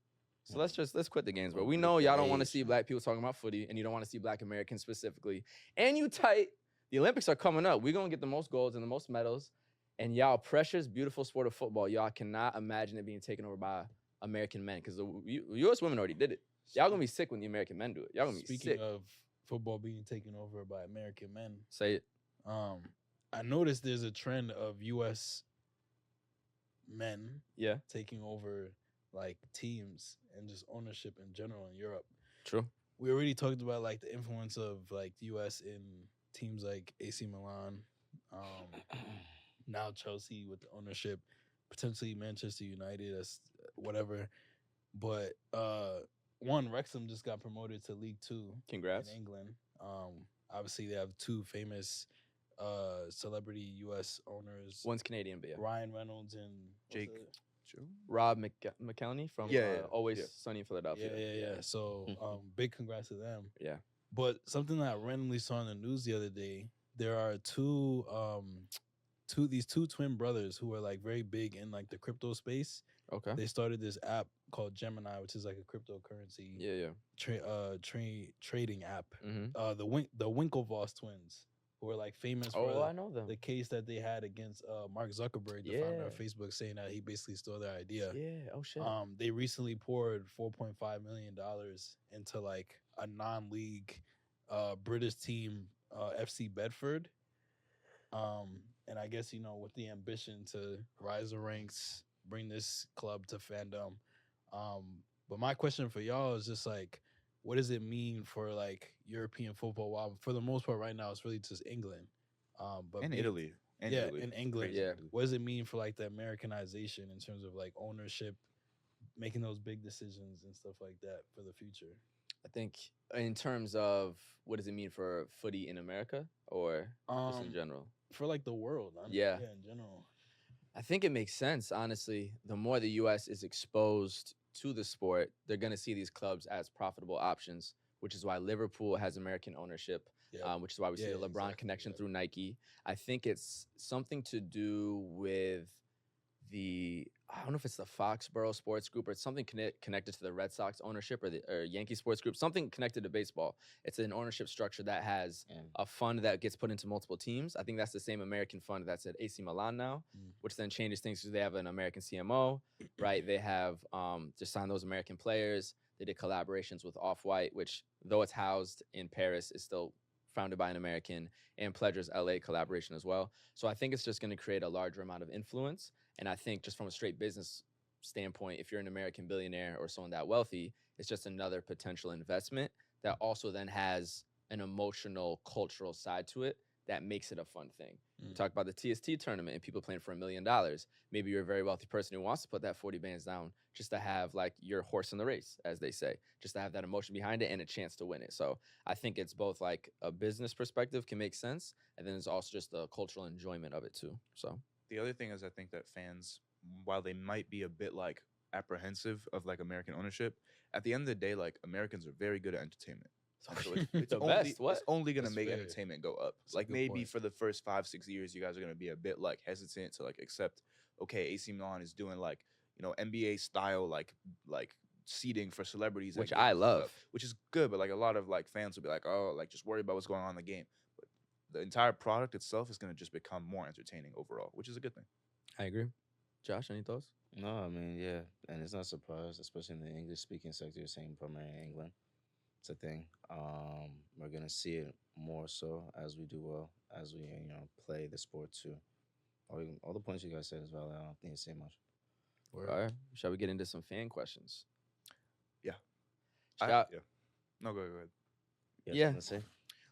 A: So let's quit the games, bro. We know y'all don't want to see black people talking about footy, and you don't want to see black Americans specifically. And you tight. The Olympics are coming up. We're going to get the most golds and the most medals. And y'all, precious, beautiful sport of football, y'all cannot imagine it being taken over by American men, because the U.S. women already did it. Y'all going to be sick when the American men do it. Y'all going to be sick.
C: Speaking of football being taken over by American men.
A: Say it.
C: I noticed there's a trend of U.S. men taking over like teams and just ownership in general in Europe.
A: True.
C: We already talked about like the influence of like the U.S. in teams like AC Milan, now Chelsea with the ownership, potentially Manchester United, whatever. But Wrexham just got promoted to League 2.
A: Congrats.
C: In England. Obviously, they have 2 famous celebrity U.S. owners.
A: One's Canadian, but yeah.
C: Ryan Reynolds and
B: Jake.
A: Rob McElhenney from Always Sunny in Philadelphia.
C: Yeah. So big congrats to them.
A: Yeah.
C: But something that I randomly saw in the news the other day, there are these two twin brothers who are like very big in like the crypto space.
A: Okay.
C: They started this app called Gemini, which is like a cryptocurrency trading app.
A: Mm-hmm.
C: The Winklevoss twins, who are like famous for
A: I know them.
C: the case that they had against Mark Zuckerberg, the founder of Facebook, saying that he basically stole their idea.
A: Yeah. Oh shit.
C: They recently poured $4.5 million into like a non-league British team, FC Bedford. And I guess, with the ambition to rise the ranks, bring this club to fandom. But my question for y'all is just like, what does it mean for like European football? Well, for the most part right now, it's really just England. But
B: Italy.
C: In England.
A: Yeah.
C: What does it mean for like the Americanization in terms of like ownership, making those big decisions and stuff like that for the future?
A: I think in terms of what does it mean for footy in America or just in general?
C: For like the world. In general.
A: I think it makes sense, honestly. The more the U.S. is exposed to the sport, they're going to see these clubs as profitable options, which is why Liverpool has American ownership, which is why we see the LeBron connection through Nike. I think it's something to do with I don't know if it's the Foxborough Sports Group or it's something connected to the Red Sox ownership or Yankee Sports Group, something connected to baseball. It's an ownership structure that has a fund that gets put into multiple teams. I think that's the same American fund that's at AC Milan now, which then changes things because they have an American CMO, right? They have just signed those American players. They did collaborations with Off-White, which though it's housed in Paris, is still founded by an American, and Pledger's LA collaboration as well. So I think it's just going to create a larger amount of influence. And I think just from a straight business standpoint, if you're an American billionaire or someone that wealthy, it's just another potential investment that also then has an emotional, cultural side to it that makes it a fun thing. We talk about the TST tournament and people playing for $1 million. Maybe you're a very wealthy person who wants to put that 40 bands down just to have like your horse in the race, as they say, just to have that emotion behind it and a chance to win it. So I think it's both like a business perspective can make sense, and then it's also just the cultural enjoyment of it too. So
B: The other thing is, I think that fans, while they might be a bit like apprehensive of like American ownership, at the end of the day, like Americans are very good at entertainment. And so it's
A: The
B: only,
A: best, what?
B: It's only gonna
C: That's
B: make
C: fair.
B: entertainment go up.
C: That's a
B: Like
C: good
B: maybe
C: point.
B: for the first 5-6 years, you guys are gonna be a bit like hesitant to like accept. Okay, AC Milan is doing like NBA style like seating for celebrities,
A: Which
B: at
A: I
B: games and
A: love.
B: stuff, which is good. But like a lot of like fans will be like, oh, like just worry about what's going on in the game. But the entire product itself is gonna just become more entertaining overall, which is a good thing.
A: I agree. Josh, any thoughts?
D: No, I mean, yeah, and it's not a surprise, especially in the English-speaking sector. You're saying primarily in England, it's a thing. We're gonna see it more so as we do well, as we play the sport too. All the points you guys said is valid. I don't think you say much.
A: All right. Shall we get into some fan questions?
B: Yeah.
A: Shout-
B: Yeah. No, go ahead.
D: You have
A: Yeah.
D: something to say?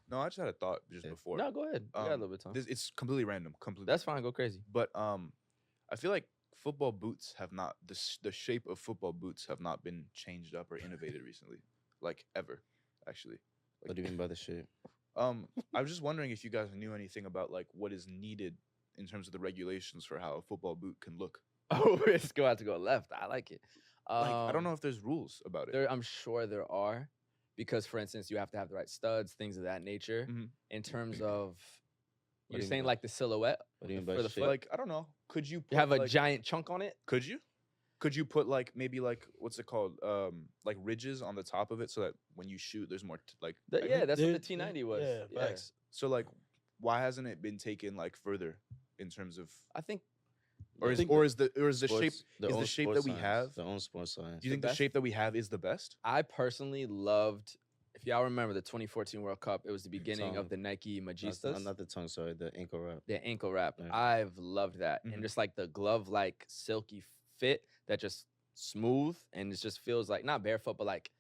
B: No, I just had a thought just
D: Yeah.
B: before.
A: No, go ahead. We got a little bit of time.
B: It's completely random. Completely.
A: That's fine. Go crazy.
B: But I feel like football boots have not the shape of football boots have not been changed up or innovated recently, like ever, actually.
D: What do you mean by the shape?
B: I was just wondering if you guys knew anything about like what is needed in terms of the regulations for how a football boot can look.
A: Oh, it's going to have to go left. I like it.
B: Like I don't know if there's rules about it.
A: I'm sure there are, because for instance, you have to have the right studs, things of that nature.
B: Mhm.
A: In terms of,
D: What
A: you're
D: do you
A: saying
D: mean?
A: like the silhouette
D: What do you mean
A: for
D: by
A: the
D: shape?
A: foot?
B: Like I don't know. Could you put
A: You have a
B: like,
A: giant chunk on it.
B: Could you? Could you put like maybe like what's it called? Like ridges on the top of it so that when you shoot, there's more like.
A: Yeah, that's what
C: There-
A: the T90 was.
C: Yeah, facts.
B: So like, why hasn't it been taken like further in terms of?
A: I think.
B: Or
A: yeah.
B: is
C: think
B: or is the shape
D: Sports- their
B: is the
D: own
B: shape
D: sports
B: that we
D: science,
B: have?
D: their own sports science.
B: Do you think the
A: best?
B: shape that we have is the best?
A: I personally loved. If y'all remember the 2014 World Cup, it was the beginning of
D: Tongue.
A: the Nike
D: Not,
A: Magistas.
D: not the tongue, sorry, the ankle wrap.
A: The ankle wrap.
D: Yeah.
A: I've loved that.
B: Mhm.
A: And just like the glove like silky fit that just smooth and it just feels like not barefoot, but like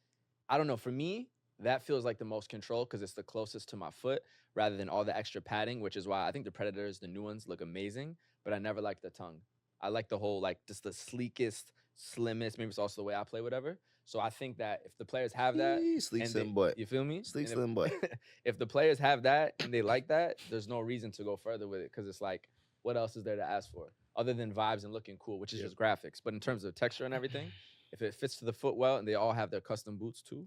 A: I don't know. For me, that feels like the most control because it's the closest to my foot rather than all the extra padding, which is why I think the Predators, the new ones, look amazing, but I never liked the tongue. I like the whole like just the sleekest, slimmest, maybe it's also the way I play, whatever. So I think that if the players have that,
D: Sleek
A: and
D: slim
A: they-
D: boy.
A: you feel me?
D: Sleek
A: And
D: slim boy.
A: if the players have that and they like that, there's no reason to go further with it because it's like, what else is there to ask for other than vibes and looking cool, which is
B: Yeah.
A: just graphics. But in terms of texture and everything, if it fits to the foot well and they all have their custom boots too,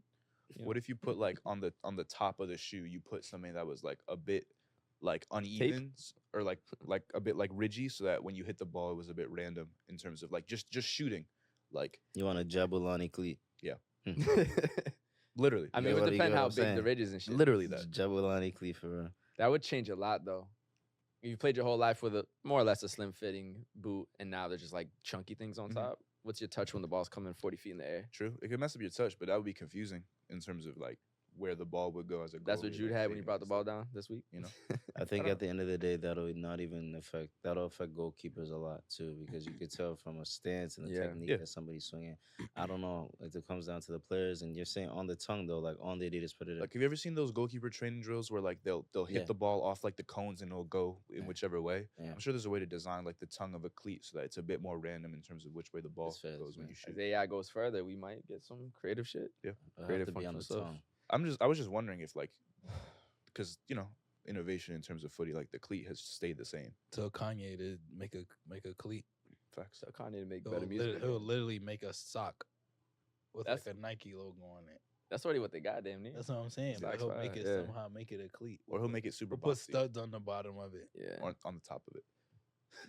A: yeah.
B: What if you put like on the top of the shoe, you put something that was like a bit like uneven or like a bit like ridgy, so that when you hit the ball, it was a bit random in terms of like just shooting, like
D: You want a Jabulani cleat?
B: literally,
A: I mean,
D: get
A: it would
D: what- you
A: depend
D: get what
A: how
D: I'm
A: big the
D: saying?
A: ridges and shit.
B: literally that.
D: Jabulani cleat for real.
A: That would change a lot though. If you played your whole life with a more or less a slim fitting boot and now they're just like chunky things on
B: Mhm.
A: top, what's your touch when the ball's coming 40 feet in the air?
B: True, it could mess up your touch, but that would be confusing in terms of like where the ball would go as a goal.
A: That's what Jude had when he brought the ball down this week.
B: You know,
D: I think
B: don't
D: at the end of the day, that'll affect goalkeepers a lot too, because you could tell from a stance and the
A: Yeah.
D: technique
B: Yeah.
D: that somebody's swinging. I don't know, like it comes down to the players, and you're saying on the tongue though, like on the Adidas Predator.
B: like have you ever seen those goalkeeper training drills where like they'll hit
D: Yeah.
B: the ball off like the cones and it'll go in
D: Yeah.
B: whichever way?
D: Yeah.
B: I'm sure there's a way to design like the tongue of a cleat so that it's a bit more random in terms of which way the ball
D: That's fair,
B: goes when
D: that's
B: you
A: As
B: shoot.
A: AI goes further, we might get some creative shit.
D: It'll have
A: creative
D: to be on the
A: functional stuff.
D: tongue.
B: I was just wondering if like because innovation in terms of footy, like the cleat has stayed the same.
C: Tell Kanye to make a cleat.
B: Facts.
A: So Kanye to make
C: He'll,
A: better music.
C: he'll literally make a sock with
A: That's-
C: like a Nike logo on it.
A: That's already what they got, damn near.
C: That's what I'm saying. Like
A: Socks
C: he'll
A: fire,
C: make it
A: yeah.
C: somehow make it a cleat.
B: Or he'll make it super
C: He'll put
B: boxy
C: studs on the bottom of it.
A: Yeah.
B: on the top of it.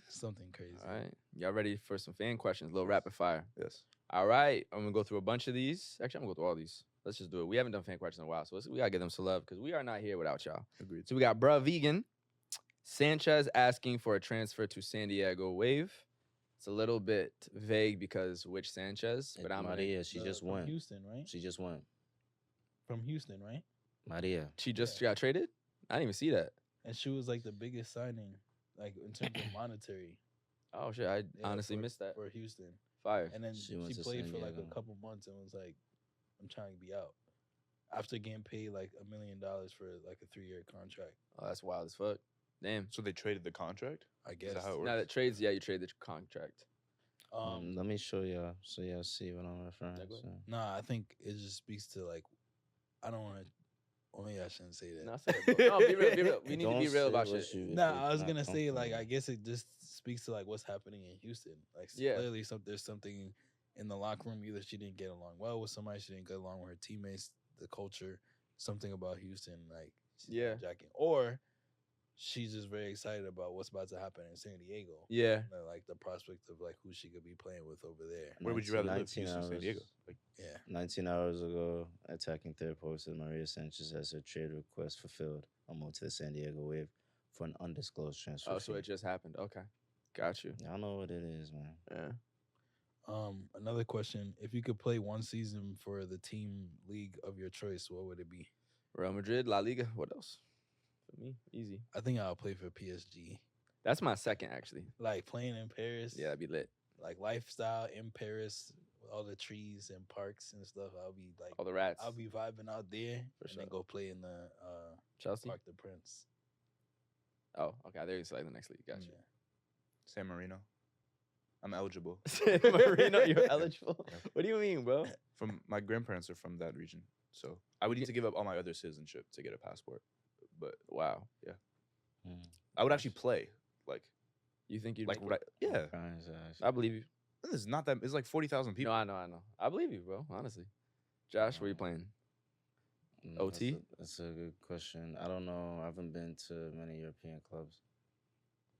C: Something crazy.
A: All right. Y'all ready for some fan questions? A little rapid fire.
B: Yes.
A: All right. I'm going to go through a bunch of these. Actually, I'm going to go through all these. Let's just do it. We haven't done fan questions in a while, so we got to give them some love because we are not here without y'all.
B: Agreed.
A: So we got Bruh Vegan. Sanchez asking for a transfer to San Diego Wave. It's a little bit vague because which Sanchez, but I'm gonna,
D: Maria, she just
C: from
D: went.
C: Houston, right?
D: She just went.
C: From Houston, right?
D: Maria.
A: she just got traded? I didn't even see that.
C: And she was like the biggest signing, like in terms of monetary.
A: Oh shit, I
C: Yeah,
A: honestly
C: for-
A: missed that.
C: for Houston.
A: Fire.
C: And then
D: She
C: she
D: went to
C: played
D: San
C: for like a
D: Diego.
C: couple months and was like, I'm trying to be out. After getting paid like $1 million for like a 3-year contract,
A: Oh, that's wild as fuck. Damn.
B: So they traded the contract.
C: I
B: Is
C: guess.
B: that how it works?
A: Now that trades, yeah, you trade the contract.
D: Let me show y'all so y'all see what I'm referring
A: go ahead.
D: to.
C: Nah, I think it just speaks to like, I don't want to. Oh, maybe I shouldn't say that.
A: No, say it, bro. No, be real, be real. We need to
D: Don't
A: be real
D: say
A: about
D: what
A: shit.
D: you- if
C: Nah,
D: it's
C: I was
D: not
C: gonna say like
D: comfortable.
C: I guess it just speaks to like what's happening in Houston. Like
A: Yeah.
C: clearly, there's something in the locker room. Either she didn't get along well with somebody, she didn't get along with her teammates, the culture, something about Houston. Like she's
A: Yeah.
C: not jacking, or she's just very excited about what's about to happen in San Diego.
A: Yeah.
C: Like the prospect of like who she could be playing with over there.
B: Where would you rather live?
D: 19
B: Houston, San Diego.
D: hours.
B: Like,
C: Yeah.
D: 19 hours ago, attacking third posted Maria Sanchez has her trade request fulfilled. I'll move to the San Diego Wave for an undisclosed transfer.
A: Oh, so
D: fee.
A: it just happened. Okay. Got you.
D: Y'all know what it is, man.
A: Yeah.
C: Another question: if you could play one season for the team league of your choice, what would it be?
A: Real Madrid, La Liga. What else? For me, easy.
C: I think I'll play for PSG.
A: That's my second, actually.
C: Like playing in Paris.
A: Yeah, that'd be lit.
C: Like lifestyle in Paris, with all the trees and parks and stuff. I'll be like,
A: All the rats.
C: I'll be vibing out there
A: For
C: and then
A: sure.
C: go play in the
A: Chelsea.
C: Parc de Prince.
A: Oh, okay. There you select the next league. Gotcha.
C: Yeah.
B: San Marino. I'm eligible.
A: San Marino, you're eligible. What do you mean, bro?
B: From my grandparents are from that region, so I would need to give up all my other citizenship to get a passport. But
A: Wow.
B: I would actually play. Like,
A: You think you'd
B: like
A: make
B: right?
A: it?
B: Yeah.
A: I believe you.
B: This is not that. It's like 40,000 people.
A: No, I know. I believe you, bro. Honestly. Josh, where you playing? OT?
D: That's a good question. I don't know. I haven't been to many European clubs,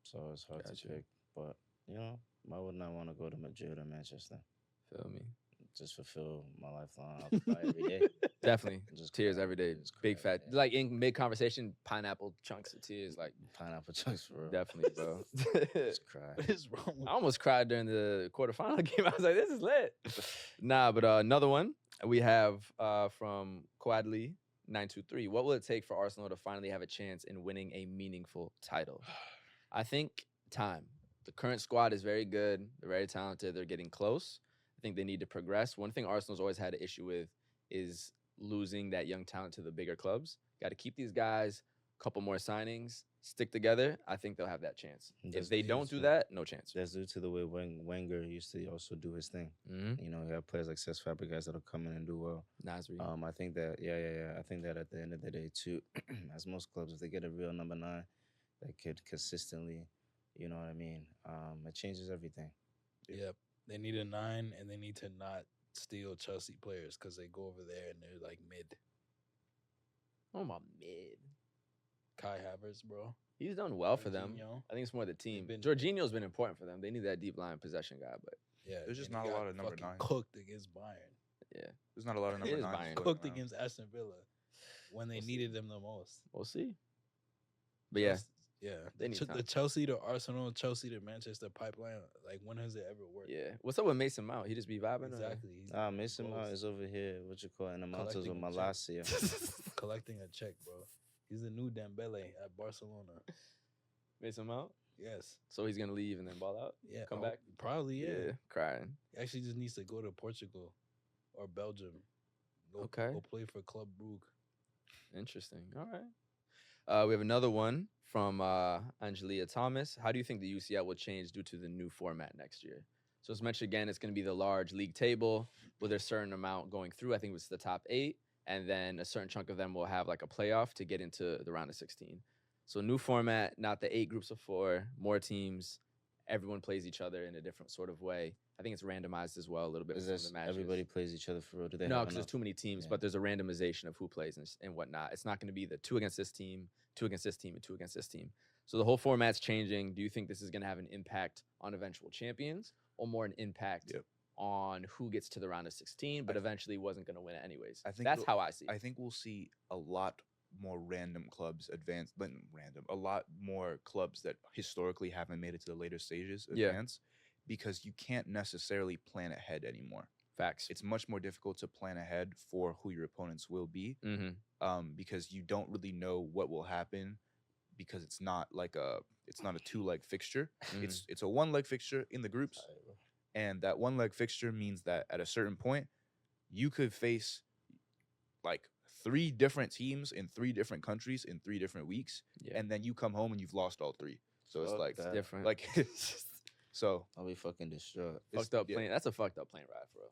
D: so it's hard
A: Gotcha.
D: to pick. But why wouldn't I want to go to Madrid or Manchester?
A: Feel me?
D: Just fulfill my lifelong. I'll cry every day.
A: Definitely.
D: Just
A: Tears
D: cry
A: every day.
D: Just
A: Big
D: cry
A: fat.
D: every day.
A: Like in mid conversation, pineapple chunks of tears. Like
D: Pineapple chunks for real.
A: definitely, bro.
D: Just cry.
C: What is wrong with
A: I almost cried during the quarterfinal game. I was like, this is lit. Nah, but another one we have from Quadley 923. What will it take for Arsenal to finally have a chance in winning a meaningful title? I think time. The current squad is very good. They're very talented. They're getting close. I think they need to progress. One thing Arsenal's always had an issue with is losing that young talent to the bigger clubs. Got to keep these guys, a couple more signings, stick together. I think they'll have that chance. If they don't do that, no chance.
D: That's due to the way Wenger used to also do his thing.
A: Mm-hmm.
D: You have players like Cesc Fabregas that'll come in and do well.
A: Nasri.
D: I think that, I think that at the end of the day, too, as most clubs, if they get a real number 9 that could consistently, you know what I mean, it changes everything.
C: Yep. They need a 9 and they need to not steal Chelsea players because they go over there and they're like mid.
A: Oh, my mid.
C: Kai Havertz, bro.
A: He's done well for them.
C: Jorginho.
A: I think it's more the team.
C: been-
A: Jorginho's been important for them. They need that deep line possession guy, but
C: Yeah.
B: There's just
C: and he
B: not a
C: got
B: lot of number
C: fucking
B: 9s.
C: Cooked against Bayern.
A: yeah,
B: There's not a lot of number
A: is
B: 9s.
A: Bayern.
B: floating
C: Cooked
B: around.
C: against Aston Villa when they
A: We'll see.
C: needed them the most.
A: we'll see. But yeah,
C: Yeah.
A: They need
C: The
A: time.
C: Chelsea to Arsenal, Chelsea to Manchester pipeline, like when has it ever worked?
A: yeah. What's up with Mason Mount? He just be vibing? or-
C: Exactly. He's
D: Mason Mount
C: goals.
D: is over here, in the mountains of
C: Collecting a check.
D: Malasia.
C: Collecting a check, bro. He's the new Dembele at Barcelona.
A: Mason Mount?
C: Yes.
A: So he's going to leave and then ball out?
C: Yeah.
A: Come back?
C: Probably, yeah.
A: Crying.
C: He actually just needs to go to Portugal or Belgium.
A: Okay.
C: Go play for Club Brugge.
A: Interesting. All right. We have another one from Angelia Thomas. How do you think the UCL will change due to the new format next year? So as mentioned again, it's going to be the large league table with a certain amount going through. I think it's the top 8, and then a certain chunk of them will have like a playoff to get into the round of 16. So new format, not the 8 groups of 4, more teams. Everyone plays each other in a different sort of way. I think it's randomized as well a little bit.
D: Is
A: with some
D: this
A: of the matches.
D: everybody plays each other for real? Do they
A: No,
D: have
A: because there's
D: enough?
A: too many teams,
D: Yeah.
A: but there's a randomization of who plays and whatnot. It's not going to be the 2 against this team, 2 against this team, and 2 against this team. So the whole format's changing. Do you think this is going to have an impact on eventual champions or more an impact
B: Yep.
A: on who gets to the round of 16, but eventually wasn't going to win it anyways?
B: I think
A: That's
B: we'll-
A: how I see it.
B: I think we'll see a lot more random clubs advance, but random, a lot more clubs that historically haven't made it to the later stages
A: Yeah.
B: advance, because you can't necessarily plan ahead anymore.
A: Facts.
B: It's much more difficult to plan ahead for who your opponents will be,
A: Mm-hmm.
B: because you don't really know what will happen, because it's not a 2-leg fixture.
A: Mhm.
B: It's a 1-leg fixture in the groups, And that one leg fixture means that at a certain point, you could face like 3 different teams in 3 different countries in 3 different weeks,
A: Yeah.
B: and then you come home and you've lost all 3. So it's
D: Fuck
B: like
D: that.
A: Different.
B: like so
D: I'll be fucking distraught.
A: fucked up
B: yeah.
A: plane. That's a fucked up plane ride for real.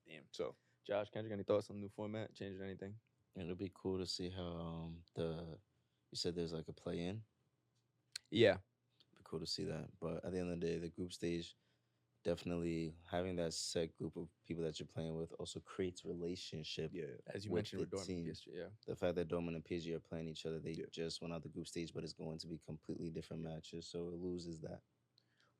A: Damn.
B: So
A: Josh, Kendrick, any thoughts on the new format? Changing anything?
D: It'll be cool to see how you said there's like a play-in.
A: Yeah.
D: Be cool to see that. But at the end of the day, the group stage, definitely having that set group of people that you're playing with also creates relationship.
B: yeah,
A: As you
D: with
A: mentioned with
D: the
A: Dortmund
D: team.
A: yesterday, yeah.
D: The fact that Dortmund and PSG are playing each other, they
B: Yeah.
D: just went out the group stage, but it's going to be completely different matches, so it loses that.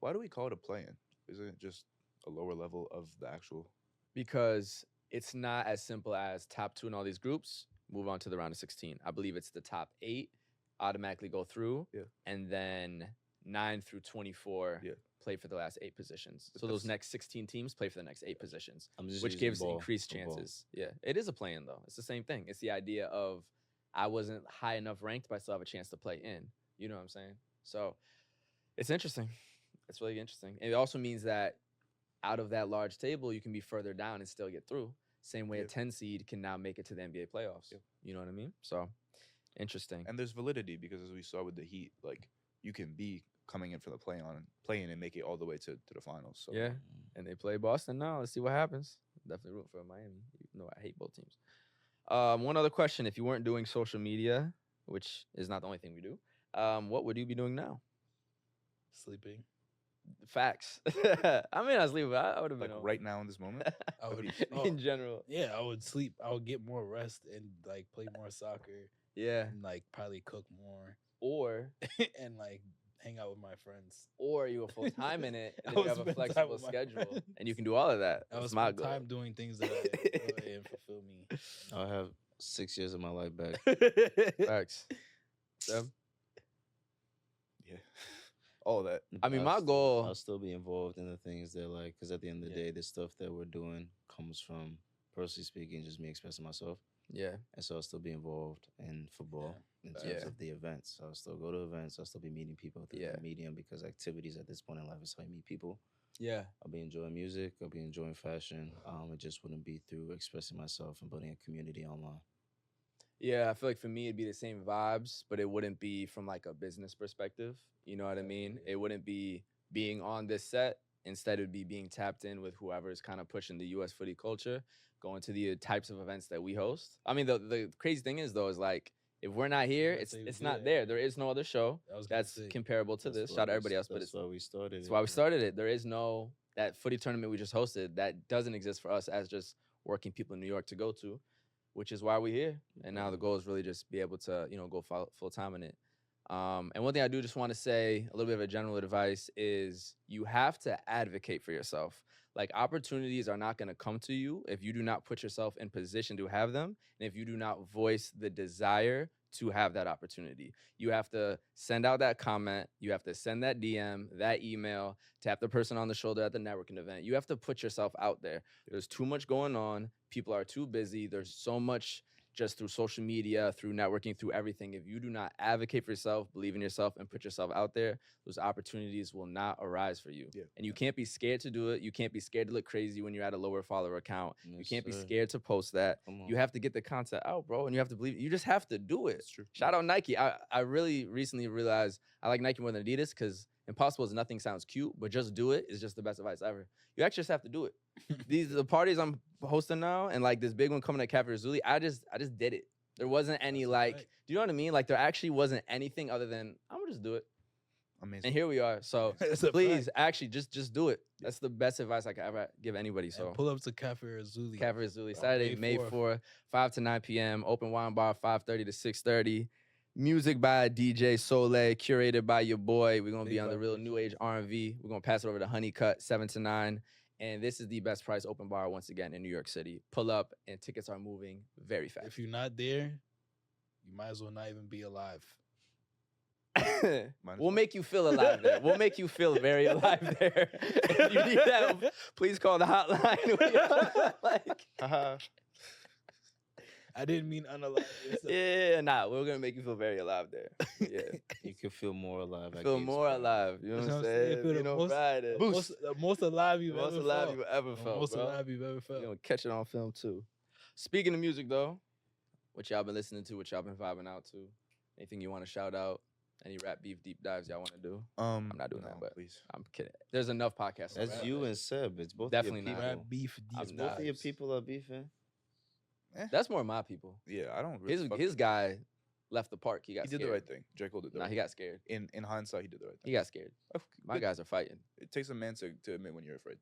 B: why do we call it a play-in? Isn't it just a lower level of the actual?
A: Because it's not as simple as top 2 in all these groups, move on to the round of 16. I believe it's the top 8 automatically go through,
B: Yeah.
A: and then 9 through 24
B: Yeah.
A: play for the last 8 positions.
B: But
A: So those
B: that's-
A: next 16 teams play for the next 8 positions,
D: I'm just
A: which
D: using
A: gives
D: ball
A: increased
D: for ball.
A: chances. Yeah, it is a play-in though. It's the same thing. It's the idea of I wasn't high enough ranked, but I still have a chance to play in. You know what I'm saying? So it's interesting. It's really interesting. And it also means that out of that large table, you can be further down and still get through. Same way a
B: Yeah.
A: 10 seed can now make it to the NBA playoffs.
B: Yeah.
A: You know what I mean? So interesting.
B: And there's validity because as we saw with the Heat, like you can be coming in for the play-in and make it all the way to the finals. So
A: Yeah. And they play Boston now. Let's see what happens. Definitely root for Miami, even though I hate both teams. One other question. If you weren't doing social media, which is not the only thing we do, what would you be doing now?
C: Sleeping.
A: Facts. I mean, I was leaving. I would have
B: like
A: been
B: right now in this moment,
C: I would.
A: in general.
C: Yeah, I would sleep. I would get more rest and like play more soccer
A: Yeah.
C: and like probably cook more
A: Or
C: and like hang out with my friends.
A: you go full time in it, and
C: I
A: then you
C: would
A: have a
C: spend time
A: flexible
C: with my
A: schedule,
C: friends.
A: and you can do all of that.
C: I would
A: That's my
C: spend
A: goal.
C: time doing things that I enjoy and fulfill me.
D: I'll have 6 years of my life back.
A: Facts. Them?
B: yeah, all that.
A: I mean, my
D: I'll
A: goal.
D: still be involved in the things that like, because at the end of the
A: Yeah.
D: day, the stuff that we're doing comes from, personally speaking, just me expressing myself.
A: Yeah.
D: And so I'll still be involved in football in terms
A: Yeah.
D: of the events. So I'll still go to events. I'll still be meeting people through
A: Yeah.
D: the medium because activities at this point in life is how you meet people.
A: Yeah.
D: I'll be enjoying music. I'll be enjoying fashion. It just wouldn't be through expressing myself and building a community online.
A: Yeah, I feel like for me it'd be the same vibes, but it wouldn't be from like a business perspective. You know what I mean? It wouldn't be being on this set. Instead, it'd be being tapped in with whoever is kind of pushing the U.S. footy culture, going to the types of events that we host. I mean, the crazy thing is though, is like if we're not here,
C: That's
A: it's
C: it,
A: not
C: yeah.
A: there. There is no other show
C: I was gonna
A: that's
C: say.
A: comparable to this.
D: That's
A: Shout out
D: why we
A: everybody else, but
D: That's
A: it's
D: why we started.
A: that's why we started it. There is no that footy tournament we just hosted that doesn't exist for us as just working people in New York to go to, which is why we're here. And now the goal is really just be able to, go full time in it. And one thing I do just want to say, a little bit of a general advice is you have to advocate for yourself. Like opportunities are not going to come to you if you do not put yourself in position to have them. And if you do not voice the desire to have that opportunity, you have to send out that comment. You have to send that DM, that email, tap the person on the shoulder at the networking event. You have to put yourself out there. There's too much going on. People are too busy. There's so much just through social media, through networking, through everything. If you do not advocate for yourself, believe in yourself, and put yourself out there, those opportunities will not arise for you.
B: Yeah.
A: And you can't be scared to do it. You can't be scared to look crazy when you're at a lower follower account. You
D: Yes,
A: can't be
D: sir.
A: scared to post that.
D: Come on.
A: You have to get the content out, bro, and you have to believe. You just have to do it.
B: It's true.
A: Shout out Nike. I really recently realized I like Nike more than Adidas because impossible is nothing sounds cute, but just do it is just the best advice ever. You actually just have to do it. The parties I'm hosting now and like this big one coming at Cafe Razuli, I just did it. There wasn't any
C: That's
A: like,
C: right.
A: do you know what I mean? Like there actually wasn't anything other than I'm gonna just do it.
B: Amazing.
A: And here we are. So
C: That's a
A: please,
C: fact.
A: actually just do it. That's the best advice I could ever give anybody. So
C: And pull up to Cafe Razuli.
A: Cafe Razuli,
C: on
A: Saturday,
C: May
A: May
C: 4th.
A: 4th, 5 to 9 p.m. Open wine bar, 5:30 to 6:30. Music by DJ Soleil, curated by your boy. We're gonna be
C: Big
A: on the real new age R&B. We're gonna pass it over to Honeycut, 7 to 9. And this is the best price open bar once again in New York City. Pull up, and tickets are moving very fast.
C: If you're not there, you might as well not even be alive.
A: We'll make you feel alive there. We'll make you feel very alive there. If you need help, please call the hotline. Like,
B: Haha.
C: I didn't mean unalive yourself.
A: Yeah, nah, we're gonna make you feel very alive there. Yeah,
D: You could feel more alive. at
A: feel
D: Gates
A: more
D: Friday.
A: alive. You know
C: That's
A: what I'm
C: what I'm saying.
A: saying?
C: Feel
A: You
C: the
A: know,
C: most-
A: Friday.
C: The most alive you've
A: The most
C: ever
A: alive
C: felt.
A: you've ever
C: The
A: felt,
C: most
A: bro.
C: alive you've ever felt.
A: You know, catch it on film too. Speaking of music, though, what y'all been listening to? What y'all been vibing out to? Anything you want to shout out? Any rap beef deep dives y'all want to do? I'm not doing that, but
B: please.
A: I'm kidding. There's enough podcasts. on
D: That's
A: rap.
D: you and Seb. It's both
A: Definitely
D: of your
A: not.
D: people.
C: Rap beef deep
A: I'm
D: It's both of your
C: dives.
D: people are beefing.
A: That's more my people.
B: Yeah, I don't really. fuck
A: His
B: with-
A: guy left the park. He got
B: He
A: scared.
B: did the right thing. J. Cole did the
A: Nah,
B: right
A: he got scared.
B: thing. In hindsight, he did the right
A: He
B: thing.
A: got scared. My
B: Good.
A: guys are fighting.
B: It takes a man to admit when you're afraid.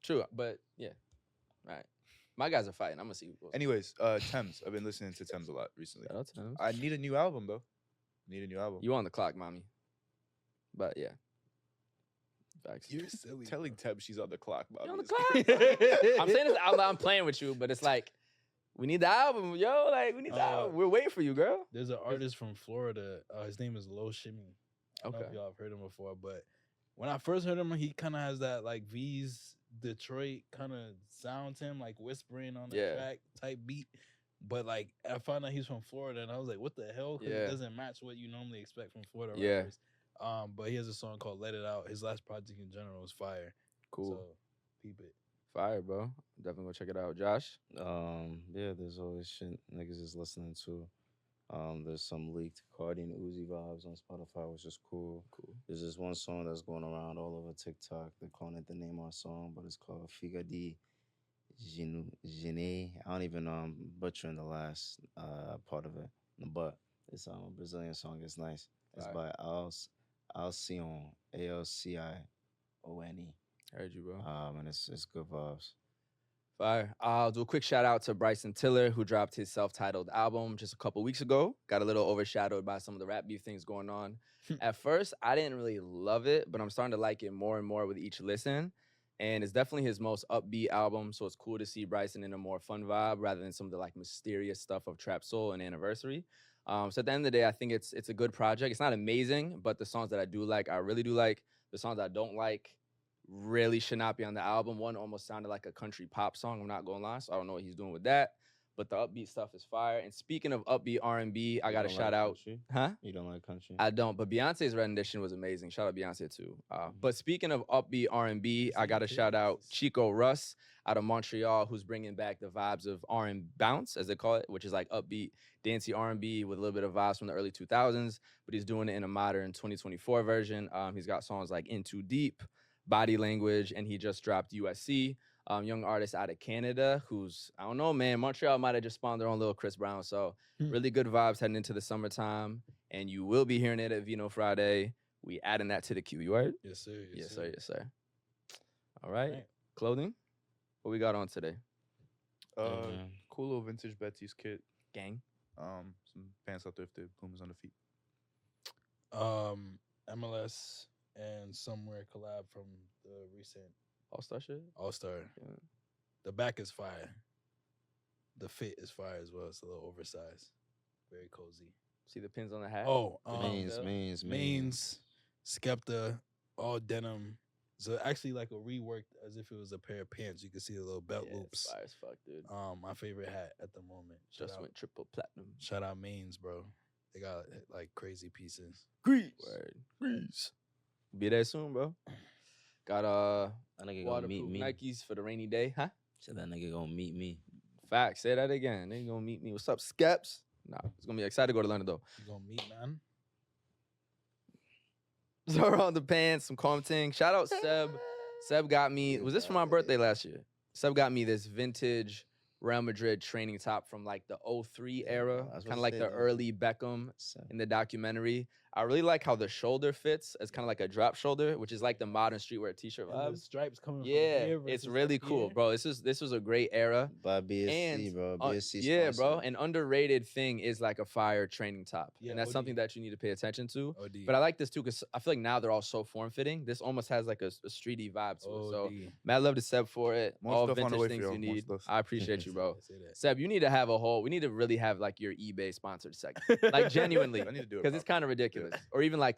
A: True, but yeah, right. My guys are fighting. I'm gonna see who goes.
B: Anyways, Thames. I've been listening to Thames a lot recently.
A: Shout out to them.
B: I need a new album, though. Need a new album.
A: You on the clock, mommy. But yeah. Facts.
C: You're silly.
B: Telling Teb she's on the clock.
A: You on the
B: Bobby,
A: clock?
B: is-
A: I'm saying this. I'm playing with you, but it's like we need the album, yo. Like we need the album. We're waiting for you, girl.
C: There's an artist from Florida. His name is Lil Shimmy. I don't know if
A: Okay.
C: y'all have heard him before, but when I first heard him, he kind of has that like V's Detroit kind of sound to him, like whispering on the
A: Yeah.
C: track type beat. But like I found out he's from Florida, and I was like, "What the hell?" Because
A: Yeah.
C: it doesn't match what you normally expect from Florida
A: Yeah.
C: rappers. But he has a song called "Let It Out." His last project in general was fire.
A: Cool.
C: So peep it.
A: Fire, bro. Definitely go check it out. Josh.
D: Yeah, there's always shit niggas is listening to. There's some leaked Cardi and Uzi vibes on Spotify, which is cool.
A: Cool.
D: There's this one song that's going around all over TikTok. They're calling it the name of our song, but it's called Figa di Gene. I don't even know. I'm butchering the last part of it, but it's a Brazilian song. It's nice. It's
A: Fire.
D: by Alcione, Alcione.
A: Heard you, bro.
D: And it's good vibes.
A: Fire. I'll do a quick shout out to Bryson Tiller, who dropped his self-titled album just a couple weeks ago. Got a little overshadowed by some of the rap beef things going on. At first, I didn't really love it, but I'm starting to like it more and more with each listen. And it's definitely his most upbeat album, so it's cool to see Bryson in a more fun vibe rather than some of the like mysterious stuff of Trap Soul and Anniversary. So at the end of the day, I think it's a good project. It's not amazing, but the songs that I do like, I really do like. The songs I don't like really should not be on the album. One almost sounded like a country pop song, I'm not gonna lie, so I don't know what he's doing with that. But the upbeat stuff is fire. And speaking of upbeat R&B, I
D: You
A: got to
D: don't
A: shout
D: like
A: out.
D: country?
A: Huh?
D: You don't like country?
A: I don't, but Beyonce's rendition was amazing. Shout out Beyonce too. But speaking of upbeat R&B, I got to shout out Chico Russ out of Montreal, who's bringing back the vibes of R&B bounce, as they call it, which is like upbeat, dancey R&B with a little bit of vibes from the early 2000s. But he's doing it in a modern 2024 version. He's got songs like In Too Deep, Body Language, and he just dropped USC. Young artist out of Canada who's, I don't know, man, Montreal might have just spawned their own little Chris Brown. So really good vibes heading into the summertime. And you will be hearing it at Vino Friday. We adding that to the queue. You heard?
C: Yes, sir.
A: Yes, sir. Yes, sir. All right. Clothing. What we got on today?
B: Cool little vintage Betsy's kit.
A: Gang.
B: Some pants out there if the Pumas on the feet.
C: MLS and Somewhere collab from the recent
A: All-Star shit?
C: All-Star.
A: Yeah.
C: The back is fire. The fit is fire as well. It's a little oversized. Very cozy.
A: See the pins on the hat?
C: Oh,
D: Means.
C: Skepta, all denim. So actually like a reworked as if it was a pair of pants. You can see the little belt
A: Yeah,
C: loops.
A: fire as fuck, dude.
C: My favorite hat at the moment.
A: Just went triple platinum.
C: Shout out Mains, bro. They got like crazy pieces.
A: Grease. Word. Grease. Be there soon, bro. Got
D: That nigga gonna meet
A: waterproof
D: me.
A: Nikes for the rainy day, huh?
D: Said that nigga gonna meet me.
A: Facts. Say that again. They gonna meet me. What's up, Skeps? Nah, it's gonna be excited to go to London though.
C: You gonna meet, man?
A: Zara on the pants, some Compton. Shout out Seb. Seb got me. Was this for my birthday last year? Seb got me this vintage Real Madrid training top from like the 03 era,
D: I was about
A: kind
D: to
A: of like
D: say
A: the
D: that.
A: early Beckham in the documentary. I really like how the shoulder fits as kind of like a drop shoulder, which is like the modern streetwear t-shirt
C: And the
A: vibes.
C: stripes coming from
A: Yeah,
C: here
A: it's
C: versus
A: really
C: up
A: cool,
C: here.
A: bro. This was a great era.
D: By BSC,
A: And,
D: bro.
A: Uh,
D: BSC
A: yeah, bro.
D: sponsor.
A: An underrated thing is like a fire training top,
C: Yeah,
A: and that's
C: OD.
A: something that you need to pay attention to.
C: OD.
A: But I like this too because I feel like now they're all so form fitting. This almost has like a streety vibe to it. So,
C: OD.
A: man, I love to Seb for it.
B: More
A: All
B: stuff on the
A: vintage
B: way for
A: things
B: y'all,
A: you
B: more
A: need.
B: stuff.
A: I appreciate you, bro.
C: Say that.
A: Seb, you need to have we need to really have like your eBay sponsored segment, like genuinely,
B: I need to do it
A: because it's
B: properly.
A: kind of ridiculous. Or even like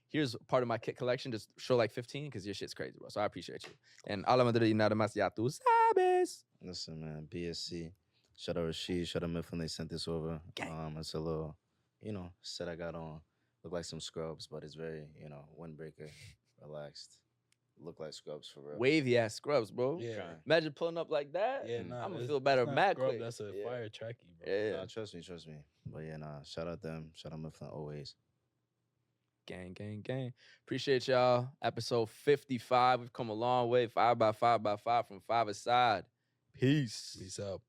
A: here's part of my kit collection. Just show like 15 because your shit's crazy, bro. So I appreciate you. And a la Madrid y nada más ya tú sabes.
D: Listen, man, BSC. Shout out Rashid. Shout out Mifflin. They sent this over.
A: Gang.
D: It's a little, set I got on. Look like some scrubs, but it's very, windbreaker, relaxed. Look like scrubs for real.
A: Wavy ass scrubs, bro.
C: Yeah.
D: Trying.
A: Imagine pulling up like that.
C: Yeah,
B: Mm.
C: nah,
A: I'm gonna
C: that's-
A: feel better
C: that's not
A: mad
C: scrub,
A: quick.
C: That's a
A: Yeah.
C: fire tracky, bro.
A: Yeah.
D: Nah, trust me. But yeah, nah. Shout out them. Shout out Mifflin always.
A: Gang, gang, gang. Appreciate y'all. Episode 55. We've come a long way. 5x5x5 from 5ASIDE. Peace.
C: Peace out.